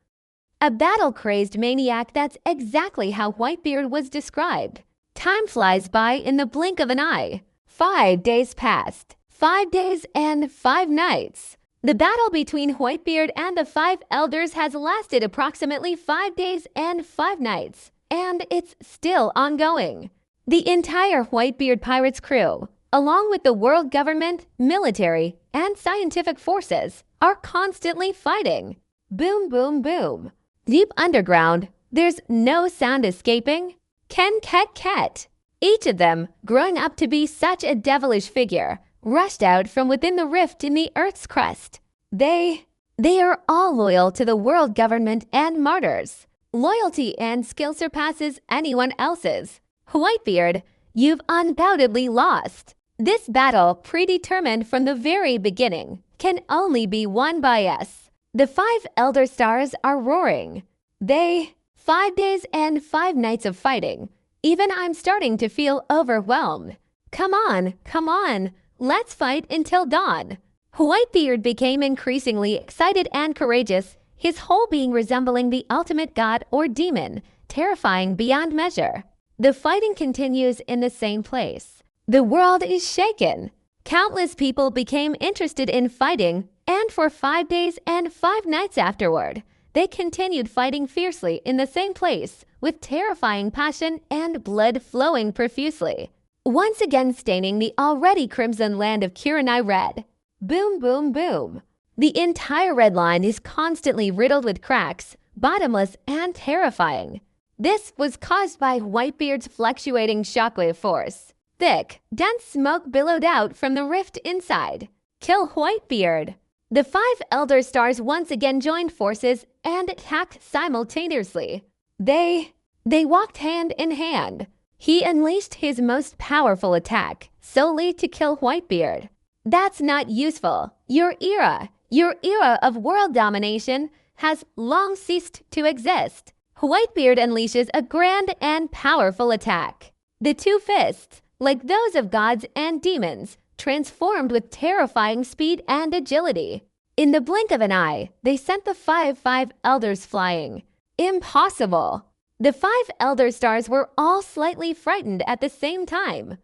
A: A battle-crazed maniac, that's exactly how Whitebeard was described. Time flies by in the blink of an eye. 5 days passed. 5 days and 5 nights. The battle between Whitebeard and the 5 elders has lasted approximately 5 days and 5 nights, and it's still ongoing. The entire Whitebeard Pirates crew, along with the world government, military, and scientific forces, are constantly fighting. Boom, boom, boom. Deep underground, there's no sound escaping. Ken ket ket. Each of them, growing up to be such a devilish figure, rushed out from within the rift in the Earth's crust. They are all loyal to the world government and martyrs. Loyalty and skill surpasses anyone else's. Whitebeard, you've undoubtedly lost. This battle, predetermined from the very beginning, can only be won by us. The 5 elder stars are roaring. 5 days and 5 nights of fighting. Even I'm starting to feel overwhelmed. Come on, come on. Let's fight until dawn. Whitebeard became increasingly excited and courageous, his whole being resembling the ultimate god or demon, terrifying beyond measure. The fighting continues in the same place. The world is shaken. Countless people became interested in fighting, and for 5 days and 5 nights afterward, they continued fighting fiercely in the same place, with terrifying passion and blood flowing profusely, once again staining the already crimson land of Kurenai red. Boom, boom, boom. The entire red line is constantly riddled with cracks, bottomless and terrifying. This was caused by Whitebeard's fluctuating shockwave force. Thick, dense smoke billowed out from the rift inside. Kill Whitebeard. The 5 elder stars once again joined forces and attacked simultaneously. They walked hand in hand. He unleashed his most powerful attack, solely to kill Whitebeard. That's not useful. Your era of world domination has long ceased to exist. Whitebeard unleashes a grand and powerful attack. The 2 fists, like those of gods and demons, transformed with terrifying speed and agility. In the blink of an eye, they sent the 5 elders flying. Impossible! The 5 elder stars were all slightly frightened at the same time.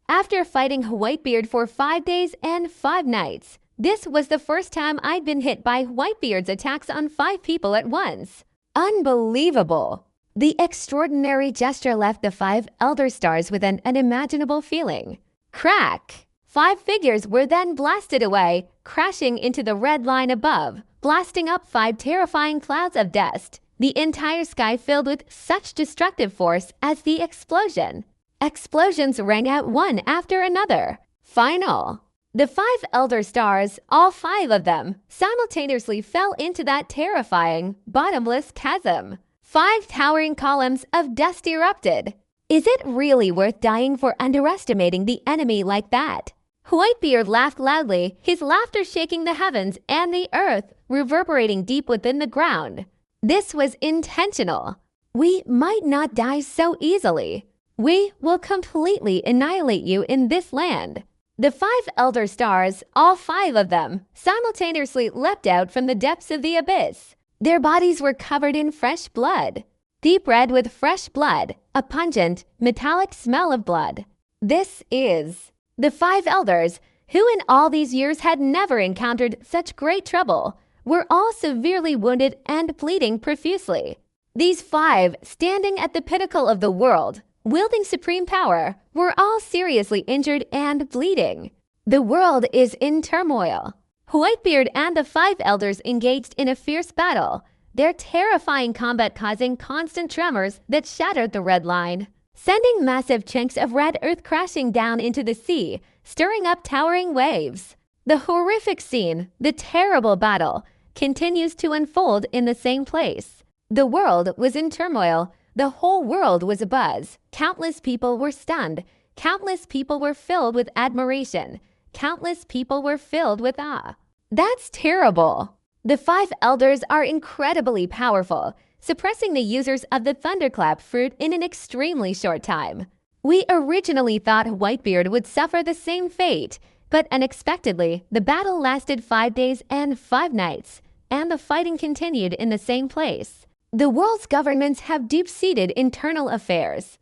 A: After fighting Whitebeard for 5 days and 5 nights, this was the first time I'd been hit by Whitebeard's attacks on 5 people at once. Unbelievable! The extraordinary gesture left the 5 elder stars with an unimaginable feeling. Crack! 5 figures were then blasted away, crashing into the red line above, blasting up 5 terrifying clouds of dust. The entire sky filled with such destructive force as the explosion. Explosions rang out one after another. Final. The 5 elder stars, all 5 of them, simultaneously fell into that terrifying, bottomless chasm. 5 towering columns of dust erupted. Is it really worth dying for underestimating the enemy like that? Whitebeard laughed loudly, his laughter shaking the heavens and the earth, reverberating deep within the ground. This was intentional. We might not die so easily. We will completely annihilate you in this land. The five elder stars, all five of them, simultaneously leapt out from the depths of the abyss. Their bodies were covered in fresh blood, deep red with fresh blood, a pungent, metallic smell of blood. This is the five elders, who in all these years had never encountered such great trouble, were all severely wounded and bleeding profusely. These five, standing at the pinnacle of the world, wielding supreme power, were all seriously injured and bleeding. The world is in turmoil. Whitebeard and the five elders engaged in a fierce battle, their terrifying combat causing constant tremors that shattered the red line, sending massive chunks of red earth crashing down into the sea, stirring up towering waves. The horrific scene, the terrible battle, continues to unfold in the same place. The world was in turmoil. The whole world was abuzz. Countless people were stunned. Countless people were filled with admiration. Countless people were filled with awe. That's terrible. The five elders are incredibly powerful, suppressing the users of the thunderclap fruit in an extremely short time. We originally thought Whitebeard would suffer the same fate, but unexpectedly, the battle lasted 5 days and 5 nights, and the fighting continued in the same place. The world's governments have deep-seated internal affairs.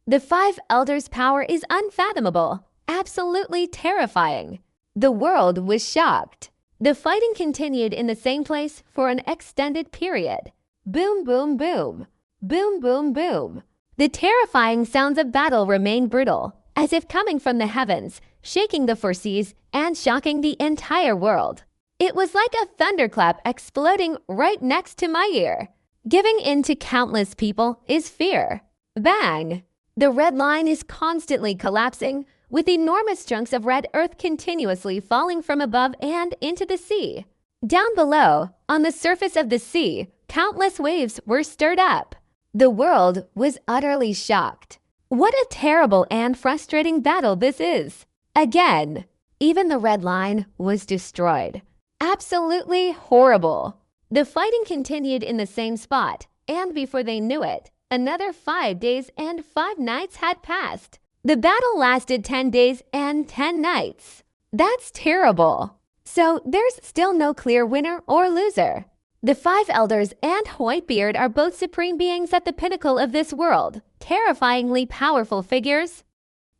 A: The five elders' power is unfathomable, absolutely terrifying. The world was shocked. The fighting continued in the same place for an extended period. Boom, boom, boom. Boom, boom, boom. The terrifying sounds of battle remain brutal, as if coming from the heavens, shaking the four seas and shocking the entire world. It was like a thunderclap exploding right next to my ear. Giving in to countless people is fear. Bang! The red line is constantly collapsing, with enormous chunks of red earth continuously falling from above and into the sea. Down below, on the surface of the sea, countless waves were stirred up. The world was utterly shocked. What a terrible and frustrating battle this is. Again, even the red line was destroyed. Absolutely horrible. The fighting continued in the same spot, and before they knew it, another 5 days and 5 nights had passed. The battle lasted 10 days and 10 nights. That's terrible. So there's still no clear winner or loser. The five elders and Whitebeard are both supreme beings at the pinnacle of this world, terrifyingly powerful figures.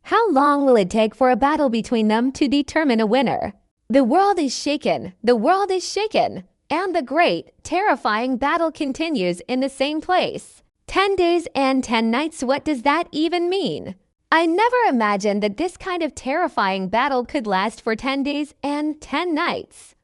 A: How long will it take for a battle between them to determine a winner? The world is shaken. The world is shaken. And the great, terrifying battle continues in the same place. 10 days and 10 nights, what does that even mean? I never imagined that this kind of terrifying battle could last for 10 days and 10 nights.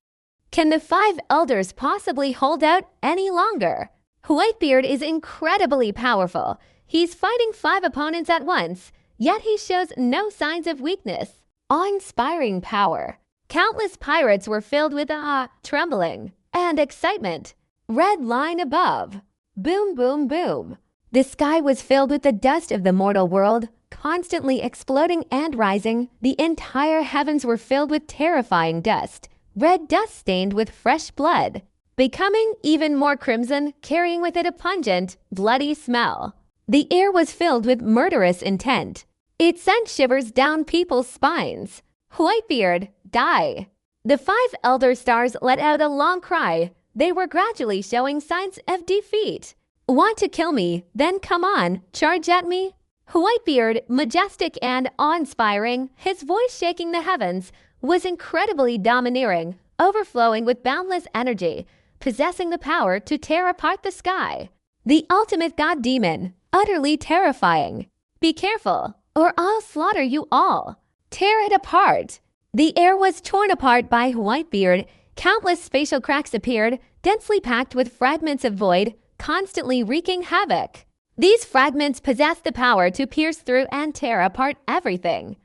A: Can the five elders possibly hold out any longer? Whitebeard is incredibly powerful. He's fighting 5 opponents at once, yet he shows no signs of weakness. Awe-inspiring power. Countless pirates were filled with awe, trembling, and excitement. Red line above. Boom, boom, boom. The sky was filled with the dust of the mortal world, constantly exploding and rising. The entire heavens were filled with terrifying dust, red dust stained with fresh blood, becoming even more crimson, carrying with it a pungent, bloody smell. The air was filled with murderous intent. It sent shivers down people's spines. Whitebeard, die. The 5 elder stars let out a long cry. They were gradually showing signs of defeat. Want to kill me? Then come on, charge at me. Whitebeard, majestic and awe-inspiring, his voice shaking the heavens, was incredibly domineering, overflowing with boundless energy, possessing the power to tear apart the sky. The ultimate god demon, utterly terrifying. Be careful, or I'll slaughter you all. Tear it apart. The air was torn apart by Whitebeard. Countless spatial cracks appeared, densely packed with fragments of void, constantly wreaking havoc. These fragments possessed the power to pierce through and tear apart everything.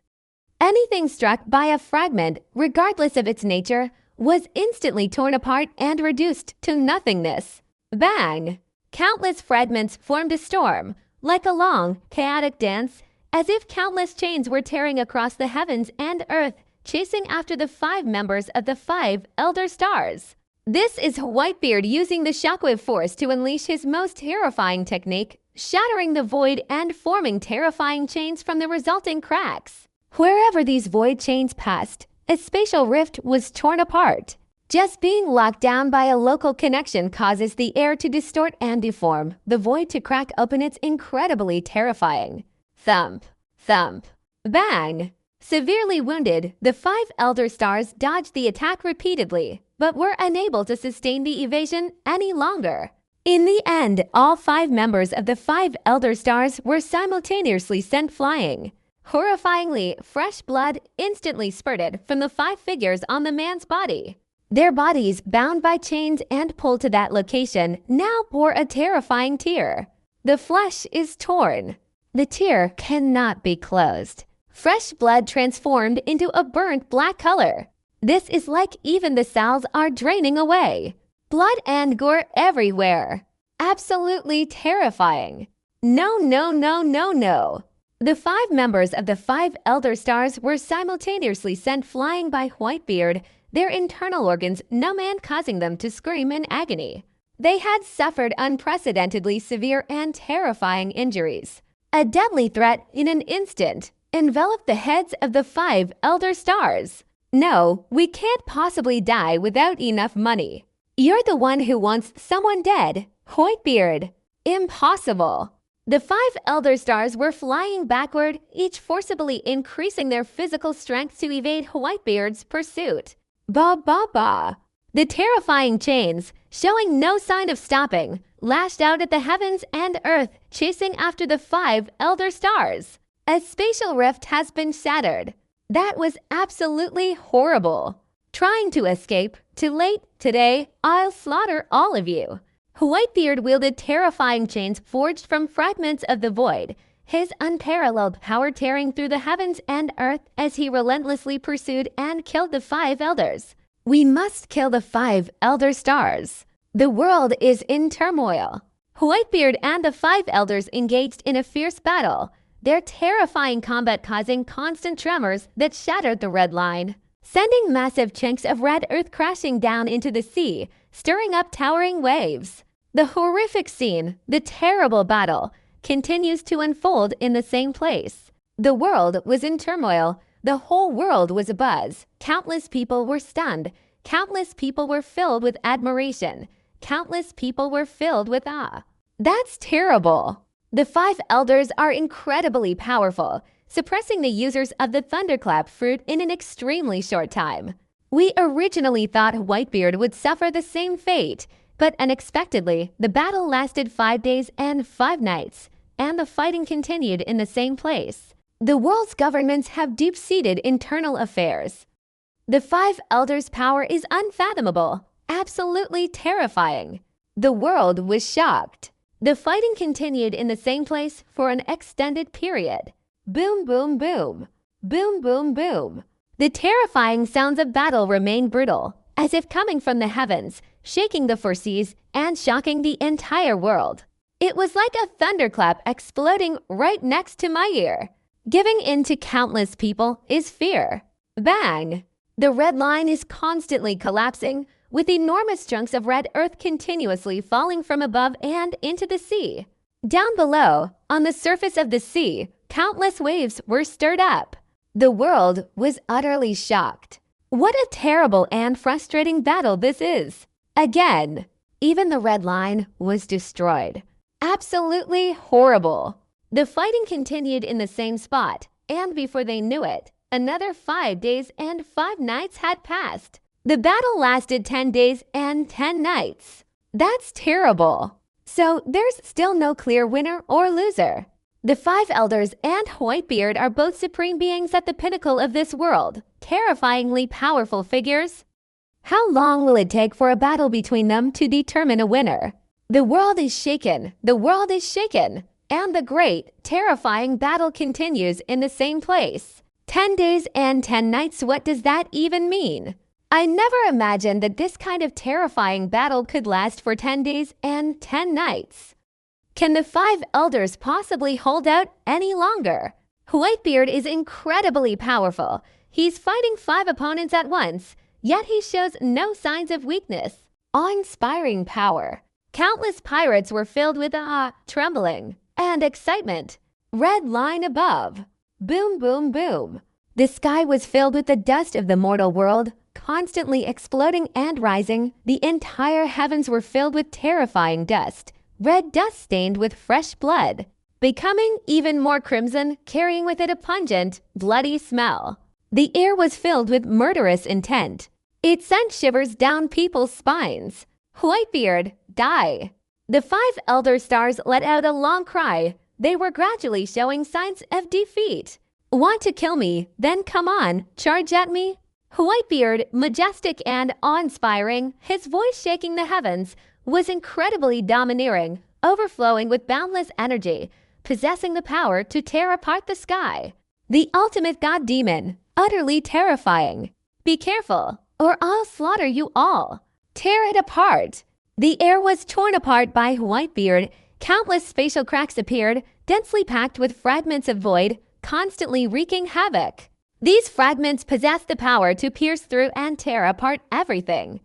A: Anything struck by a fragment, regardless of its nature, was instantly torn apart and reduced to nothingness. Bang! Countless fragments formed a storm, like a long, chaotic dance, as if countless chains were tearing across the heavens and earth, chasing after the 5 members of the 5 elder stars. This is Whitebeard using the shockwave force to unleash his most terrifying technique, shattering the void and forming terrifying chains from the resulting cracks. Wherever these void chains passed, a spatial rift was torn apart. Just being locked down by a local connection causes the air to distort and deform, the void to crack open. It's incredibly terrifying. Thump, thump, bang! Severely wounded, the 5 Elder Stars dodged the attack repeatedly, but were unable to sustain the evasion any longer. In the end, all 5 members of the 5 Elder Stars were simultaneously sent flying. Horrifyingly, fresh blood instantly spurted from the 5 figures on the man's body. Their bodies, bound by chains and pulled to that location, now bore a terrifying tear. The flesh is torn. The tear cannot be closed. Fresh blood transformed into a burnt black color. This is like even the cells are draining away. Blood and gore everywhere. Absolutely terrifying. No, no, no, no, no. The 5 members of the 5 Elder Stars were simultaneously sent flying by Whitebeard, their internal organs numb and causing them to scream in agony. They had suffered unprecedentedly severe and terrifying injuries. A deadly threat in an instant enveloped the heads of the 5 Elder Stars. No, we can't possibly die without enough money. You're the one who wants someone dead, Whitebeard. Impossible. The 5 Elder Stars were flying backward, each forcibly increasing their physical strength to evade Whitebeard's pursuit. Ba ba ba. The terrifying chains, showing no sign of stopping, lashed out at the heavens and earth, chasing after the 5 Elder Stars. A spatial rift has been shattered. That was absolutely horrible. Trying to escape, too late. Today, I'll slaughter all of you. Whitebeard wielded terrifying chains forged from fragments of the void, his unparalleled power tearing through the heavens and earth as he relentlessly pursued and killed the 5 elders. We must kill the 5 Elder Stars. The world is in turmoil. Whitebeard and the 5 elders engaged in a fierce battle, their terrifying combat causing constant tremors that shattered the red line, sending massive chunks of red earth crashing down into the sea, stirring up towering waves. The horrific scene, the terrible battle, continues to unfold in the same place. The world was in turmoil. The whole world was abuzz. Countless people were stunned. Countless people were filled with admiration. Countless people were filled with awe. That's terrible. The 5 elders are incredibly powerful, suppressing the users of the Thunderclap fruit in an extremely short time. We originally thought Whitebeard would suffer the same fate, but unexpectedly, the battle lasted 5 days and 5 nights, and the fighting continued in the same place. The world's governments have deep-seated internal affairs. The 5 elders' power is unfathomable, absolutely terrifying. The world was shocked. The fighting continued in the same place for an extended period. Boom, boom, boom. Boom, boom, boom. The terrifying sounds of battle remain brutal, as if coming from the heavens, shaking the four seas and shocking the entire world. It was like a thunderclap exploding right next to my ear. Giving in to countless people is fear. Bang! The red line is constantly collapsing, with enormous chunks of red earth continuously falling from above and into the sea. Down below, on the surface of the sea, countless waves were stirred up. The world was utterly shocked. What a terrible and frustrating battle this is. Again, even the red line was destroyed. Absolutely horrible. The fighting continued in the same spot, and before they knew it, another 5 days and 5 nights had passed. The battle lasted 10 days and 10 nights. That's terrible. So there's still no clear winner or loser. The 5 elders and Whitebeard are both supreme beings at the pinnacle of this world, terrifyingly powerful figures. How long will it take for a battle between them to determine a winner? The world is shaken, the world is shaken, and the great, terrifying battle continues in the same place. 10 days and 10 nights, what does that even mean? I never imagined that this kind of terrifying battle could last for 10 days and 10 nights. Can the 5 elders possibly hold out any longer? Whitebeard is incredibly powerful. He's fighting 5 opponents at once, yet he shows no signs of weakness. Awe-inspiring power. Countless pirates were filled with awe, trembling, and excitement. Red line above. Boom, boom, boom. The sky was filled with the dust of the mortal world, constantly exploding and rising. The entire heavens were filled with terrifying dust, red dust stained with fresh blood, becoming even more crimson, carrying with it a pungent, bloody smell. The air was filled with murderous intent. It sent shivers down people's spines. Whitebeard, die! The 5 elder stars let out a long cry. They were gradually showing signs of defeat. Want to kill me? Then come on, charge at me. Whitebeard, majestic and awe-inspiring, his voice shaking the heavens, was incredibly domineering, overflowing with boundless energy, possessing the power to tear apart the sky. The ultimate god demon, utterly terrifying. Be careful, or I'll slaughter you all. Tear it apart. The air was torn apart by Whitebeard. Countless spatial cracks appeared, densely packed with fragments of void, constantly wreaking havoc. These fragments possessed the power to pierce through and tear apart everything.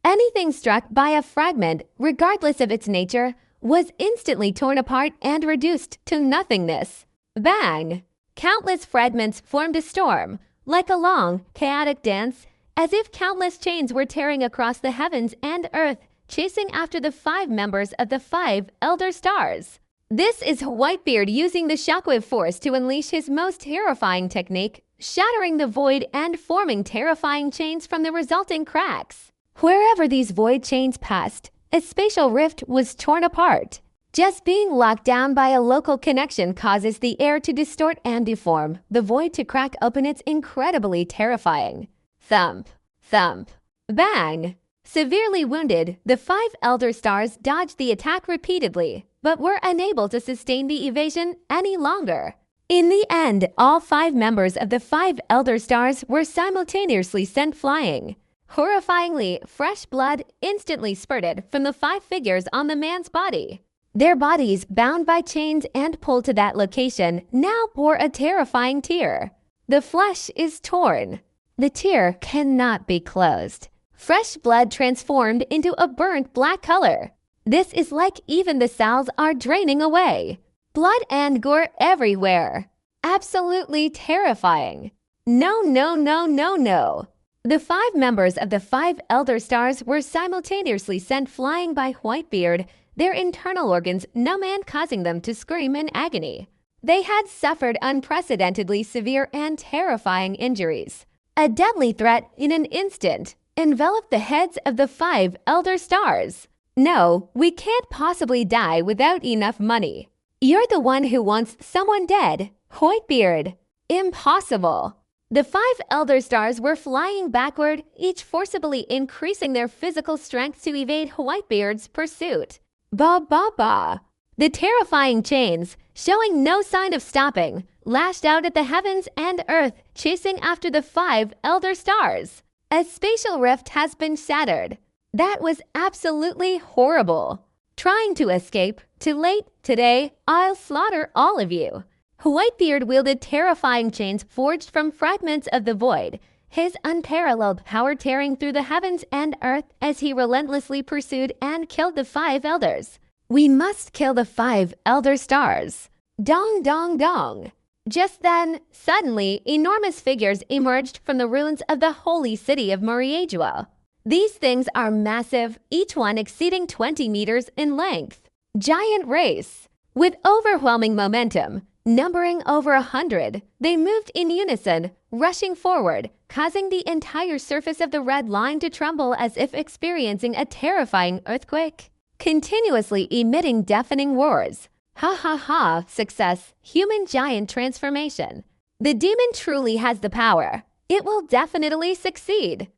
A: Anything struck by a fragment, regardless of its nature, was instantly torn apart and reduced to nothingness. Bang! Countless fragments formed a storm, like a long, chaotic dance, as if countless chains were tearing across the heavens and earth, chasing after the 5 members of the 5 elder stars. This is Whitebeard using the shockwave force to unleash his most terrifying technique, shattering the void and forming terrifying chains from the resulting cracks. Wherever these void chains passed, a spatial rift was torn apart. Just being locked down by a local connection causes the air to distort and deform, the void to crack open. It's incredibly terrifying. Thump, thump, bang! Severely wounded, the 5 elder stars dodged the attack repeatedly, but were unable to sustain the evasion any longer. In the end, all 5 members of the 5 elder stars were simultaneously sent flying. Horrifyingly, fresh blood instantly spurted from the 5 figures on the man's body. Their bodies, bound by chains and pulled to that location, now bore a terrifying tear. The flesh is torn. The tear cannot be closed. Fresh blood transformed into a burnt black color. This is like even the cells are draining away. Blood and gore everywhere. Absolutely terrifying. No, no, no, no, no. The 5 members of the 5 elder stars were simultaneously sent flying by Whitebeard, their internal organs no man causing them to scream in agony. They had suffered unprecedentedly severe and terrifying injuries. A deadly threat in an instant enveloped the heads of the 5 elder stars. No, we can't possibly die without enough money. You're the one who wants someone dead, Whitebeard. Impossible. The 5 elder stars were flying backward, each forcibly increasing their physical strength to evade Whitebeard's pursuit. Ba ba ba. The terrifying chains, showing no sign of stopping, lashed out at the heavens and earth, chasing after the 5 elder stars. A spatial rift has been shattered. That was absolutely horrible. Trying to escape, too late. Today, I'll slaughter all of you. Whitebeard wielded terrifying chains forged from fragments of the void, his unparalleled power tearing through the heavens and earth as he relentlessly pursued and killed the 5 elders. We must kill the 5 elder stars. Dong dong dong. Just then, suddenly, enormous figures emerged from the ruins of the holy city of Moriagua. These things are massive, each one exceeding 20 meters in length. Giant race. With overwhelming momentum, numbering over 100, they moved in unison, rushing forward, causing the entire surface of the red line to tremble as if experiencing a terrifying earthquake, continuously emitting deafening roars. Ha ha ha, success, human giant transformation. The demon truly has the power. It will definitely succeed.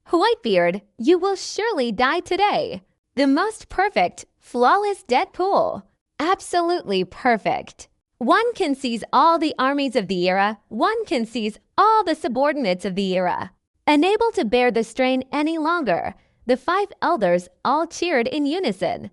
A: Whitebeard, you will surely die today. The most perfect, flawless Deadpool. Absolutely perfect. One can seize all the armies of the era. One can seize all the subordinates of the era. Unable to bear the strain any longer, the 5 elders all cheered in unison.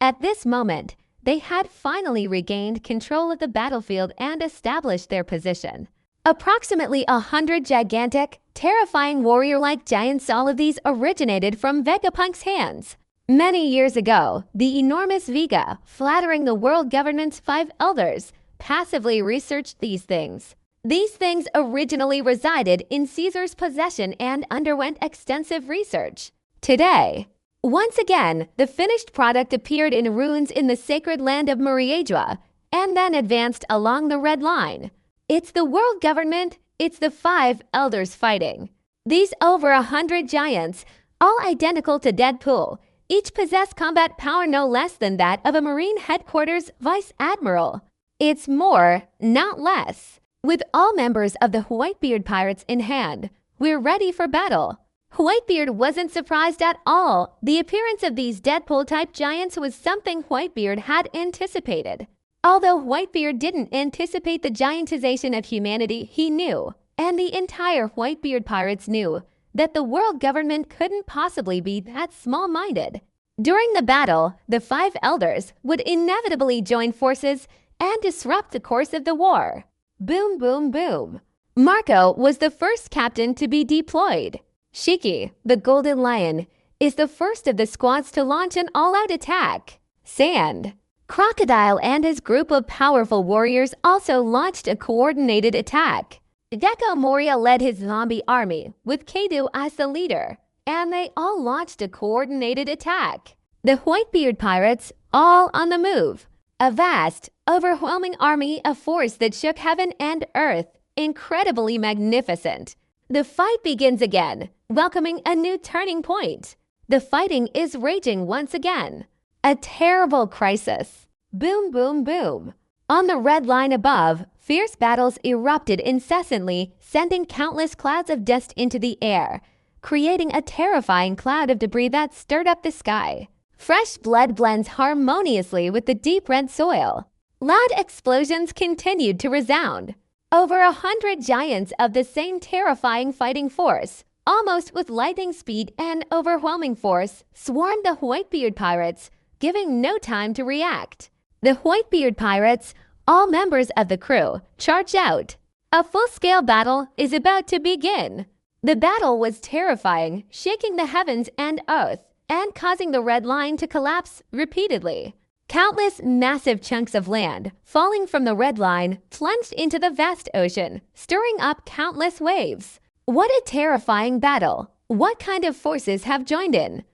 A: At this moment, they had finally regained control of the battlefield and established their position. Approximately 100 gigantic, terrifying warrior-like giants, all of these originated from Vegapunk's hands. Many years ago, the enormous Vega, flattering the world government's 5 elders, passively researched these things. These things originally resided in Caesar's possession and underwent extensive research. Today, once again, the finished product appeared in ruins in the sacred land of Murriedua and then advanced along the Red Line. It's the world government, it's the five elders fighting. These over 100 giants, all identical to Deadpool, each possess combat power no less than that of a Marine Headquarters Vice Admiral. It's more, not less. With all members of the Whitebeard Pirates in hand, we're ready for battle. Whitebeard wasn't surprised at all. The appearance of these Deadpool-type giants was something Whitebeard had anticipated. Although Whitebeard didn't anticipate the giantization of humanity, he knew, and the entire Whitebeard Pirates knew, that the world government couldn't possibly be that small-minded. During the battle, the five elders would inevitably join forces and disrupt the course of the war. Boom, boom, boom. Marco was the first captain to be deployed. Shiki, the Golden Lion, is the first of the squads to launch an all-out attack. Sand. Crocodile and his group of powerful warriors also launched a coordinated attack. Gecko Moria led his zombie army, with Kadu as the leader, and they all launched a coordinated attack. The Whitebeard Pirates, all on the move. A vast, overwhelming army, a force that shook heaven and earth. Incredibly magnificent. The fight begins again, welcoming a new turning point. The fighting is raging once again. A terrible crisis. Boom, boom, boom. On the Red Line above, fierce battles erupted incessantly, sending countless clouds of dust into the air, creating a terrifying cloud of debris that stirred up the sky. Fresh blood blends harmoniously with the deep red soil. Loud explosions continued to resound. Over 100 giants of the same terrifying fighting force, almost with lightning speed and overwhelming force, swarmed the Whitebeard Pirates, giving no time to react. The Whitebeard Pirates, all members of the crew, charged out. A full-scale battle is about to begin. The battle was terrifying, shaking the heavens and earth, and causing the Red Line to collapse repeatedly. Countless massive chunks of land, falling from the Red Line, plunged into the vast ocean, stirring up countless waves. What a terrifying battle! What kind of forces have joined in?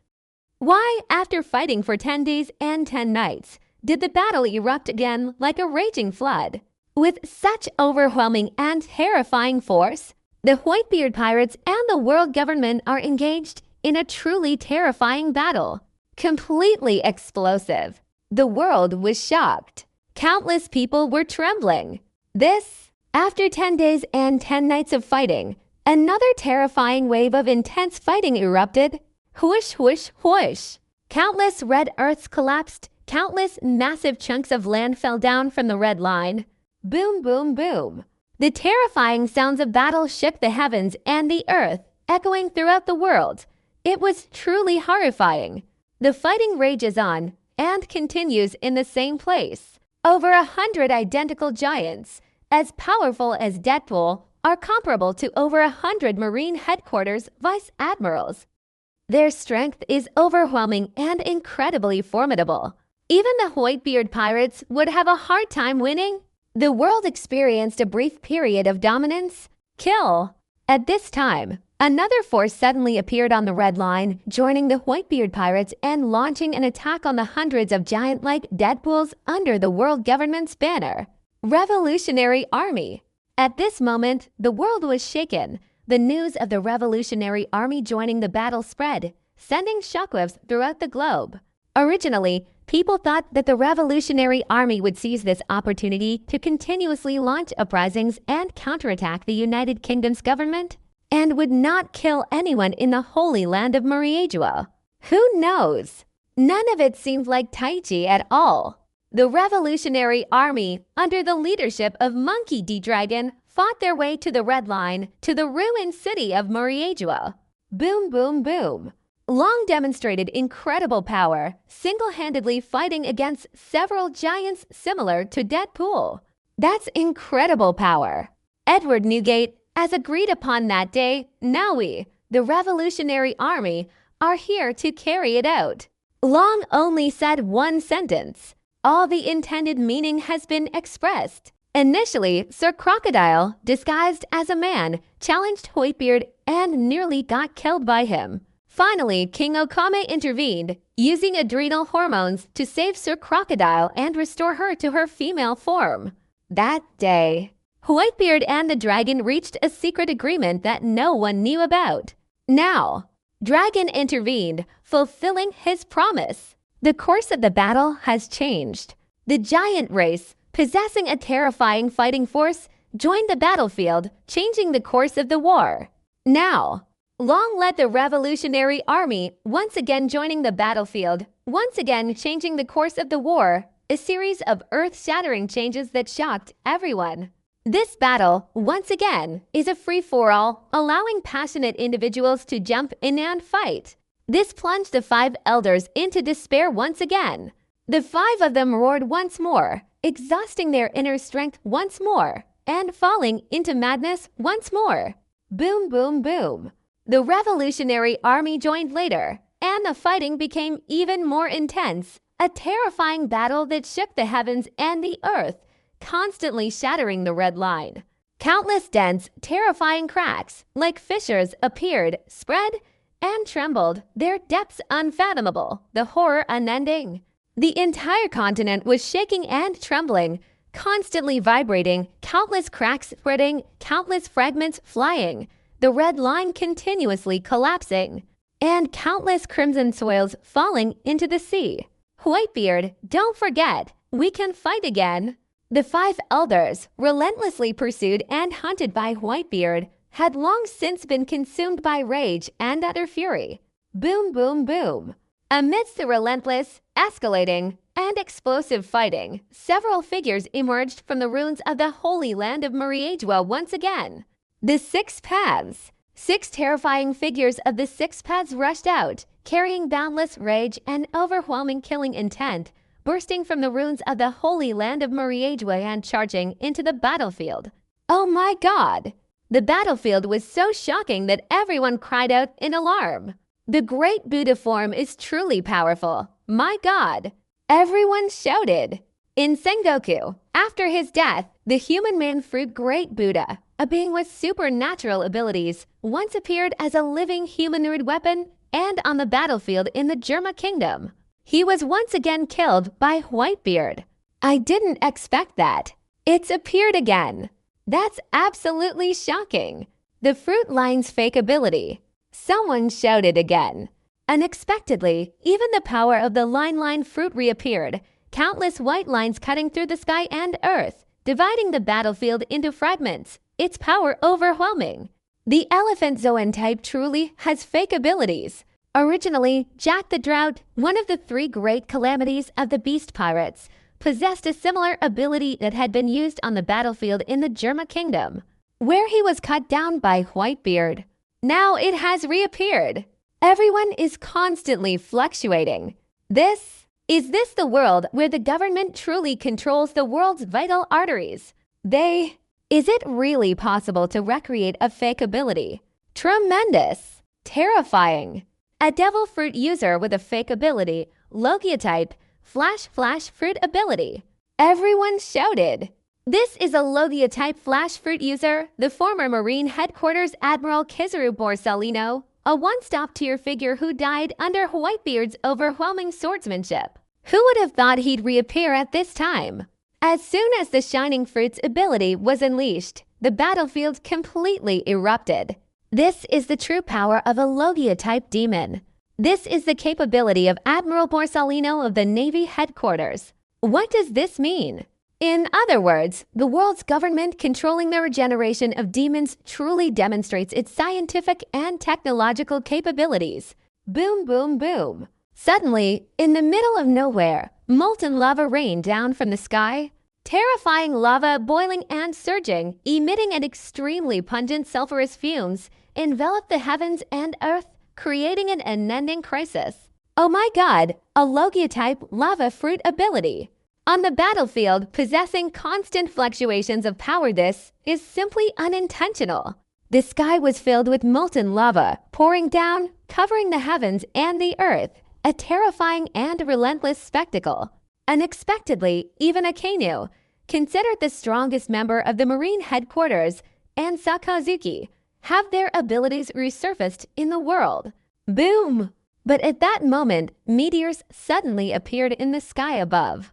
A: Why, after fighting for 10 days and 10 nights, did the battle erupt again like a raging flood? With such overwhelming and terrifying force, the Whitebeard Pirates and the world government are engaged in a truly terrifying battle. Completely explosive. The world was shocked. Countless people were trembling. This, after 10 days and 10 nights of fighting, another terrifying wave of intense fighting erupted. Whoosh, whoosh, whoosh. Countless red earths collapsed. Countless massive chunks of land fell down from the Red Line. Boom, boom, boom. The terrifying sounds of battle shook the heavens and the earth, echoing throughout the world. It was truly horrifying. The fighting rages on and continues in the same place. Over 100 identical giants, as powerful as Deadpool, are comparable to over 100 Marine Headquarters Vice Admirals. Their strength is overwhelming and incredibly formidable. Even the Whitebeard Pirates would have a hard time winning. The world experienced a brief period of dominance. Kill. At this time, another force suddenly appeared on the Red Line, joining the Whitebeard Pirates and launching an attack on the hundreds of giant-like Deadpools under the world government's banner. Revolutionary Army. At this moment, the world was shaken. The news of the Revolutionary Army joining the battle spread, sending shockwaves throughout the globe. Originally, people thought that the Revolutionary Army would seize this opportunity to continuously launch uprisings and counterattack the United Kingdom's government, and would not kill anyone in the Holy Land of Murriedua. Who knows? None of it seemed like Tai Chi at all. The Revolutionary Army, under the leadership of Monkey D. Dragon, fought their way to the Red Line, to the ruined city of Murriedua. Boom, boom, boom. Long demonstrated incredible power, single-handedly fighting against several giants similar to Deadpool. That's incredible power. Edward Newgate, as agreed upon that day, now we, the Revolutionary Army, are here to carry it out. Long only said one sentence. All the intended meaning has been expressed. Initially, Sir Crocodile, disguised as a man, challenged Whitebeard and nearly got killed by him. Finally, King Okame intervened, using adrenal hormones to save Sir Crocodile and restore her to her female form. That day, Whitebeard and the dragon reached a secret agreement that no one knew about. Now, Dragon intervened, fulfilling his promise. The course of the battle has changed. The giant race, possessing a terrifying fighting force, joined the battlefield, changing the course of the war. Now, Long led the Revolutionary Army, once again joining the battlefield, once again changing the course of the war, a series of earth-shattering changes that shocked everyone. This battle, once again, is a free-for-all, allowing passionate individuals to jump in and fight. This plunged the 5 elders into despair once again. The 5 of them roared once more, exhausting their inner strength once more, and falling into madness once more. Boom, boom, boom. The Revolutionary Army joined later, and the fighting became even more intense, a terrifying battle that shook the heavens and the earth, constantly shattering the red line. Countless dense, terrifying cracks, like fissures, appeared, spread, and trembled, their depths unfathomable, the horror unending. The entire continent was shaking and trembling, constantly vibrating, countless cracks spreading, countless fragments flying, the red line continuously collapsing, and countless crimson soils falling into the sea. Whitebeard, don't forget, we can fight again. The 5 elders, relentlessly pursued and hunted by Whitebeard, had long since been consumed by rage and utter fury. Boom, boom, boom. Amidst the relentless, escalating, and explosive fighting, several figures emerged from the ruins of the Holy Land of Mariagua once again. The 6 Paths. 6 terrifying figures of the 6 Paths rushed out, carrying boundless rage and overwhelming killing intent, bursting from the ruins of the Holy Land of Mariagua and charging into the battlefield. Oh my God! The battlefield was so shocking that everyone cried out in alarm. The Great Buddha form is truly powerful. My God! Everyone shouted. In Sengoku, after his death, the human man fruit Great Buddha, a being with supernatural abilities, once appeared as a living humanoid weapon and on the battlefield in the Germa Kingdom. He was once again killed by Whitebeard. I didn't expect that. It's appeared again. That's absolutely shocking. The fruit line's fake ability. Someone shouted again. Unexpectedly, even the power of the line fruit reappeared, countless white lines cutting through the sky and earth, dividing the battlefield into fragments, its power overwhelming. The elephant Zoan type truly has fake abilities. Originally, Jack the Drought, one of the 3 great calamities of the Beast Pirates, possessed a similar ability that had been used on the battlefield in the Germa Kingdom, where he was cut down by Whitebeard. Now it has reappeared. Everyone is constantly fluctuating. Is this the world where the government truly controls the world's vital arteries? Is it really possible to recreate a fake ability? Tremendous. Terrifying. A devil fruit user with a fake ability, Logia type, flash fruit ability. Everyone shouted. This is a Logia type flash fruit user, the former Marine Headquarters Admiral Kizaru Borsellino, a one-stop tier figure who died under Whitebeard's overwhelming swordsmanship. Who would have thought he'd reappear at this time? As soon as the Shining Fruit's ability was unleashed, the battlefield completely erupted. This is the true power of a Logia-type demon. This is the capability of Admiral Borsellino of the Navy Headquarters. What does this mean? In other words, the world's government controlling the regeneration of demons truly demonstrates its scientific and technological capabilities. Boom, boom, boom. Suddenly, in the middle of nowhere, molten lava rained down from the sky. Terrifying lava boiling and surging, emitting an extremely pungent sulfurous fumes, enveloped the heavens and earth, creating an unending crisis. Oh my God, a Logia-type lava fruit ability. On the battlefield, possessing constant fluctuations of power, this is simply unintentional. The sky was filled with molten lava, pouring down, covering the heavens and the earth, a terrifying and relentless spectacle. Unexpectedly, even a canoe, considered the strongest member of the Marine headquarters, and Sakazuki, have their abilities resurfaced in the world. Boom! But at that moment, meteors suddenly appeared in the sky above.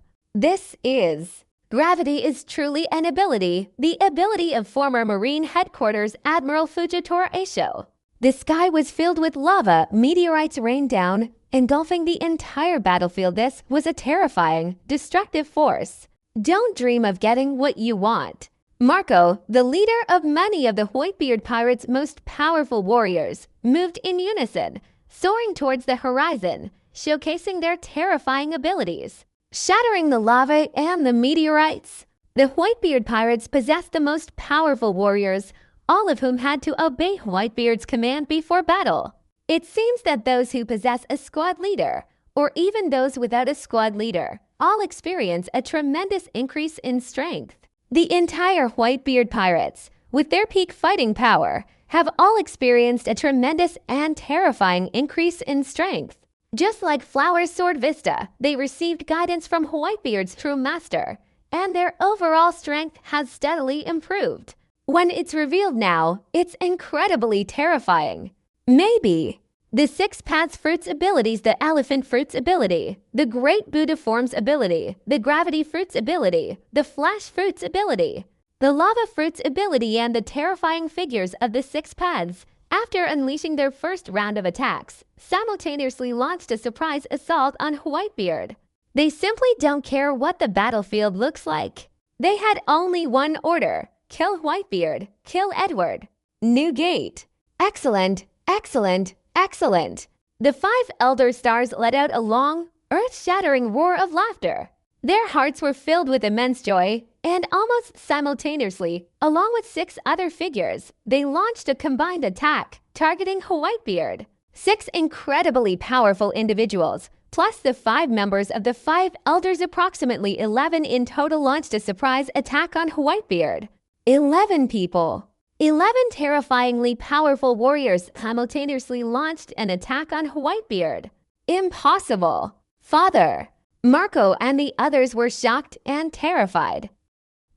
A: Gravity is truly an ability, the ability of former Marine headquarters Admiral Fujitora Aisho. The sky was filled with lava, meteorites rained down, engulfing the entire battlefield. This was a terrifying, destructive force. Don't dream of getting what you want. Marco, the leader of many of the Whitebeard pirates' most powerful warriors, moved in unison, soaring towards the horizon, showcasing their terrifying abilities. Shattering the lava and the meteorites, the Whitebeard pirates possessed the most powerful warriors, all of whom had to obey Whitebeard's command before battle. It seems that those who possess a squad leader, or even those without a squad leader, all experience a tremendous increase in strength. The entire Whitebeard pirates, with their peak fighting power, have all experienced a tremendous and terrifying increase in strength. Just like Flower's Sword Vista, they received guidance from Whitebeard's true master, and their overall strength has steadily improved. When it's revealed now, it's incredibly terrifying. Maybe the Six Paths Fruit's abilities, the Elephant Fruit's ability, the Great Buddha Form's ability, the Gravity Fruit's ability, the Flash Fruit's ability, the Lava Fruit's ability, and the terrifying figures of the Six Paths, after unleashing their first round of attacks, simultaneously launched a surprise assault on Whitebeard. They simply don't care what the battlefield looks like. They had only one order: kill Whitebeard, kill Edward. New gate. Excellent, excellent, excellent. The 5 Elder Stars let out a long, earth-shattering roar of laughter. Their hearts were filled with immense joy, and almost simultaneously, along with 6 other figures, they launched a combined attack, targeting Whitebeard. 6 incredibly powerful individuals, plus the 5 members of the 5 Elders, approximately 11 in total, launched a surprise attack on Whitebeard. 11 people. 11 terrifyingly powerful warriors simultaneously launched an attack on Whitebeard. Impossible. Father, Marco and the others were shocked and terrified.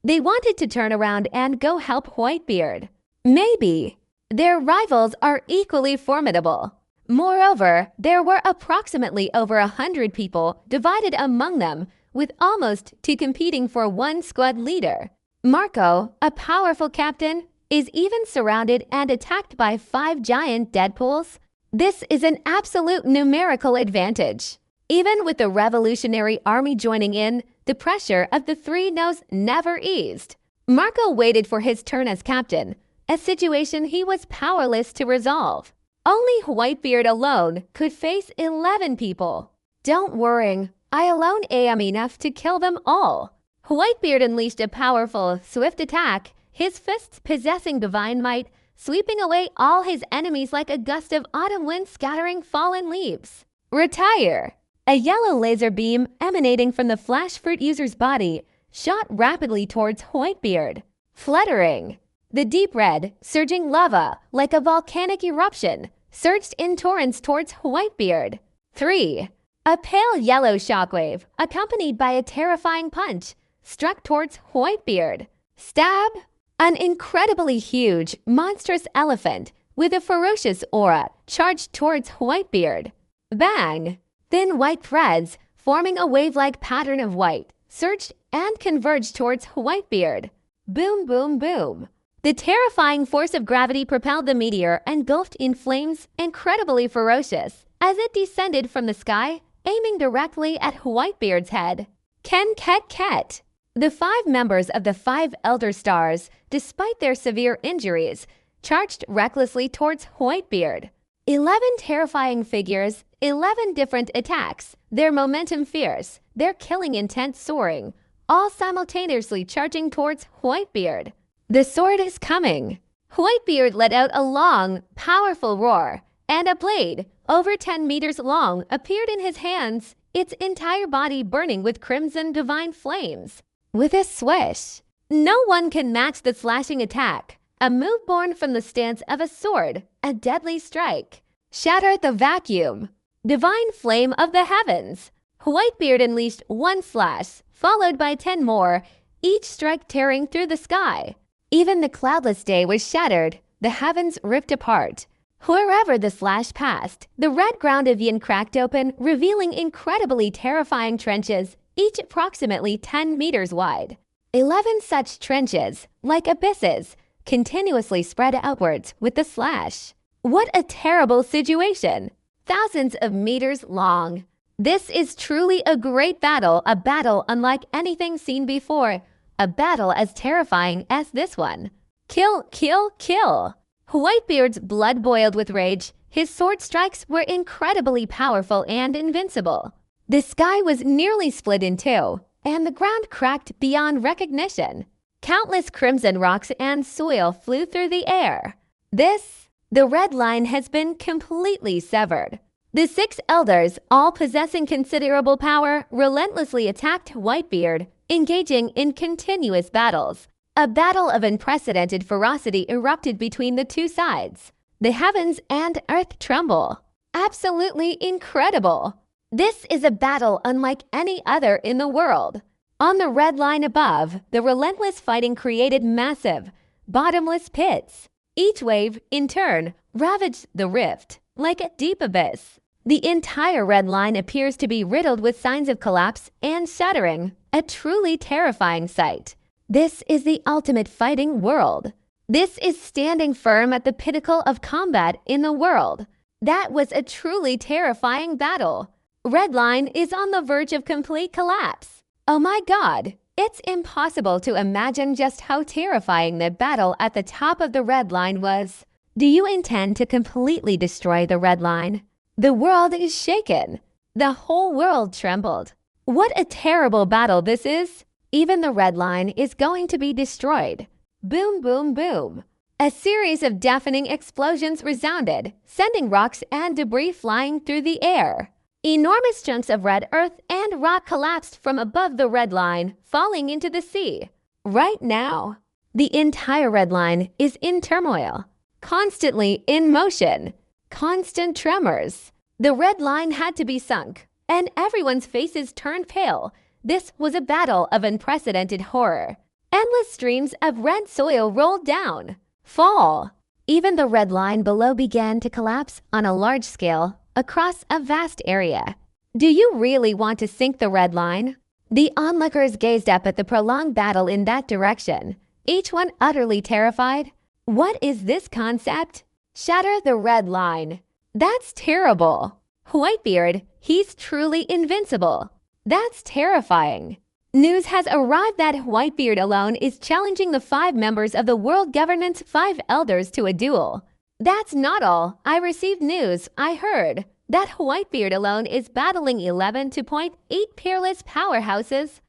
A: They wanted to turn around and go help Whitebeard. Maybe their rivals are equally formidable. Moreover, there were approximately over 100 people divided among them, with almost 2 competing for one squad leader. Marco, a powerful captain, is even surrounded and attacked by 5 giant Deadpools. This is an absolute numerical advantage. Even with the Revolutionary Army joining in, the pressure of the 3 no's never eased. Marco waited for his turn as captain, a situation he was powerless to resolve. Only Whitebeard alone could face 11 people. Don't worry, I alone am enough to kill them all. Whitebeard unleashed a powerful, swift attack, his fists possessing divine might, sweeping away all his enemies like a gust of autumn wind scattering fallen leaves. Retire! A yellow laser beam emanating from the Flash Fruit user's body shot rapidly towards Whitebeard. Fluttering. The deep red, surging lava, like a volcanic eruption, surged in torrents towards Whitebeard. 3. A pale yellow shockwave, accompanied by a terrifying punch, struck towards Whitebeard. Stab! An incredibly huge, monstrous elephant with a ferocious aura charged towards Whitebeard. Bang! Thin white threads, forming a wave-like pattern of white, surged and converged towards Whitebeard. Boom, boom, boom. The terrifying force of gravity propelled the meteor, engulfed in flames, incredibly ferocious, as it descended from the sky, aiming directly at Whitebeard's head. Ken Ket Ket. The 5 members of the 5 Elder Stars, despite their severe injuries, charged recklessly towards Whitebeard. 11 terrifying figures, 11 different attacks, their momentum fierce, their killing intent soaring, all simultaneously charging towards Whitebeard. The sword is coming. Whitebeard let out a long, powerful roar, and a blade, over 10 meters long, appeared in his hands, its entire body burning with crimson divine flames. With a swish, no one can match the slashing attack, a move born from the stance of a sword, a deadly strike. Shatter the vacuum. Divine flame of the heavens. Whitebeard unleashed one slash, followed by 10 more, each strike tearing through the sky. Even the cloudless day was shattered, the heavens ripped apart. Wherever the slash passed, the red ground of Yin cracked open, revealing incredibly terrifying trenches, each approximately 10 meters wide. 11 such trenches, like abysses, continuously spread outwards with the slash. What a terrible situation! Thousands of meters long. This is truly a great battle, a battle unlike anything seen before, a battle as terrifying as this one. Kill, kill, kill! Whitebeard's blood boiled with rage. His sword strikes were incredibly powerful and invincible. The sky was nearly split in two, and the ground cracked beyond recognition. Countless crimson rocks and soil flew through the air. The red line has been completely severed. The 6 elders, all possessing considerable power, relentlessly attacked Whitebeard, engaging in continuous battles. A battle of unprecedented ferocity erupted between the two sides. The heavens and earth tremble. Absolutely incredible. This is a battle unlike any other in the world. On the red line above, the relentless fighting created massive, bottomless pits. Each wave, in turn, ravaged the rift like a deep abyss. The entire red line appears to be riddled with signs of collapse and shattering, a truly terrifying sight. This is the ultimate fighting world. This is standing firm at the pinnacle of combat in the world. That was a truly terrifying battle. Red line is on the verge of complete collapse. Oh my God! It's impossible to imagine just how terrifying the battle at the top of the red line was. Do you intend to completely destroy the red line? The world is shaken. The whole world trembled. What a terrible battle this is! Even the red line is going to be destroyed. Boom, boom, boom. A series of deafening explosions resounded, sending rocks and debris flying through the air. Enormous chunks of red earth and rock collapsed from above the red line, falling into the sea. Right now, the entire red line is in turmoil, constantly in motion, constant tremors. The red line had to be sunk, and everyone's faces turned pale. This was a battle of unprecedented horror. Endless streams of red soil rolled down, fall. Even the red line below began to collapse on a large scale across a vast area. Do you really want to sink the red line? The onlookers gazed up at the prolonged battle in that direction, each one utterly terrified. What is this concept? Shatter the red line. That's terrible. Whitebeard, he's truly invincible. That's terrifying. News has arrived that Whitebeard alone is challenging the 5 members of the world government's 5 elders to a duel. That's not all. I received news, I heard, that Whitebeard alone is battling 11 to 0.8 peerless powerhouses.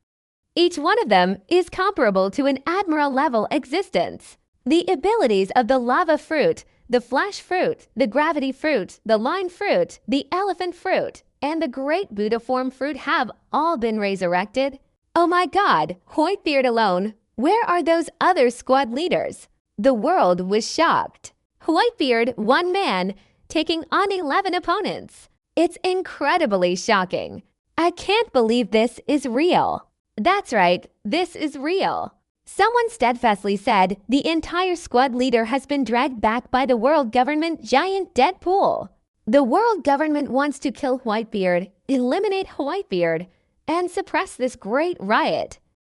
A: Each one of them is comparable to an admiral-level existence. The abilities of the lava fruit, the flash fruit, the gravity fruit, the line fruit, the elephant fruit, and the great Buddha form fruit have all been resurrected. Oh my God, Whitebeard alone. Where are those other squad leaders? The world was shocked. Whitebeard, one man, taking on 11 opponents. It's incredibly shocking. I can't believe this is real. That's right, this is real. Someone steadfastly said the entire squad leader has been dragged back by the world government giant Deadpool. The world government wants to kill Whitebeard, eliminate Whitebeard, and suppress this great riot.